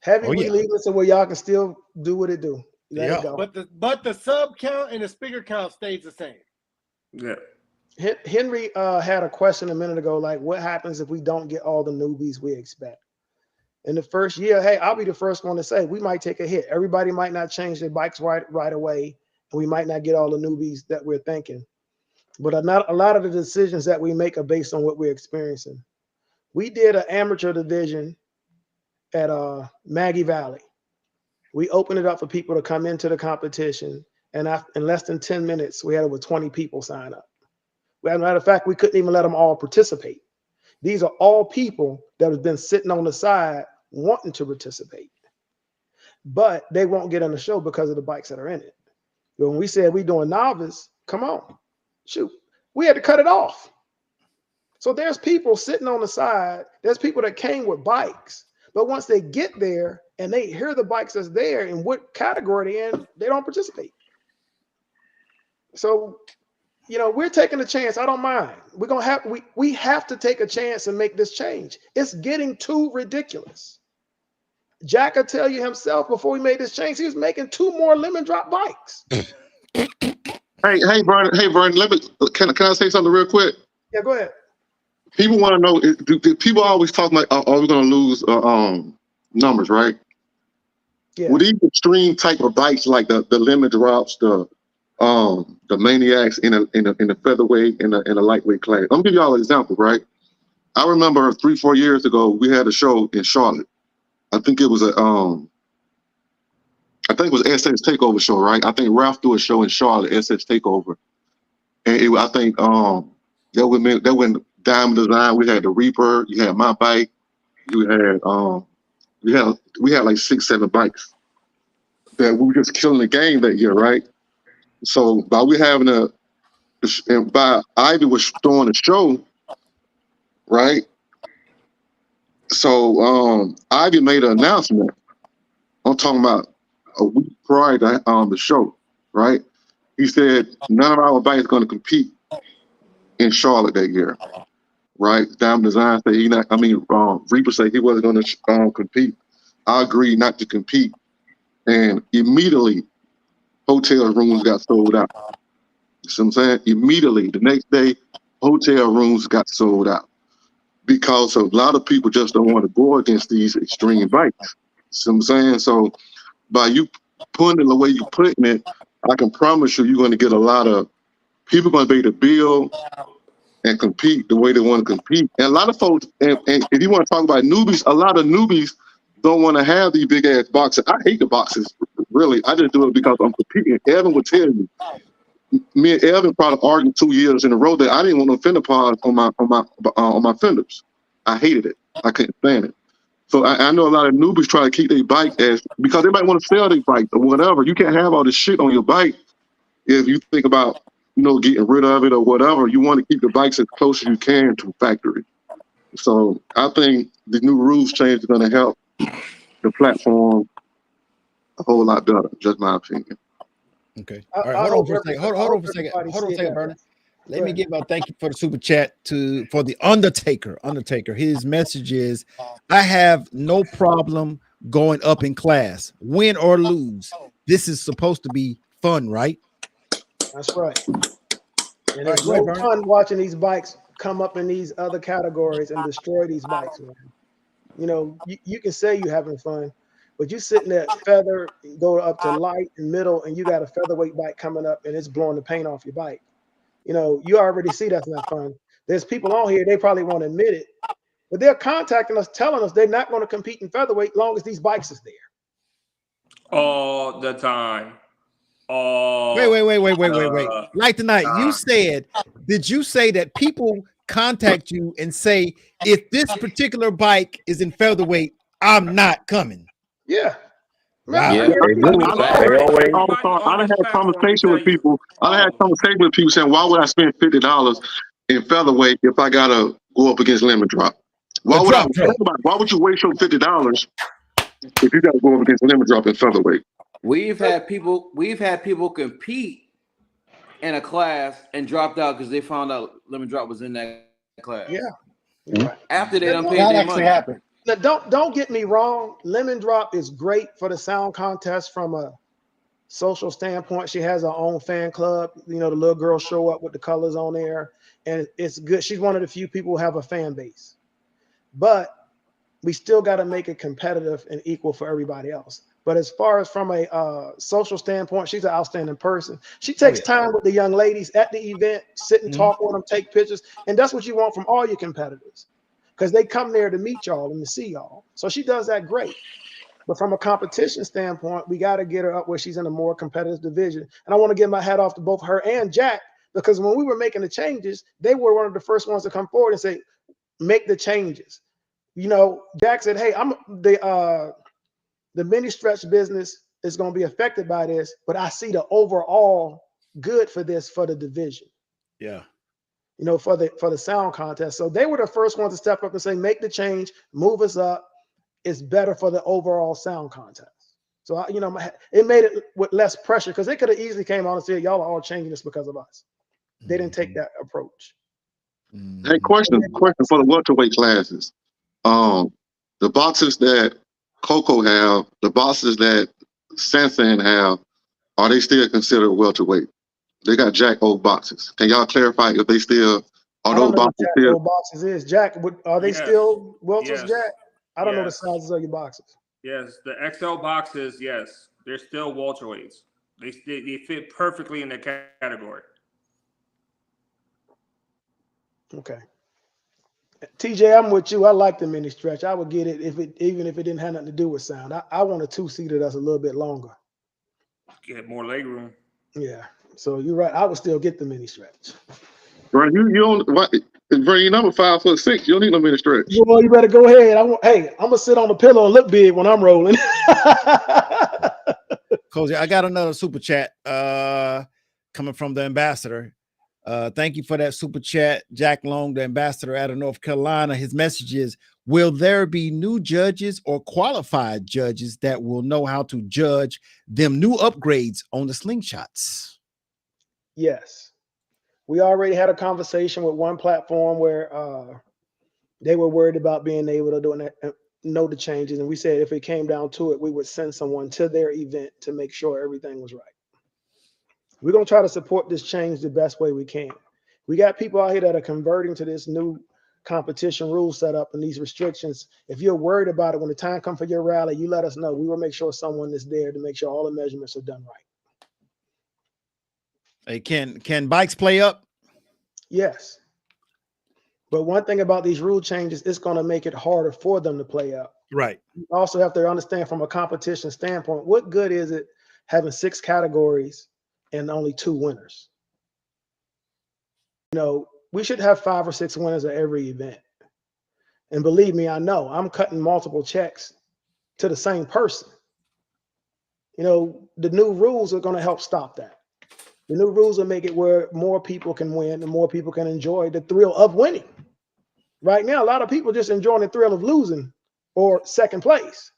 Heavy, we leave it so where y'all can still do what it do. Let it go. But the sub count and the speaker count stays the same. Yeah. Henry had a question a minute ago, like what happens if we don't get all the newbies we expect? In the first year, hey, I'll be the first one to say we might take a hit. Everybody might not change their bikes right away, and we might not get all the newbies that we're thinking. But not a lot of the decisions that we make are based on what we're experiencing. We did an amateur division at Maggie Valley. We opened it up for people to come into the competition, and in less than 10 minutes, we had over 20 people sign up. As a matter of fact, we couldn't even let them all participate. These are all people that have been sitting on the side wanting to participate, but they won't get on the show because of the bikes that are in it. When we said we doing novice, come on, shoot, we had to cut it off. So there's people sitting on the side. There's people that came with bikes, but once they get there and they hear the bikes that's there and what category they're in, they don't participate. So, you know, we're taking a chance. I don't mind. We have to take a chance and make this change. It's getting too ridiculous. Jack will tell you himself before we made this change, he was making 2 more lemon drop bikes. Hey, Vernon, can I say something real quick? Yeah, go ahead. People want to know, do people always talk like, are we going to lose numbers, right? Yeah. With these extreme type of bikes like the lemon drops, the the maniacs in the featherweight and the lightweight class. I'm gonna give y'all an example, right? I remember 3-4 years ago we had a show in Charlotte. I think it was SX Takeover show, right? I think Ralph threw a show in Charlotte, SX Takeover, and I think that when Diamond Design, we had the Reaper, you had my bike, you had we had like 6-7 bikes that we were just killing the game that year, right? So by we having by Ivy was throwing a show, right? So Ivy made an announcement. I'm talking about a week prior to the show, right? He said none of our bikes going to compete in Charlotte that year, right? Diamond Design said Reaper said he wasn't going to compete. I agreed not to compete, and immediately hotel rooms got sold out. You see what I'm saying? Immediately, the next day, hotel rooms got sold out because a lot of people just don't want to go against these extreme bikes. You see what I'm saying? So by you putting it the way you're putting it, I can promise you're going to get a lot of people going to be able to build and compete the way they want to compete. And a lot of folks, and if you want to talk about newbies, a lot of newbies don't want to have these big ass boxes. I hate the boxes, really. I just do it because I'm competing. Evan would tell you. Me and Evan probably argued 2 years in a row that I didn't want no fender pods on my fenders. I hated it. I couldn't stand it. So I know a lot of newbies try to keep their bike because they might want to sell their bike or whatever. You can't have all this shit on your bike if you think about getting rid of it or whatever. You want to keep the bikes as close as you can to factory. So I think the new rules change are going to help the platform a whole lot better. Just my opinion. Okay. All right. Hold on for a second. Hold on for a second. Hold on a second, Bernie. Let me give a thank you for the super chat for the Undertaker. His message is, I have no problem going up in class, win or lose. This is supposed to be fun, right? That's right. And it's no fun watching these bikes come up in these other categories and destroy these bikes, man. You can say you're having fun, but you sitting there feather, go up to light and middle, and you got a featherweight bike coming up and it's blowing the paint off your bike. You already see that's not fun. There's people on here, they probably won't admit it, but they're contacting us, telling us they're not going to compete in featherweight long as these bikes is there. All the time. Wait. Like tonight, did you say that people contact you and say, if this particular bike is in featherweight, I'm not coming? Yeah. Wow. Yeah, I done had conversation with people. Saying, why would I spend $50 in featherweight if I gotta go up against lemon drop? Why would you waste your $50 if you gotta go up against lemon drop in featherweight? We've had people compete in a class and dropped out because they found out lemon drop was in that class. Yeah. After they done paid their money. Happened. Now, don't get me wrong. Lemon Drop is great for the sound contest from a social standpoint. She has her own fan club. The little girls show up with the colors on there, and it's good. She's one of the few people who have a fan base. But we still got to make it competitive and equal for everybody else. But as far as from a social standpoint, she's an outstanding person. She takes time with the young ladies at the event, sit and talk with them, take pictures, and that's what you want from all your competitors. Because they come there to meet y'all and to see y'all. So she does that great. But from a competition standpoint, we got to get her up where she's in a more competitive division. And I want to give my hat off to both her and Jack, because when we were making the changes, they were one of the first ones to come forward and say, make the changes. Jack said, hey, I'm the mini stretch business is going to be affected by this, but I see the overall good for this for the division. Yeah. For the sound contest. So they were the first ones to step up and say, make the change, move us up. It's better for the overall sound contest. So, it made it with less pressure because they could have easily came out and said, y'all are all changing this because of us. They didn't take that approach. Hey, question for the welterweight classes. The boxes that Coco have, the boxes that Sansan have, are they still considered welterweight? They got Jack old boxes. Can y'all clarify if they still are those boxes still? Old boxes is Jack. Are they still welters, Jack? I don't know the sizes of your boxes. Yes, the XL boxes. Yes, they're still welterweights. They fit perfectly in the category. Okay. TJ, I'm with you. I like the mini stretch. I would get it even if it didn't have nothing to do with sound. I want a 2-seater that's a little bit longer. Get more leg room. Yeah. So you're right. I would still get the mini stretch. Bro, you don't what bro, you're number 5'6". You don't need no mini stretch. Well, you better go ahead. I'm gonna sit on the pillow and look big when I'm rolling. Cozy, I got another super chat coming from the ambassador. Thank you for that super chat, Jack Long, the ambassador out of North Carolina. His message is, will there be new judges or qualified judges that will know how to judge them new upgrades on the slingshots? Yes. We already had a conversation with one platform where they were worried about being able to know the changes. And we said if it came down to it, we would send someone to their event to make sure everything was right. We're going to try to support this change the best way we can. We got people out here that are converting to this new competition rule setup and these restrictions. If you're worried about it, when the time comes for your rally, you let us know. We will make sure someone is there to make sure all the measurements are done right. Hey, can bikes play up? Yes. But one thing about these rule changes, it's going to make it harder for them to play up. Right. You also have to understand from a competition standpoint, what good is it having 6 categories and only 2 winners? You know, we should have 5 or 6 winners at every event. And believe me, I know I'm cutting multiple checks to the same person. You know, the new rules are going to help stop that. The new rules will make it where more people can win and more people can enjoy the thrill of winning. Right now, a lot of people just enjoying the thrill of losing or second place.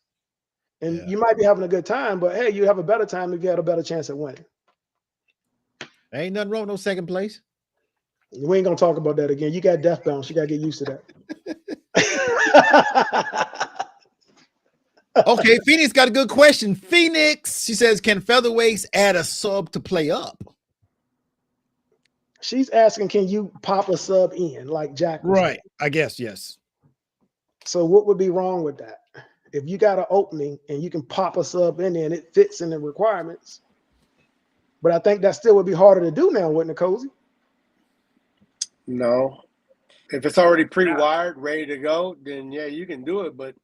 And you might be having a good time, but hey, you have a better time if you had a better chance at winning. Ain't nothing wrong, no second place. We ain't gonna talk about that again. You got death bounce. You gotta get used to that. Okay, Phoenix got a good question. Phoenix, she says, can featherweights add a sub to play up? She's asking, can you pop a sub in like Jack? Right. I guess, yes. So what would be wrong with that? If you got an opening and you can pop a sub in there and it fits in the requirements. But I think that still would be harder to do now, wouldn't it, Cozy? No. If it's already pre-wired, ready to go, then yeah, you can do it. But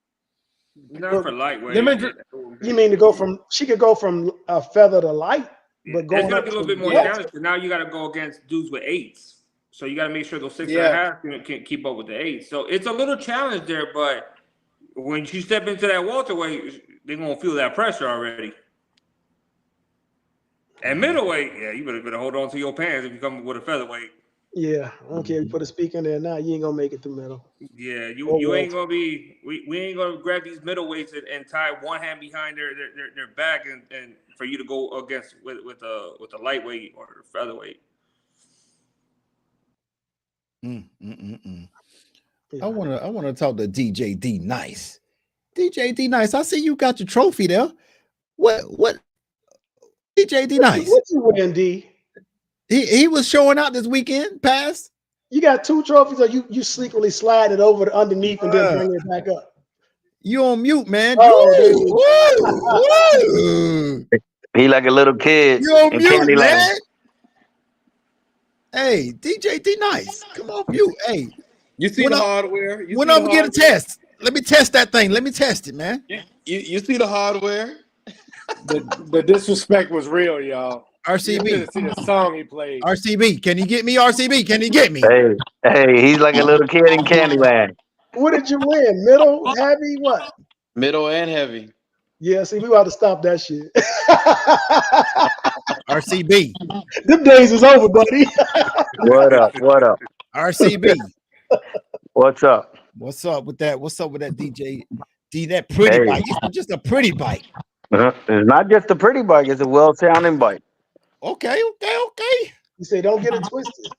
not for lightweight. You mean to go from? She could go from a feather to light, but going it's gonna be a little bit more challenging. Now you got to go against dudes with 8s, so you got to make sure those 6.5 can keep up with the 8s. So it's a little challenge there, but when you step into that welterweight, they're gonna feel that pressure already. At middleweight, yeah, you better hold on to your pants if you come with a featherweight. Yeah, I don't care if you put a speaker in there now, you ain't gonna make it through middle. Yeah, you ain't gonna be. We ain't gonna grab these middleweights and tie one hand behind their back and for you to go against with a lightweight or a featherweight. Yeah. I wanna talk to DJ D Nice. DJ D Nice, I see you got your trophy there. What DJ D Nice? What you win, D? He was showing out this weekend past. You got 2 trophies, or you secretly slide it over to underneath and then bring it back up? You on mute, man. Oh, he like a little kid. You on mute, man. Hey, DJ D Nice, come off mute. Hey, you see the hardware? When I'm gonna get a test? Let me test that thing. Let me test it, man. You see the hardware? The disrespect was real, y'all. RCB. You see the song he played. RCB, can you get me? RCB, can you get me? Hey, he's like a little kid in Candyland. What did you win? Middle, heavy, what? Middle and heavy. Yeah, see, we got to stop that shit. RCB. Them days is over, buddy. What up? What up? RCB. What's up? What's up with that? What's up with that DJ? D, that pretty bike. It's not just a pretty bike. It's not just a pretty bike, it's a well-sounding bike. Okay. You say don't get it twisted.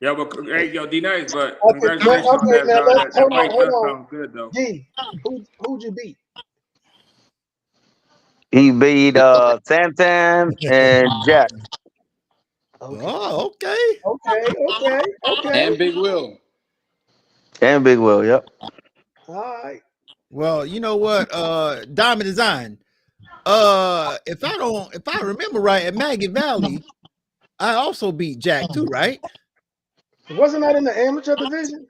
Yeah, but hey, yo, D Nice, but Okay, congratulations on that. That bike does sound good though. D, who'd you beat? He beat Santan and Jack. Okay. Oh, okay. And Big Will. And Big Will, yep. All right. Well, you know what? Diamond Design. If I remember right, at Maggie Valley, I also beat Jack too, right? Wasn't that in the amateur division?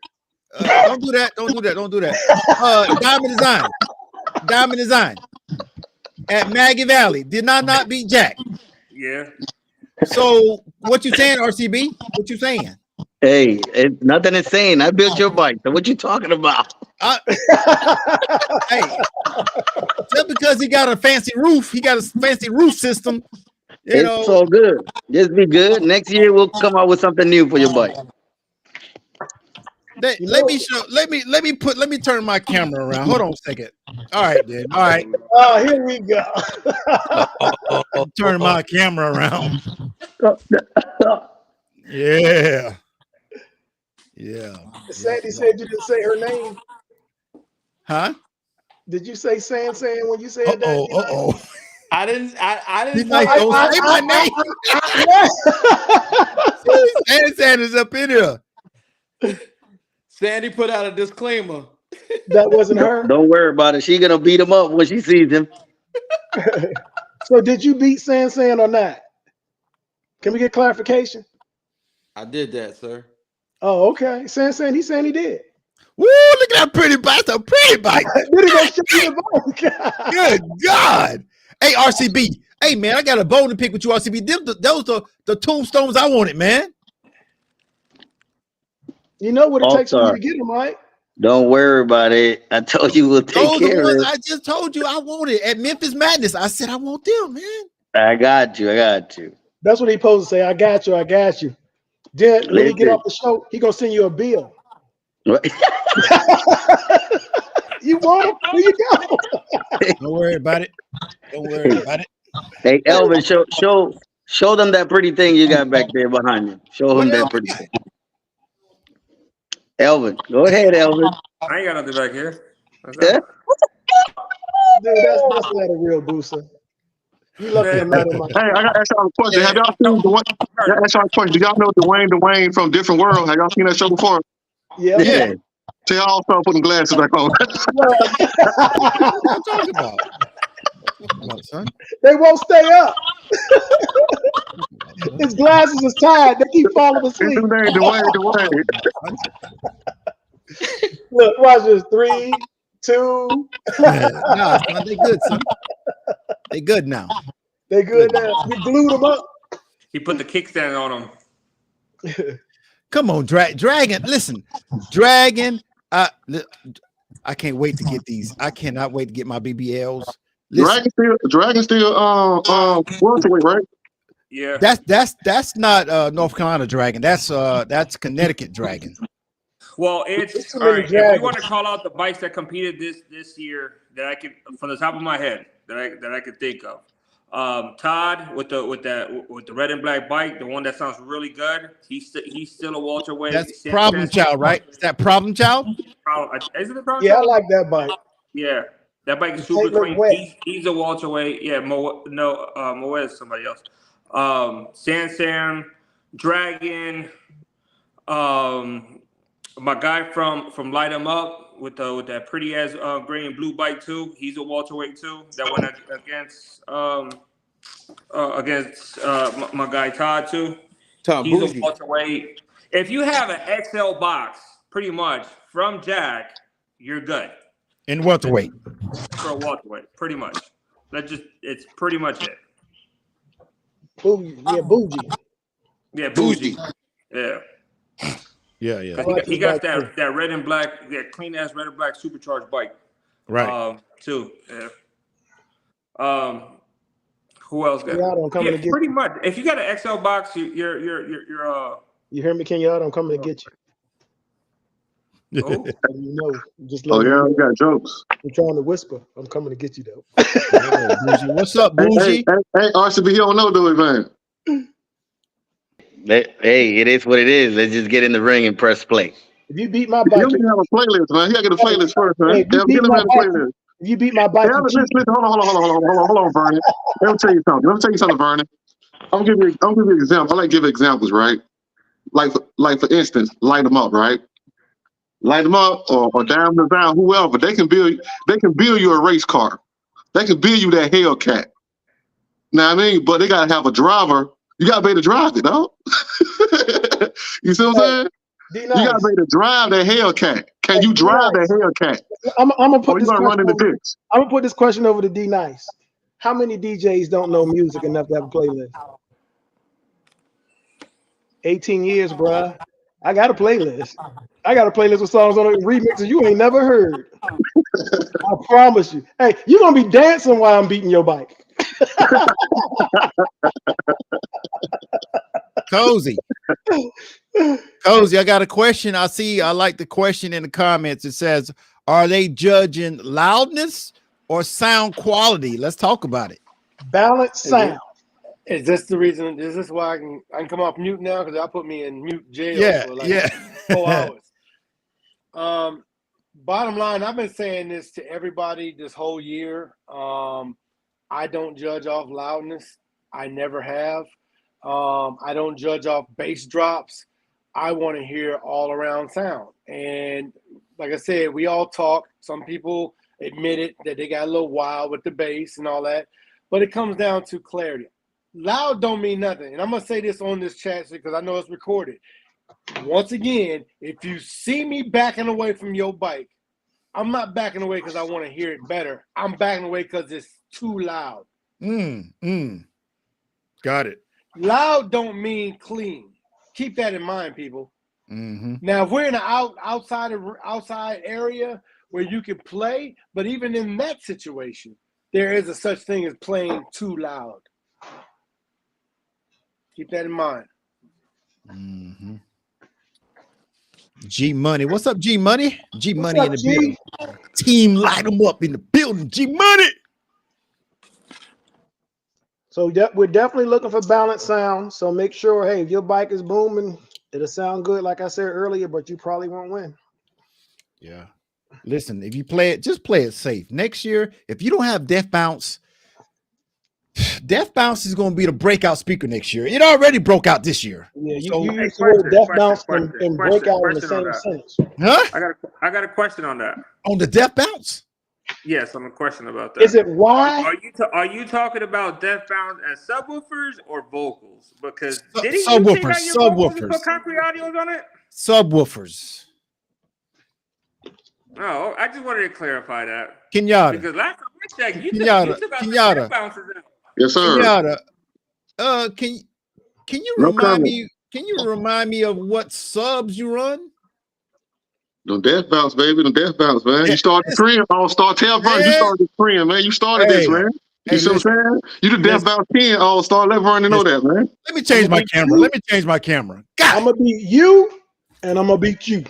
Don't do that. Don't do that. Don't do that. Diamond Design. At Maggie Valley, did I not beat Jack? Yeah. So what you saying, RCB? What you saying? Hey, nothing is saying. I built your bike. So what you talking about? Hey, just because he got a fancy roof, he got a fancy roof system. It's all good. Just be good. Next year we'll come out with something new for your bike. Let me turn my camera around. Hold on a second. All right, then. All right. Oh, here we go. Turn my camera around. Yeah. Yeah. Sandy said you didn't say her name. Huh? Did you say San when you said that? Uh-oh. I didn't Don't say my name. Sandy's up in here. Sandy put out a disclaimer. That wasn't her. Don't worry about it. She gonna beat him up when she sees him. So did you beat San or not? Can we get clarification? I did that, sir. Oh, okay. San he's saying he did. Woo, look at that pretty bike. That's a pretty bike. Did he go show you the bike? Good God. Hey, RCB. Hey, man, I got a bone to pick with you, RCB. Those are the tombstones I wanted, man. You know what it takes for you All-star. to get them, right? Don't worry about it. I told you we'll take Those are care the of ones it. I just told you I wanted at Memphis Madness. I said I want them, man. I got you. That's what he supposed to say. I got you. Then when he get Listen. off the show, he gonna send you a bill. What? You want them? Here you go. Don't worry about it. Hey, Elvin, show them that pretty thing you got back there behind you. Show him that pretty thing. Elvin, go ahead, Elvin. I ain't got nothing back here. Dude, that's not a real booster. You lucky I'm not in my. Hey, I got to ask y'all a question. Have y'all seen Dwayne? I gotta ask y'all a question. Do y'all know Dwayne from Different World? Have y'all seen that show before? Yeah. See, I also put them glasses back on. What you talking about? Son? They won't stay up. His glasses is tied. They keep falling asleep. His name Dwayne. Look, watch this. 3, 2. Nah, son, they good, son. They good now. They good now. You glued them up. He put the kickstand on him. Come on, Dragon. Listen, Dragon. I can't wait to get these. I cannot wait to get my BBLs. Listen, Dragon still welterweight, right? Yeah. That's not North Carolina Dragon. That's Connecticut Dragon. Well, it's all right. If we want to call out the bikes that competed this year that I could from the top of my head that I could think of. Todd with the red and black bike, the one that sounds really good. He's still a welterweight. That's Problem Child, right? Is that Problem Child? Is it the Problem Yeah, Child? I like that bike. Yeah, that bike is super clean. He's a welterweight. Yeah, Moet is somebody else. Sam, Dragon, my guy from Light 'Em Up with that pretty ass gray and blue bike too. He's a welterweight too. That went against my guy Todd too. He's a welterweight. If you have an XL box, pretty much from Jack, you're good. In welterweight. For a welterweight, pretty much. It's pretty much it. Bougie. Yeah, bougie. Yeah. Yeah. He got that red and black, that clean ass red and black supercharged bike. Right. Too. Yeah. Who else got? Pretty much. If you got an XL box, you're You hear me, Kenyatta? I'm coming to get you. Oh. You know, just Oh yeah, we got jokes. I'm trying to whisper. I'm coming to get you though. What's up, Bougie? Hey, RCB, he don't know, do it, man. Hey, it is what it is. Let's just get in the ring and press play. If you beat my bike, you need to have a playlist, man. You gotta get a playlist first, man. Hey, if you beat my bike, listen, hold on, Vernon. Let me tell you something, Vernon. I'm gonna give you an example. I like to give examples, right? Like for instance, Light 'Em Up, right? Light 'Em Up or Diamond Design, whoever, they can build you a race car. They can build you that Hellcat. Now I mean, but they gotta have a driver. You gotta be able to drive it, dog. You see what I'm saying? You gotta be able to drive that Hellcat. Can you drive that Hellcat? I'm gonna put Or you this gonna run in the question. ditch? I'm gonna put this question over to D Nice. How many DJs don't know music enough to have a playlist? 18 years, bruh. I got a playlist. I got a playlist with songs on it, remixes you ain't never heard. I promise you. Hey, you're gonna be dancing while I'm beating your bike. Cozy. Cozy, I got a question. I like the question in the comments. It says, are they judging loudness or sound quality? Let's talk about it. Balanced sound. Is this the reason? Is this why I can come off mute now? Because I put me in mute jail for like 4 hours. Bottom line, I've been saying this to everybody this whole year. I don't judge off loudness. I never have. I don't judge off bass drops. I want to hear all around sound. And like I said, we all talk. Some people admit it that they got a little wild with the bass and all that, but it comes down to clarity. Loud don't mean nothing. And I'm going to say this on this chat because I know it's recorded. Once again, if you see me backing away from your bike, I'm not backing away because I want to hear it better. I'm backing away because it's too loud. Got it. Loud don't mean clean. Keep that in mind, people. Now, if we're in an outside area where you can play, but even in that situation, there is a such thing as playing too loud. Keep that in mind. G Money. What's up, G Money? G Money in the building. Team light them up in the building. G Money. So we're definitely looking for balanced sound. So make sure, hey, if your bike is booming, it'll sound good, like I said earlier, but you probably won't win. Yeah. Listen, if you play it, just play it safe. Next year, if you don't have Death Bounce is going to be the breakout speaker next year. It already broke out this year. Yeah, you use the word Death Bounce and breakout in the same sentence. Huh? I got a question on that. On the Death Bounce? Yes, I'm a question about that. Is it why? Are you talking about Death Bounce as subwoofers or vocals? Because did you take out your vocals and put concrete audios on it? Subwoofers. No, I just wanted to clarify that. Kenyatta. Because last time I checked, you took out the Death Bounces out. Yes, sir. Kenyatta, can you remind me? Can you remind me of what subs you run? The Death Bounce, baby. The Death Bounce, man. You started Korean All-Star. Tell Vern, you started Korean, man. You started this, man. You see what I'm saying? You the Death Bounce 10 All-Star. Let Vern know that, man. Let me change my camera. Let me change my camera. I'm gonna beat you, and I'm gonna beat you.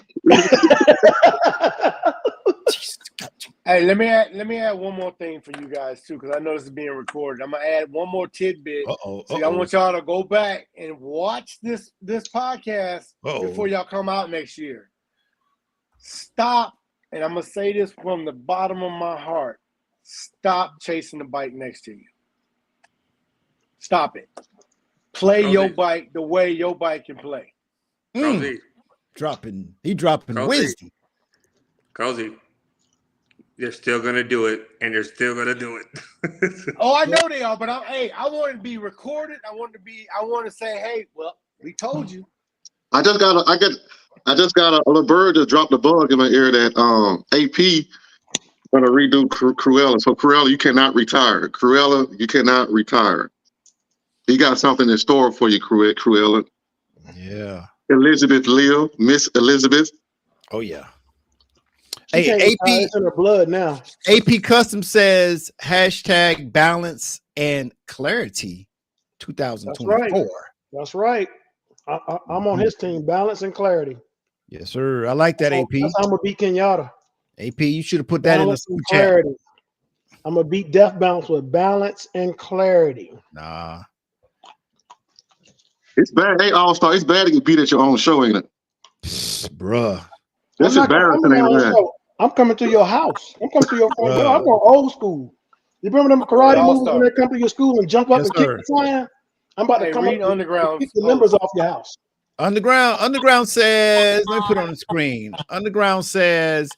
Hey, let me add one more thing for you guys too, because I know this is being recorded. I'm gonna add one more tidbit. I want y'all to go back and watch this podcast before y'all come out next year. Stop, and I'm gonna say this from the bottom of my heart. Stop chasing the bike next to you. Stop it. Play your bike the way your bike can play. Cozy. He dropping wisdom. Cozy. They're still gonna do it, and they're still gonna do it. Oh, I know they are, but I want it to be recorded. I want to say, hey, well, we told you. I just got a little bird that dropped a bug in my ear that AP gonna redo Cruella. So Cruella, you cannot retire. Cruella, you cannot retire. He got something in store for you, Cruella. Yeah. Elizabeth Leo, Miss Elizabeth. Oh yeah. Hey, AP, it's in her blood now. AP Custom says hashtag balance and clarity 2024. That's right. I'm on his team, balance and clarity. Yes, sir. I like that, AP. I'm gonna beat Kenyatta. AP, you should have put that balance in the chat. I'm gonna beat Death Bounce with balance and clarity. Nah. It's bad. Hey, All-Star, it's bad to get beat at your own show, ain't it? Bruh. That's embarrassing, ain't it? I'm coming to your house. I'm coming to your front door. I'm going old school. You remember them karate movies when they come to your school and jump up and kick the sign? I'm about to come up and kick the members off your house. Underground says, let me put it on the screen. Underground says,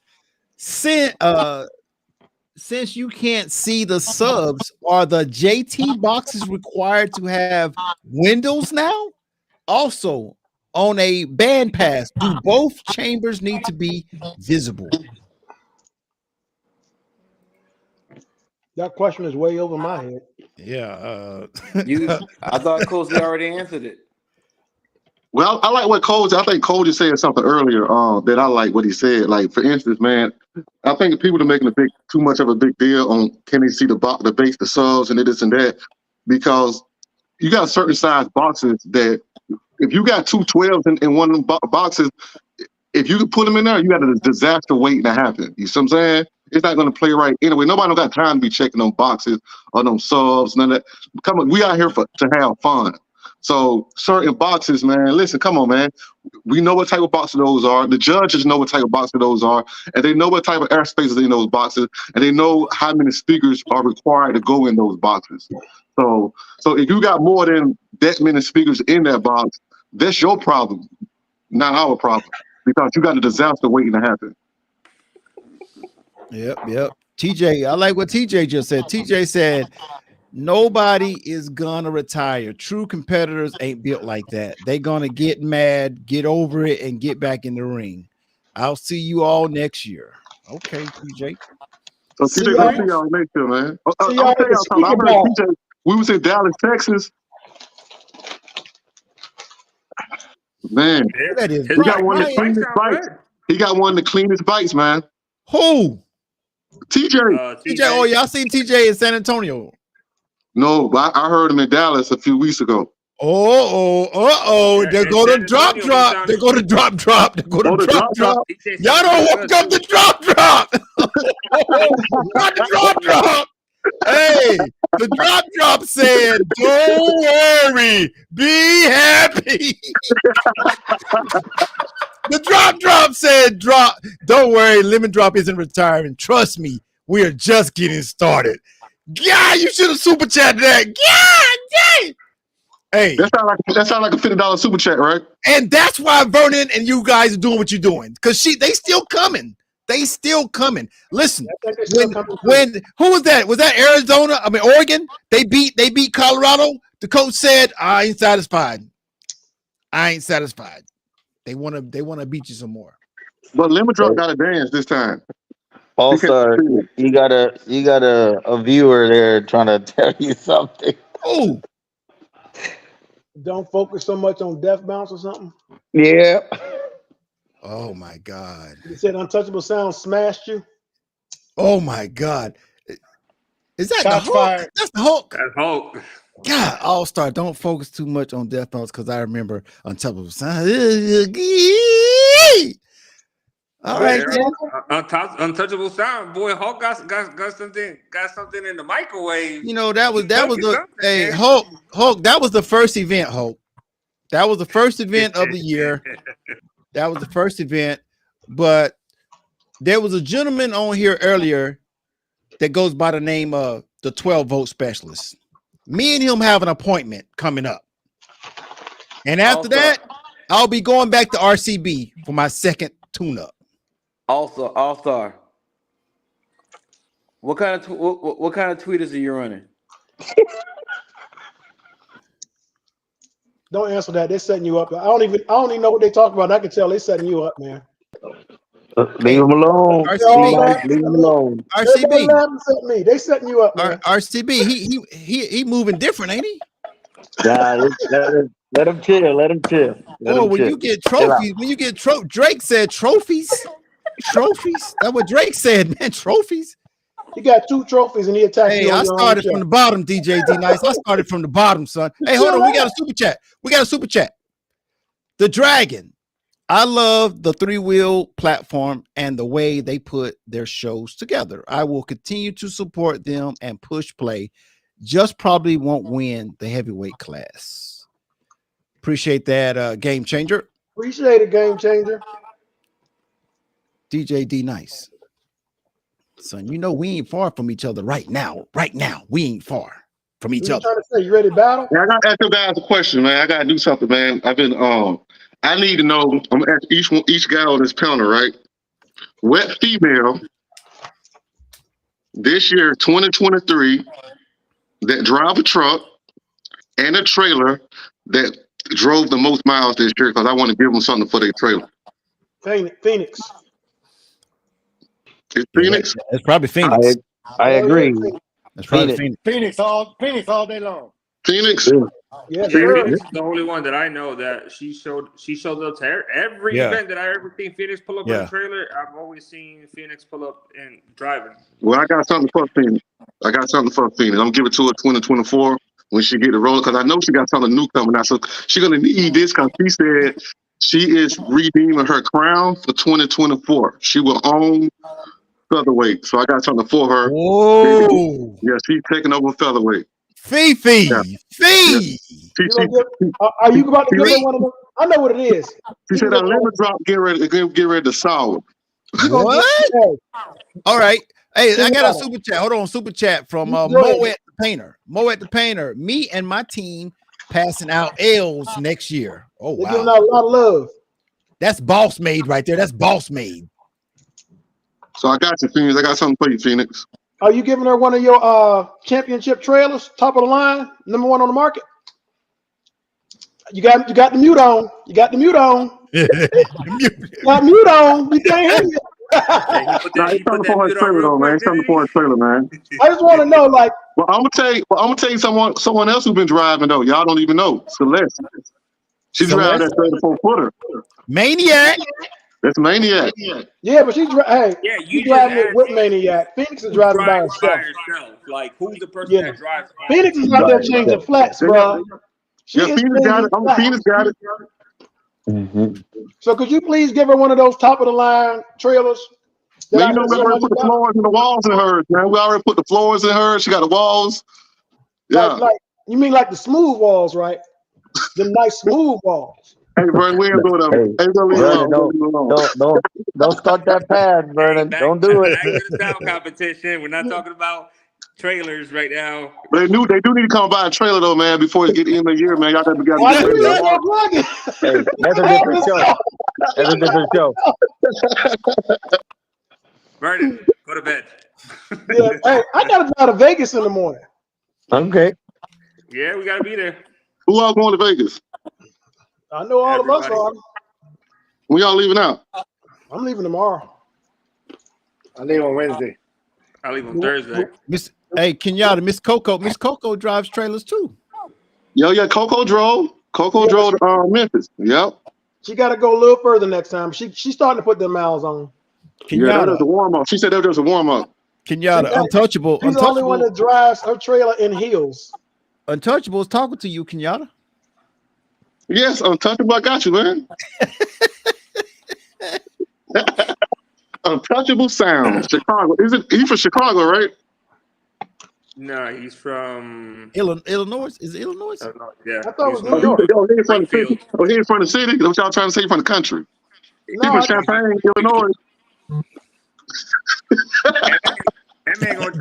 since you can't see the subs, are the JT boxes required to have windows now? Also, on a band pass, do both chambers need to be visible? That question is way over my head. Yeah. I thought Coach already answered it. Well, I like what Cole. I think Cole just said something earlier that I like what he said. Like, for instance, man, I think people are making too much of a big deal on can they see the base, the subs, and this and that, because you got certain size boxes that if you got two 12s in one of them boxes, if you put them in there, you got a disaster waiting to happen. You see what I'm saying? It's not going to play right anyway. Nobody don't got time to be checking them boxes or them subs, none of that. Come on, we out here to have fun. So certain boxes, man, listen, come on, man. We know what type of boxes those are. The judges know what type of boxes those are, and they know what type of airspace is in those boxes, and they know how many speakers are required to go in those boxes. So if you got more than that many speakers in that box, that's your problem, not our problem, because you got a disaster waiting to happen. Yep. TJ, I like what TJ just said. TJ said, nobody is gonna retire. True competitors ain't built like that. They gonna get mad, get over it, and get back in the ring. I'll see you all next year. Okay, TJ. So TJ, we'll see y'all next year, man. See y'all I heard TJ. We was in Dallas, Texas. Man, he got one of the cleanest bikes. He got one of the cleanest bikes, man. Who? TJ. TJ. Oh, y'all seen TJ in San Antonio? No, but I heard him in Dallas a few weeks ago. They're going to drop. They're going to drop. They're going to drop. Y'all don't hook up the drop. Not the drop. Hey, the drop said, don't worry, be happy. The drop said, don't worry, Lemon Drop isn't retiring. Trust me, we are just getting started. Yeah, you should have super chatted that. Yeah, dang. Hey, that sound like a $50 super chat, right? And that's why Vernon and you guys are doing what you're doing, because they still coming. They still coming. Listen, when who was that? Was that Arizona? I mean Oregon? They beat Colorado. The coach said, I ain't satisfied. They want to beat you some more. But Lemon Drop got a dance this time. Also, you got a viewer there trying to tell you something. Oh, don't focus so much on death bounce or something. Yeah. Oh my God. You said Untouchable Sound smashed you. Oh my God. Is that Shots the Hulk? fired. That's the Hulk. That's Hulk. God, All Star, don't focus too much on death notes, because I remember Untouchable Sound. All right, Untouchable Sound, boy. Hulk got something in the microwave. You know that was the Hulk. That was the first event, Hulk. That was the first event of the year. That was the first event, but there was a gentleman on here earlier that goes by the name of the 12 vote specialist. Me and him have an appointment coming up, and after that, I'll be going back to RCB for my second tune-up. Also, All Star. What kind of tweeters are you running? Don't answer that. They're setting you up. I don't even know what they talk about. I can tell they're setting you up, man. Leave them alone. RCB. Leave them alone. RCB. They setting you up, man. RCB. He moving different, ain't he? Nah, let him chill. Let him chill. You get trophies, Drake said trophies. Trophies. That's what Drake said, man. Trophies. He got 2 trophies and he attacked you. I started from the bottom, DJ D Nice. I started from the bottom, son. Hey, hold on. We got a super chat. The Dragon. I love the 3-wheel platform and the way they put their shows together. I will continue to support them and push play. Just probably won't win the heavyweight class. Appreciate that, Game Changer. Appreciate it, Game Changer. DJ D Nice. Son, you know we ain't far from each other right now. Right now, we ain't far from each other. Trying to say, you ready to battle? Yeah, I gotta ask you guys a question, man. I gotta do something, man. I've been I need to know. I'm gonna ask each guy on this panel, right? What female this year, 2023, that drive a truck and a trailer that drove the most miles this year? Because I want to give them something for their trailer. Phoenix. It's Phoenix. It's probably Phoenix. I agree. It's probably Phoenix. Phoenix all day long. Phoenix. Yes, sir. Phoenix is the only one that I know that she showed up to every event that I ever seen Phoenix pull up in a trailer. I've always seen Phoenix pull up and driving. Well, I got something for Phoenix. I'm gonna give it to her 2024 when she get the roller, because I know she got something new coming out. So she's gonna need this because she said she is redeeming her crown for 2024. She will own featherweight. So I got something for her. Whoa. Yeah, she's taking over featherweight. Fifi. Yeah. Fee. Are you about to give her one of them? I know what it is. She said that lemon drop get ready to sour. What? All right. Hey, I got a super chat. Hold on, super chat from Moet the Painter. Moet the Painter. Me and my team passing out L's next year. Oh, They're wow. giving out a lot of love. That's boss made right there. That's boss made. So I got you, Phoenix. I got something for you, Phoenix. Are you giving her one of your championship trailers, top of the line, number one on the market? You got the mute on. You got the mute on. You got mute on. You can't hear me. It's something for her trailer, though, man. It's something for her trailer, man. I just want to know, like. Well, I'm gonna tell you someone else who's been driving though. Y'all don't even know. Celeste. She's driving that 34-footer. Maniac. That's Maniac. Yeah, but she's driving it with Maniac. Phoenix is driving by herself. Like, who's the person that drives? Phoenix is out there changing flats, bro. Phoenix got it. Phoenix got it. So could you please give her one of those top of the line trailers? Man, you know we already put the floors and the walls in hers, man. We already put the floors in hers. She got the walls. Yeah. Like you mean like the smooth walls, right? The nice smooth walls. Hey, Vernon, we ain't doing that. Hey, don't start that pad, Vernon. Don't do it. Back to the sound competition. We're not talking about trailers right now. But they do need to come buy a trailer though, man, before it get the end of the year, man. Y'all got to get ready. Hey, that's a different show. That's a different show. Vernon, go to bed. Yeah, hey, I gotta drive to Vegas in the morning. Okay. Yeah, we gotta be there. Who all going to Vegas? I know all of us are. When y'all leaving out? I'm leaving tomorrow. I leave on Wednesday. I leave on Thursday. Hey, Kenyatta, Miss Coco. Miss Coco drives trailers too. Yeah, Coco drove. Drove to Memphis. Yep. She got to go a little further next time. She's starting to put them miles on. Yeah, that was a warm up. She said that was a warm up. Kenyatta, Untouchable. She's the only one that drives her trailer in heels. Untouchable is talking to you, Kenyatta. Yes, Untouchable. I got you, man. Untouchable Sound, Chicago. He's from Chicago, right? No, he's from Illinois. Is it Illinois? Yeah. I thought it was New York. He's from the city. Oh, he's from the city. What y'all trying to say? From the country? No, he's from Champaign, Illinois.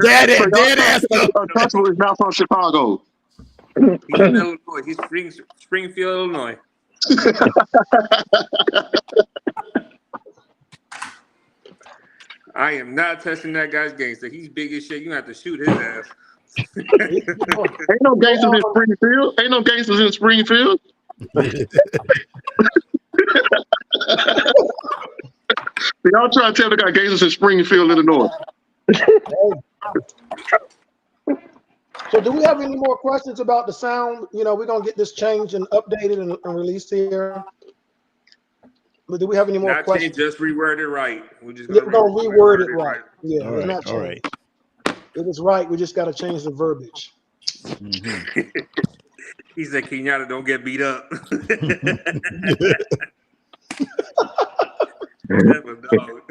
Dead ass. Untouchable is not from Chicago. He's in Illinois. He's Springfield, Illinois. I am not testing that guy's gangster. He's big as shit. You have to shoot his ass. Ain't no gangsters in Springfield. Ain't no gangsters in Springfield. Y'all trying to tell the guy gangsters in Springfield, Illinois. So do we have any more questions about the sound? You know, we're going to get this changed and updated and released here. But do we have any more questions? Just reword it right. We're just going to reword it right. Yeah, all it's right, not changed. all right. It was right. We just got to change the verbiage. He said, Kenyatta, don't get beat up.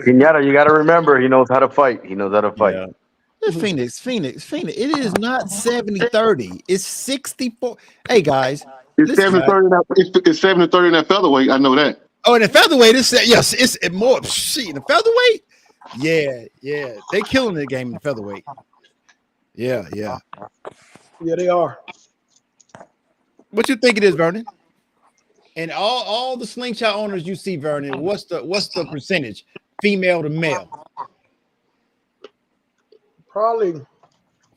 Kenyatta, you got to remember, he knows how to fight. He knows how to fight. Yeah. Phoenix. It is not 70-30. It's 64. Hey guys, it's 70-30. It's 70-30 in that featherweight. I know that. Oh, in the featherweight, it's more. Shit, in the featherweight, yeah, they killing the game in the featherweight. Yeah, they are. What you think it is, Vernon? And all the slingshot owners you see, Vernon, what's the percentage, female to male? Probably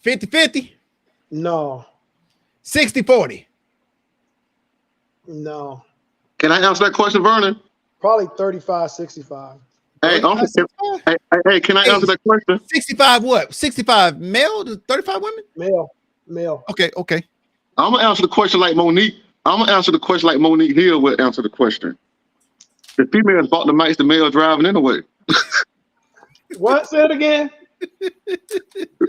50-50? no. 60-40? No. Can I answer that question, Vernon? Probably 35-65. Hey, can I answer that question? 65 what? 65 male to 35 women? Male. Okay. I'm gonna answer the question like Monique. I'm gonna answer the question like Monique Hill would answer the question. The females bought the mics, the male driving anyway. What? Say it again.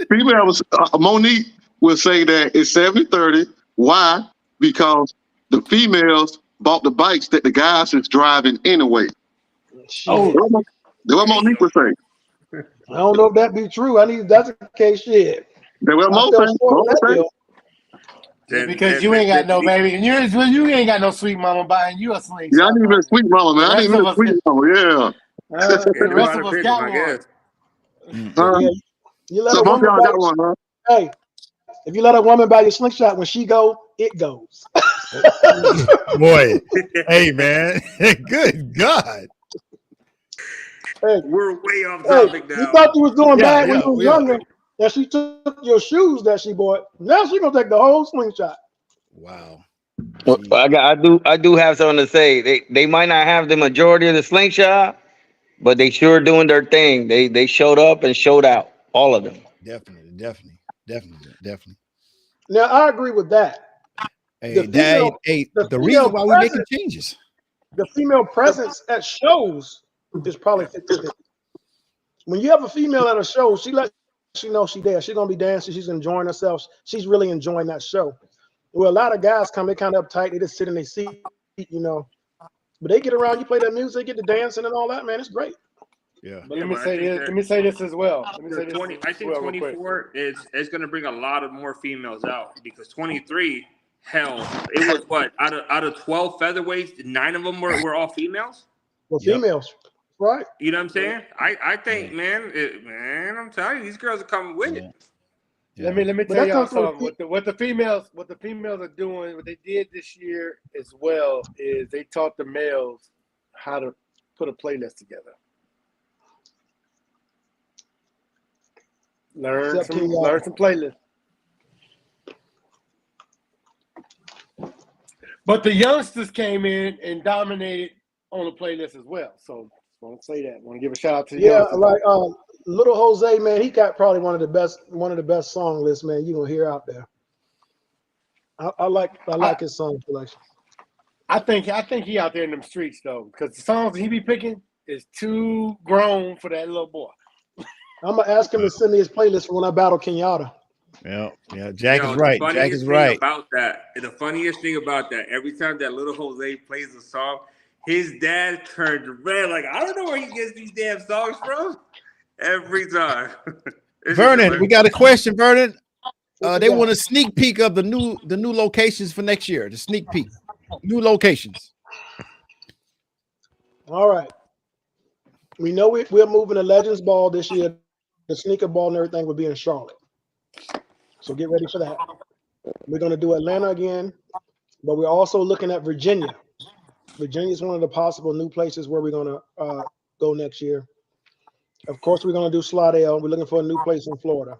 Female was Monique will say that it's 70-30. Why? Because the females bought the bikes that the guys is driving anyway. Oh, what Monique would say. I don't know if that be true. That's the case. Shit. That's what I feel short on that deal. Yeah, because you ain't got no baby, and you ain't got no sweet mama buying you a slingshot. Yeah, I need a sweet mama, man. I need a sweet mama. Yeah. The rest of us got one. Yeah, you let So a both woman y'all buy got one, huh? Hey, if you let a woman buy your slingshot, when she go, it goes. Boy, hey man, good God. Hey, we're way off topic now. You thought you was doing bad when you was younger, and she took your shoes that she bought. Now she gonna take the whole slingshot. Wow. Well, I do have something to say. They might not have the majority of the slingshot, but they sure doing their thing. They showed up and showed out, all of them. Definitely. Now I agree with that. Hey, the reason why we're making changes. The female presence at shows is probably 50-50. When you have a female at a show, she lets you know she's there. She's gonna be dancing. She's enjoying herself. She's really enjoying that show. Well, a lot of guys come, they kind of uptight. They just sit in their seat, you know. But they get around. You play that music, get to dancing and all that. Man, it's great. Yeah. But let me say this as well. I think 24 is going to bring a lot of more females out because 23, hell, it was what out of 12 featherweights, 9 of them were all females. Well, females, right? You know what I'm saying? I think, man, I'm telling you, these girls are coming with it. Yeah. Let me tell y'all something. What the females are doing, what they did this year as well is they taught the males how to put a playlist together. Learn some playlists. But the youngsters came in and dominated on the playlist as well. So I want to say that. I want to give a shout out to the youngsters. Like Little Jose, man, he got probably one of the best song lists, man, you're gonna hear out there. I like his song selection. I think he out there in them streets though, because the songs he be picking is too grown for that little boy. I'm gonna ask him to send me his playlist for when I battle Kenyatta. Yeah. Jack is right. Jack is right. The funniest thing about that, every time that Little Jose plays a song, his dad turns red. Like, I don't know where he gets these damn songs from. Every time. Vernon, we got a question, Vernon. They want a sneak peek of the new locations for next year. The sneak peek, new locations. All right. We know we're moving the Legends Ball this year. The sneaker ball and everything will be in Charlotte. So get ready for that. We're going to do Atlanta again, but we're also looking at Virginia. Virginia is one of the possible new places where we're going to go next year. Of course, we're going to do Slidell. We're looking for a new place in Florida.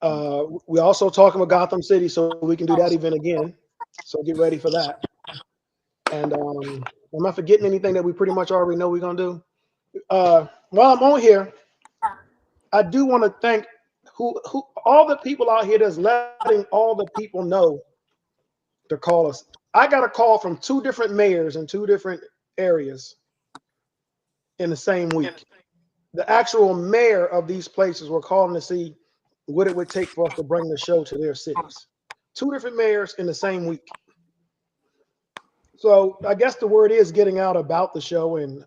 We're also talking with Gotham City, so we can do that event again. So get ready for that. And am I forgetting anything that we pretty much already know we're going to do? While I'm on here, I do want to thank who all the people out here that's letting all the people know to call us. I got a call from 2 different mayors in 2 different areas in the same week. The actual mayor of these places were calling to see what it would take for us to bring the show to their cities. 2 different mayors in the same week. So I guess the word is getting out about the show, and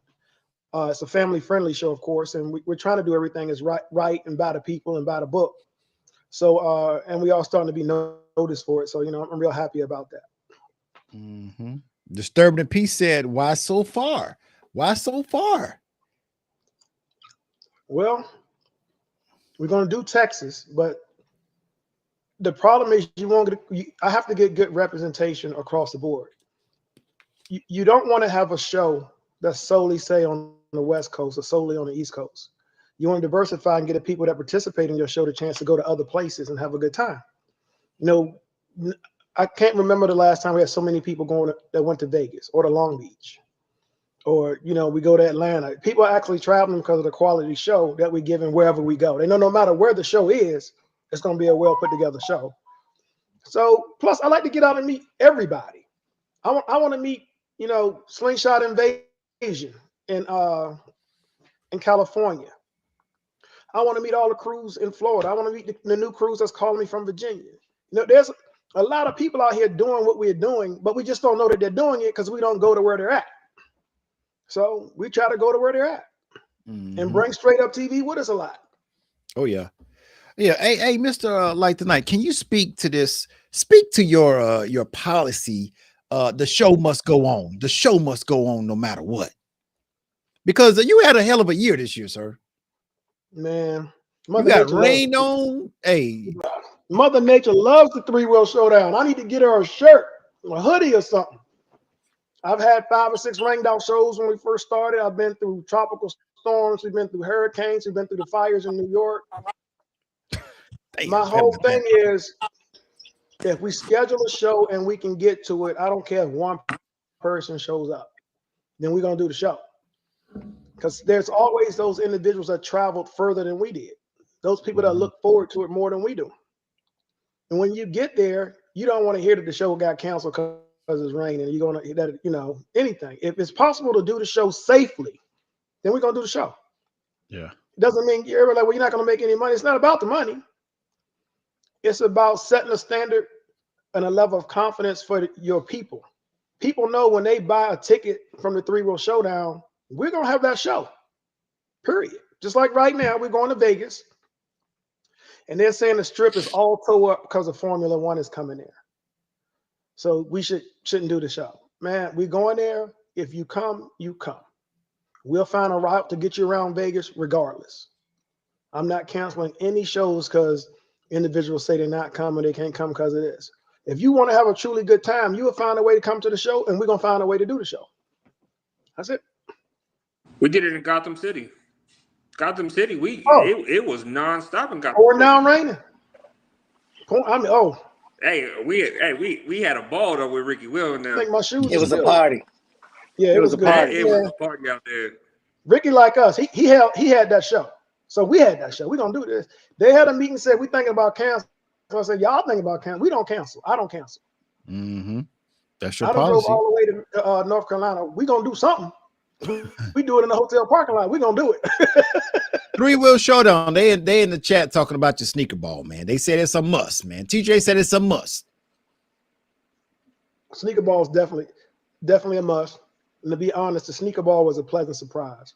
it's a family-friendly show, of course, and we're trying to do everything is right and by the people and by the book. So, and we all starting to be noticed for it. So, I'm real happy about that. Mm-hmm. Disturbing the Peace said, "Why so far? Why so far?" Well, we're going to do Texas, but the problem is I have to get good representation across the board. You don't want to have a show that's solely, say, on the West Coast or solely on the East Coast. You want to diversify and get the people that participate in your show the chance to go to other places and have a good time. You know, I can't remember the last time we had so many people that went to Vegas or to Long Beach, or, you know, we go to Atlanta. People are actually traveling because of the quality show that we give in wherever we go. They know no matter where the show is, it's going to be a well put together show. So plus I like to get out and meet everybody. I want to meet, you know, Slingshot Invasion in California. I want to meet all the crews in Florida. I want to meet the new crews that's calling me from Virginia. You know, there's a lot of people out here doing what we're doing, but we just don't know that they're doing it because we don't go to where they're at. So we try to go to where they're at and bring Straight Up TV with us a lot. Oh yeah. Yeah. Hey, Mr. Light Tonight, can you speak to this? Speak to your policy. The show must go on. The show must go on no matter what. Because you had a hell of a year this year, sir. Man, you got rained on. Hey, Mother Nature loves the 3-wheel showdown. I need to get her a shirt, a hoodie, or something. I've had 5 or 6 rained out shows when we first started. I've been through tropical storms. We've been through hurricanes. We've been through the fires in New York. My whole thing is, if we schedule a show and we can get to it, I don't care if one person shows up, then we're going to do the show. Because there's always those individuals that traveled further than we did. Those people that look forward to it more than we do. And when you get there, you don't want to hear that the show got canceled because it's raining. You're going to, that, you know, anything. If it's possible to do the show safely, then we're going to do the show. Yeah. It doesn't mean you're like, well, you're not going to make any money. It's not about the money. It's about setting a standard and a level of confidence for your people. People know when they buy a ticket from the 3-wheel showdown, we're going to have that show, period. Just like right now, we're going to Vegas, and they're saying the strip is all tore up because of Formula One is coming there. So we shouldn't do the show. Man, we're going there. If you come, you come. We'll find a route to get you around Vegas regardless. I'm not canceling any shows because individuals say they're not coming, they can't come because of this. If you want to have a truly good time, you will find a way to come to the show, and we're going to find a way to do the show. That's it. We did it in Gotham City. Gotham City, it was nonstop in Gotham Pouring City. down raining. Hey, we had a ball though with Ricky Will now. I think my shoes. It was a party. Yeah, it was a good. party. It was a party out there. Ricky, like us, he had that show. So we had that show. We're gonna do this. They had a meeting, said we thinking about cancel. So I said, y'all thinking about cancel. We don't cancel. I don't cancel. That's your I don't policy. drove all the way to North Carolina. We gonna do something. We do it in the hotel parking lot. We gonna do it. 3-wheel showdown. They in the chat talking about your sneaker ball, man. They said it's a must, man. TJ said it's a must. Sneaker ball is definitely a must. And to be honest, the sneaker ball was a pleasant surprise.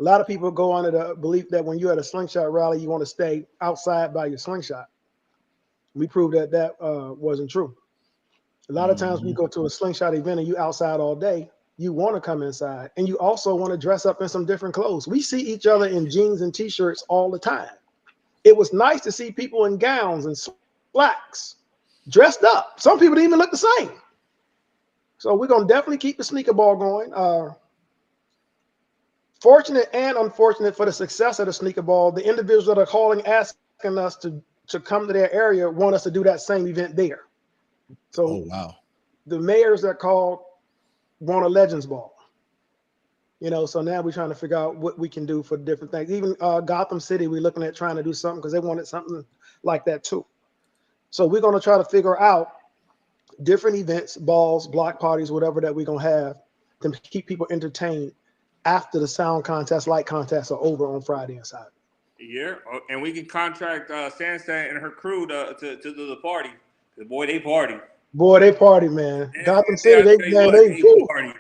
A lot of people go under the belief that when you're at a slingshot rally, you want to stay outside by your slingshot. We proved that wasn't true. A lot of times when you go to a slingshot event and you outside all day, you want to come inside, and you also want to dress up in some different clothes. We see each other in jeans and t-shirts all the time. It was nice to see people in gowns and slacks, dressed up. Some people didn't even look the same. So we're going to definitely keep the sneaker ball going. Fortunate and unfortunate for the success of the sneaker ball, the individuals that are calling, asking us to come to their area want us to do that same event there. So the mayors that called want a Legends Ball. You know, so now we're trying to figure out what we can do for different things. Even Gotham City, we're looking at trying to do something because they wanted something like that too. So we're going to try to figure out different events, balls, block parties, whatever that we're going to have to keep people entertained after the sound contest, light contests are over on Friday and Saturday. Yeah, and we can contract Sansa and her crew to the party. Boy, they party. Boy, they party, man. And Gotham City, they party.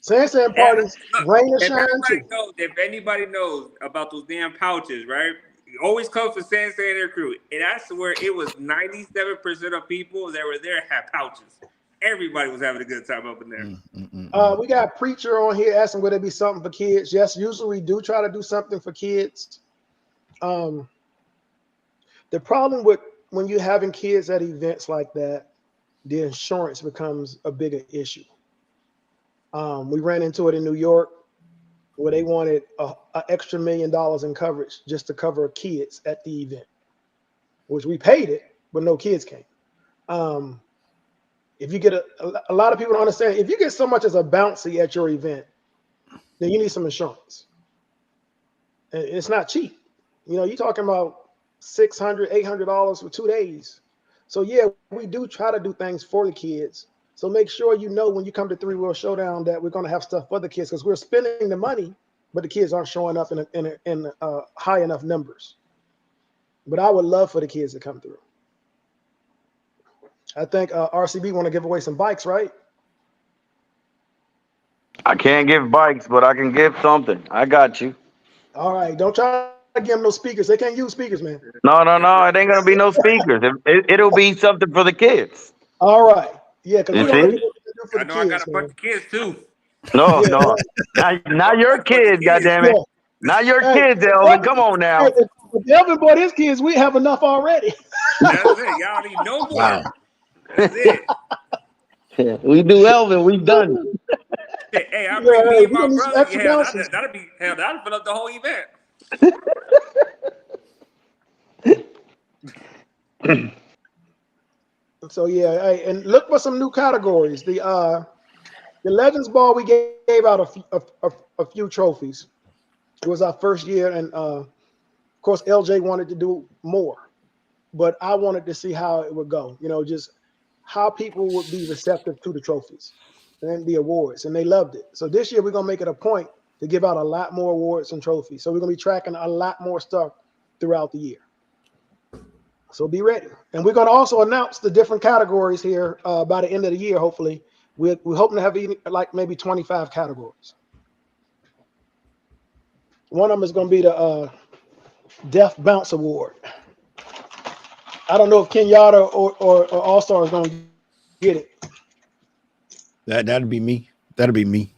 Sansa parties, rain and shine too. If anybody knows about those damn pouches, right? It always comes for Sansa and their crew. And I swear it was 97% of people that were there had pouches. Everybody was having a good time up in there. We got Preacher on here asking would there be something for kids. Yes, usually we do try to do something for kids. The problem with when you're having kids at events like that, the insurance becomes a bigger issue. We ran into it in New York. where they wanted an extra $1 million in coverage just to cover kids at the event, which we paid it, but no kids came. If you get a lot of people don't understand, if you get so much as a bouncy at your event, then you need some insurance. And it's not cheap. You know, you're talking about $600, $800 for 2 days. So yeah, we do try to do things for the kids. So make sure you know when you come to Three Wheel Showdown that we're going to have stuff for the kids, because we're spending the money, but the kids aren't showing up in high enough numbers. But I would love for the kids to come through. I think RCB want to give away some bikes, right? I can't give bikes, but I can give something. I got you. All right, don't try to give them no speakers. They can't use speakers, man. No. It ain't gonna be no speakers. It'll be something for the kids. All right, yeah, because You we're gonna look see? at what we can do for I the know I got kids, a man. bunch of kids too. No. Yeah, Not your kids, goddammit. yeah. Not your Hey, kids, Elvin. Come on now. if Elvin bought his kids, we have enough already. That's it. Y'all need no more. Wow. That's it. We do Elvin. We done. Hey, I bring me and we my gonna need some brother. extra Yeah, bounces. that'll fill up the whole event. So yeah, hey, and look for some new categories. The Legends Ball, we gave out a few trophies. It was our first year, and of course LJ wanted to do more, but I wanted to see how it would go. You know, just how people would be receptive to the trophies and the awards, and they loved it. So this year we're gonna make it a point to give out a lot more awards and trophies. So we're gonna be tracking a lot more stuff throughout the year. So be ready. And we're going to also announce the different categories here by the end of the year, hopefully. We're hoping to have like maybe 25 categories. One of them is going to be the Deaf Bounce Award. I don't know if Kenyatta or All-Star is going to get it. That'd be me. That'd be me.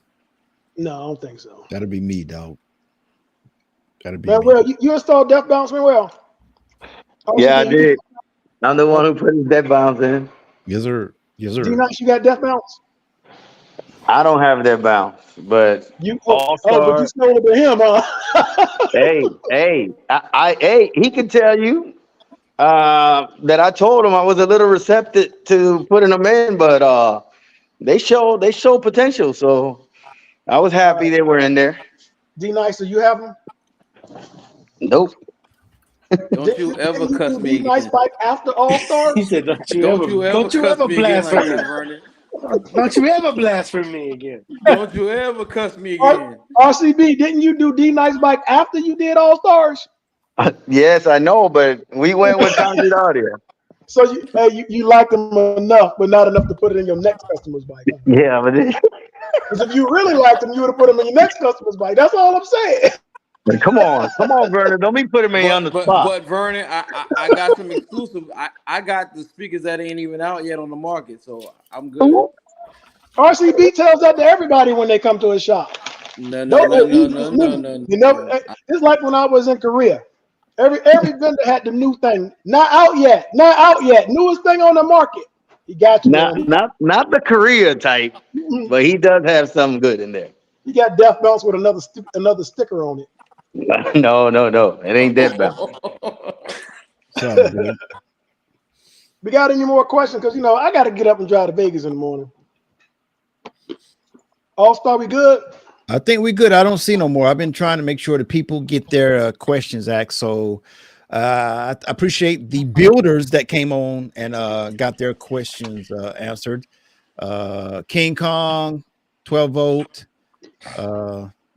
No, I don't think so. That'd be me, dog. That'd be Manuel, me. you installed Deaf Bounce, Manuel? Yeah, I did. I'm the one who put his dead bounce in. Yes, sir. Yes, sir. D-Nice, you got Deaf Bounce? I don't have that bounce, but but you stole it to him, huh? hey, he can tell you that I told him I was a little receptive to putting them in, but they show potential, so I was happy they were in there. D-Nice, do you have them? Nope. Don't you ever cuss me again. Nice bike after All-Star? He said, Don't you ever blaspheme me me. Vernon. Don't you ever blaspheme me again. Don't you ever cuss me again. RCB, didn't you do D-Nice bike after you did All-Stars? Yes, I know, but we went with concrete audio. So you liked them enough, but not enough to put it in your next customer's bike. Huh? Yeah, but because if you really liked them, you would have put them in your next customer's bike. That's all I'm saying. Come on, Vernon. Don't be putting me on the spot. But Vernon, I got some exclusive. I got the speakers that ain't even out yet on the market, so I'm good. RCB tells that to everybody when they come to his shop. No. You know, it's like when I was in Korea. Every vendor had the new thing. Not out yet. Newest thing on the market. He got you. Not the Korea type, but he does have something good in there. He got Deaf Bounce with another sticker on it. No. It ain't Deaf Bounce. We got any more questions? Because I got to get up and drive to Vegas in the morning. All-Star, we good? I think we good. I don't see no more. I've been trying to make sure that people get their questions asked. So I appreciate the builders that came on and got their questions answered. King Kong, 12 Volt,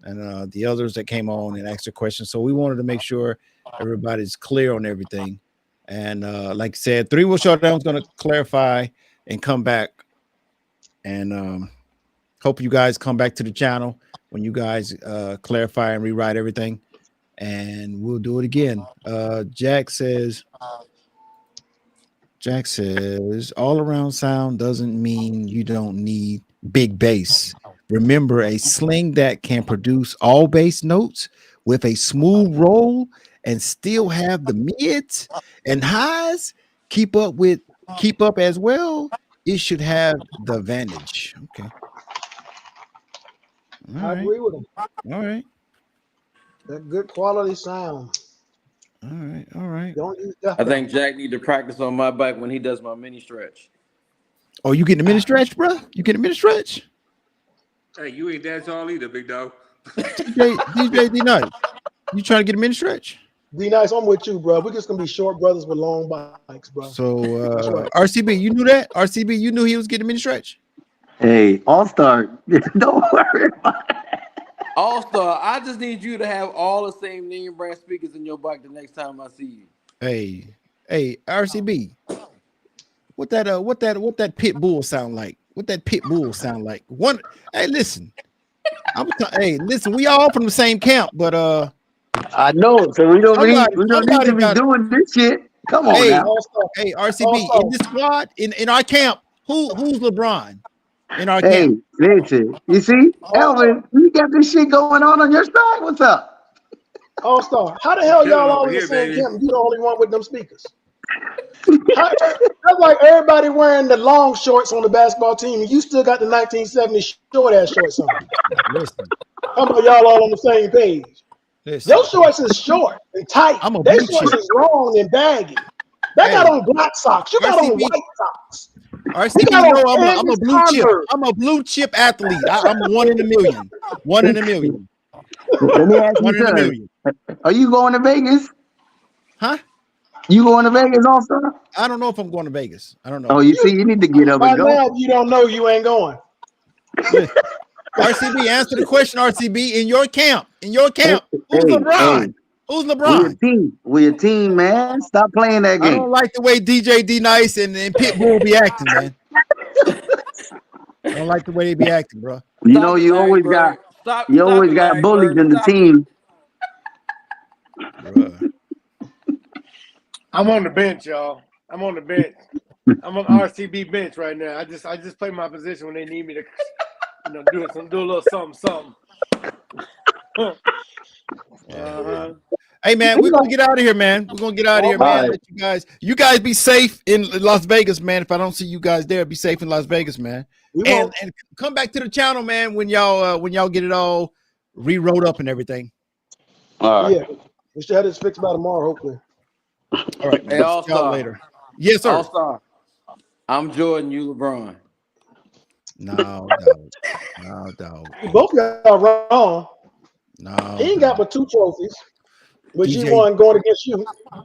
and the others that came on and asked their questions. So we wanted to make sure everybody's clear on everything. And like I said, Three Wheel Showdown is going to clarify and come back. And hope you guys come back to the channel when you guys clarify and rewrite everything. And we'll do it again. Jack says, all around sound doesn't mean you don't need big bass. Remember, a sling that can produce all bass notes with a smooth roll and still have the mids and highs keep up as well, it should have the advantage. I agree with him. All right. That good quality sound. All right. All right. Don't use that. I think Jack need to practice on my bike when he does my mini stretch. Oh, you getting a mini stretch, bro? You getting a mini stretch? Hey, you ain't that tall either, big dog. DJ D Nice, you trying to get a mini stretch? D Nice, I'm with you, bro. We're just gonna be short brothers with long bikes, bro. So right. RCB, you knew that? RCB, you knew he was getting a mini stretch? Hey, All-Star, don't worry about it. All-Star, I just need you to have all the same name brand speakers in your bike the next time I see you. Hey, RCB. What that pit bull sound like? What that pit bull sound like? One, hey, listen. Hey, listen, we all from the same camp, but I know, so we don't need to be doing this shit. Come on now. Hey, RCB, in this squad, in our camp, who's LeBron? In our camp. Listen, you see, Elvin, you got this shit going on your side. What's up? All-Star, how the hell y'all all in the same camp and you the only one with them speakers? That's like everybody wearing the long shorts on the basketball team, and you still got the 1970s short ass shorts on. Listen, how about y'all all on the same page? Listen. Your shorts is short and tight. Their shorts is long and baggy. They got on black socks. You got on white socks. RCB, you know I'm a blue chip. I'm a blue chip athlete. I'm 1 in a million. 1 in a million. Let me ask you something. Are you going to Vegas? Huh? You going to Vegas also? I don't know if I'm going to Vegas. I don't know. Oh, you see, you need to get up and go. Now, you don't know, you ain't going. RCB, answer the question, RCB. In your camp. Who's LeBron? Who's LeBron? We're a team, man. Stop playing that game. I don't like the way DJ D Nice and Pitbull be acting, man. I don't like the way they be acting, bro. You know, you always got bullies in the team. Bruh. I'm on the bench, y'all. I'm on the bench. I'm on RCB bench right now. I just play my position when they need me to, do a little something. Hey man, we're gonna get out of here, man. We're gonna get out of here, man. Let you guys be safe in Las Vegas, man. If I don't see you guys there, be safe in Las Vegas, man. And come back to the channel, man, when y'all get it all re-wrote up and everything. All right. Yeah, we should have this fixed by tomorrow, hopefully. All right, man. Hey, All-Star. Later. Yes, sir. All-Star. I'm Jordan, you LeBron. No, dog. Both of y'all wrong. No. He ain't got but 2 trophies, but DJ, you won going against you. I'm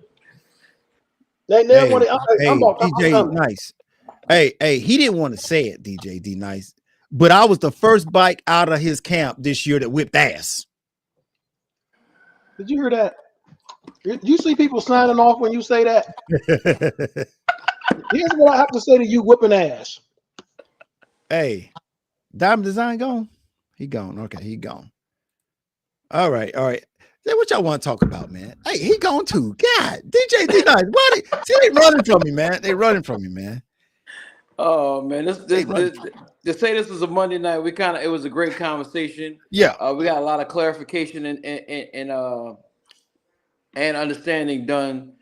DJ Nice. Hey, he didn't want to say it, DJ D Nice, but I was the first bike out of his camp this year that whipped ass. Did you hear that? You see people signing off when you say that? Here's what I have to say to you, whipping ass. Hey, Diamond Design gone? He gone. Okay, he gone. All right. Then what y'all want to talk about, man? Hey, he gone too. God, DJ D Nice. They running from me, man. They running from me, man. Oh man, to say this was a Monday night, it was a great conversation. Yeah, we got a lot of clarification and understanding done.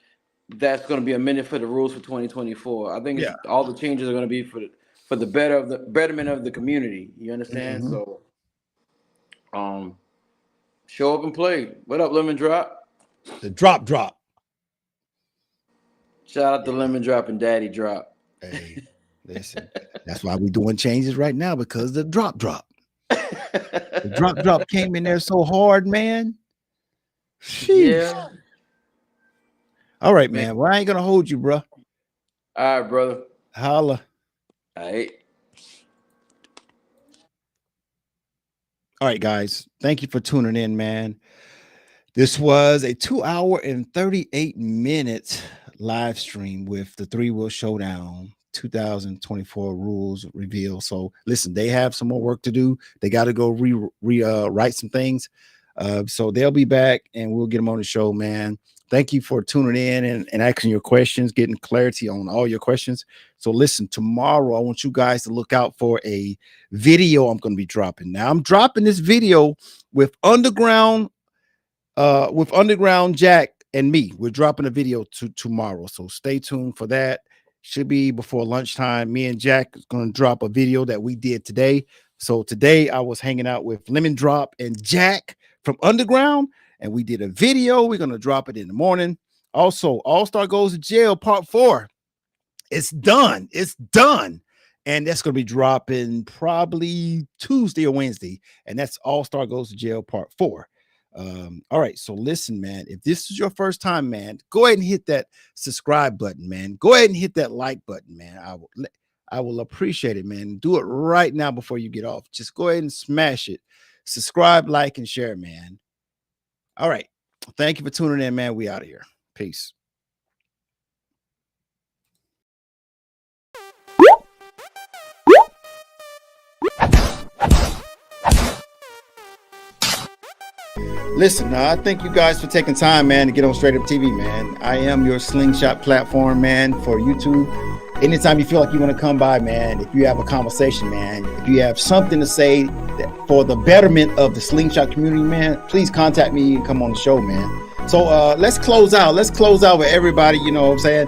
That's going to be amended for the rules for 2024. I think all the changes are going to be for the betterment of the community. You understand? Mm-hmm. So, show up and play. What up, Lemon Drop? The drop. Shout out to Lemon Drop and Daddy Drop. Hey, listen, that's why we're doing changes right now, because the drop. The drop came in there so hard, man. Sheesh. Yeah. All right, man. Well, I ain't gonna hold you, bro. All right, brother. Holla. All right. All right, guys. Thank you for tuning in, man. This was a 2 hour and 38 minute live stream with the 3-Wheel Showdown 2024 rules reveal. So listen, they have some more work to do. They got to go write some things. So they'll be back and we'll get them on the show, man. Thank you for tuning in and asking your questions, getting clarity on all your questions. So listen, tomorrow I want you guys to look out for a video I'm going to be dropping. Now I'm dropping this video with Underground Jack and me. We're dropping a video tomorrow. So stay tuned for that. Should be before lunchtime. Me and Jack is going to drop a video that we did today. So today I was hanging out with Lemon Drop and Jack from Underground, and we did a video. We're going to drop it in the morning. Also, All-Star Goes to Jail Part 4. It's done. It's done. And that's going to be dropping probably Tuesday or Wednesday. And that's All-Star Goes to Jail Part 4. All right. So listen, man, if this is your first time, man, go ahead and hit that subscribe button, man. Go ahead and hit that like button, man. I will appreciate it, man. Do it right now before you get off. Just go ahead and smash it. Subscribe, like, and share, man. All right. Thank you for tuning in, man. We out of here. Peace. Listen, I thank you guys for taking time, man, to get on Straight Up TV, man. I am your slingshot platform, man, for YouTube. Anytime you feel like you want to come by, man, if you have a conversation, man, if you have something to say for the betterment of the slingshot community, man, please contact me and come on the show, man. So let's close out. Let's close out with everybody, you know what I'm saying?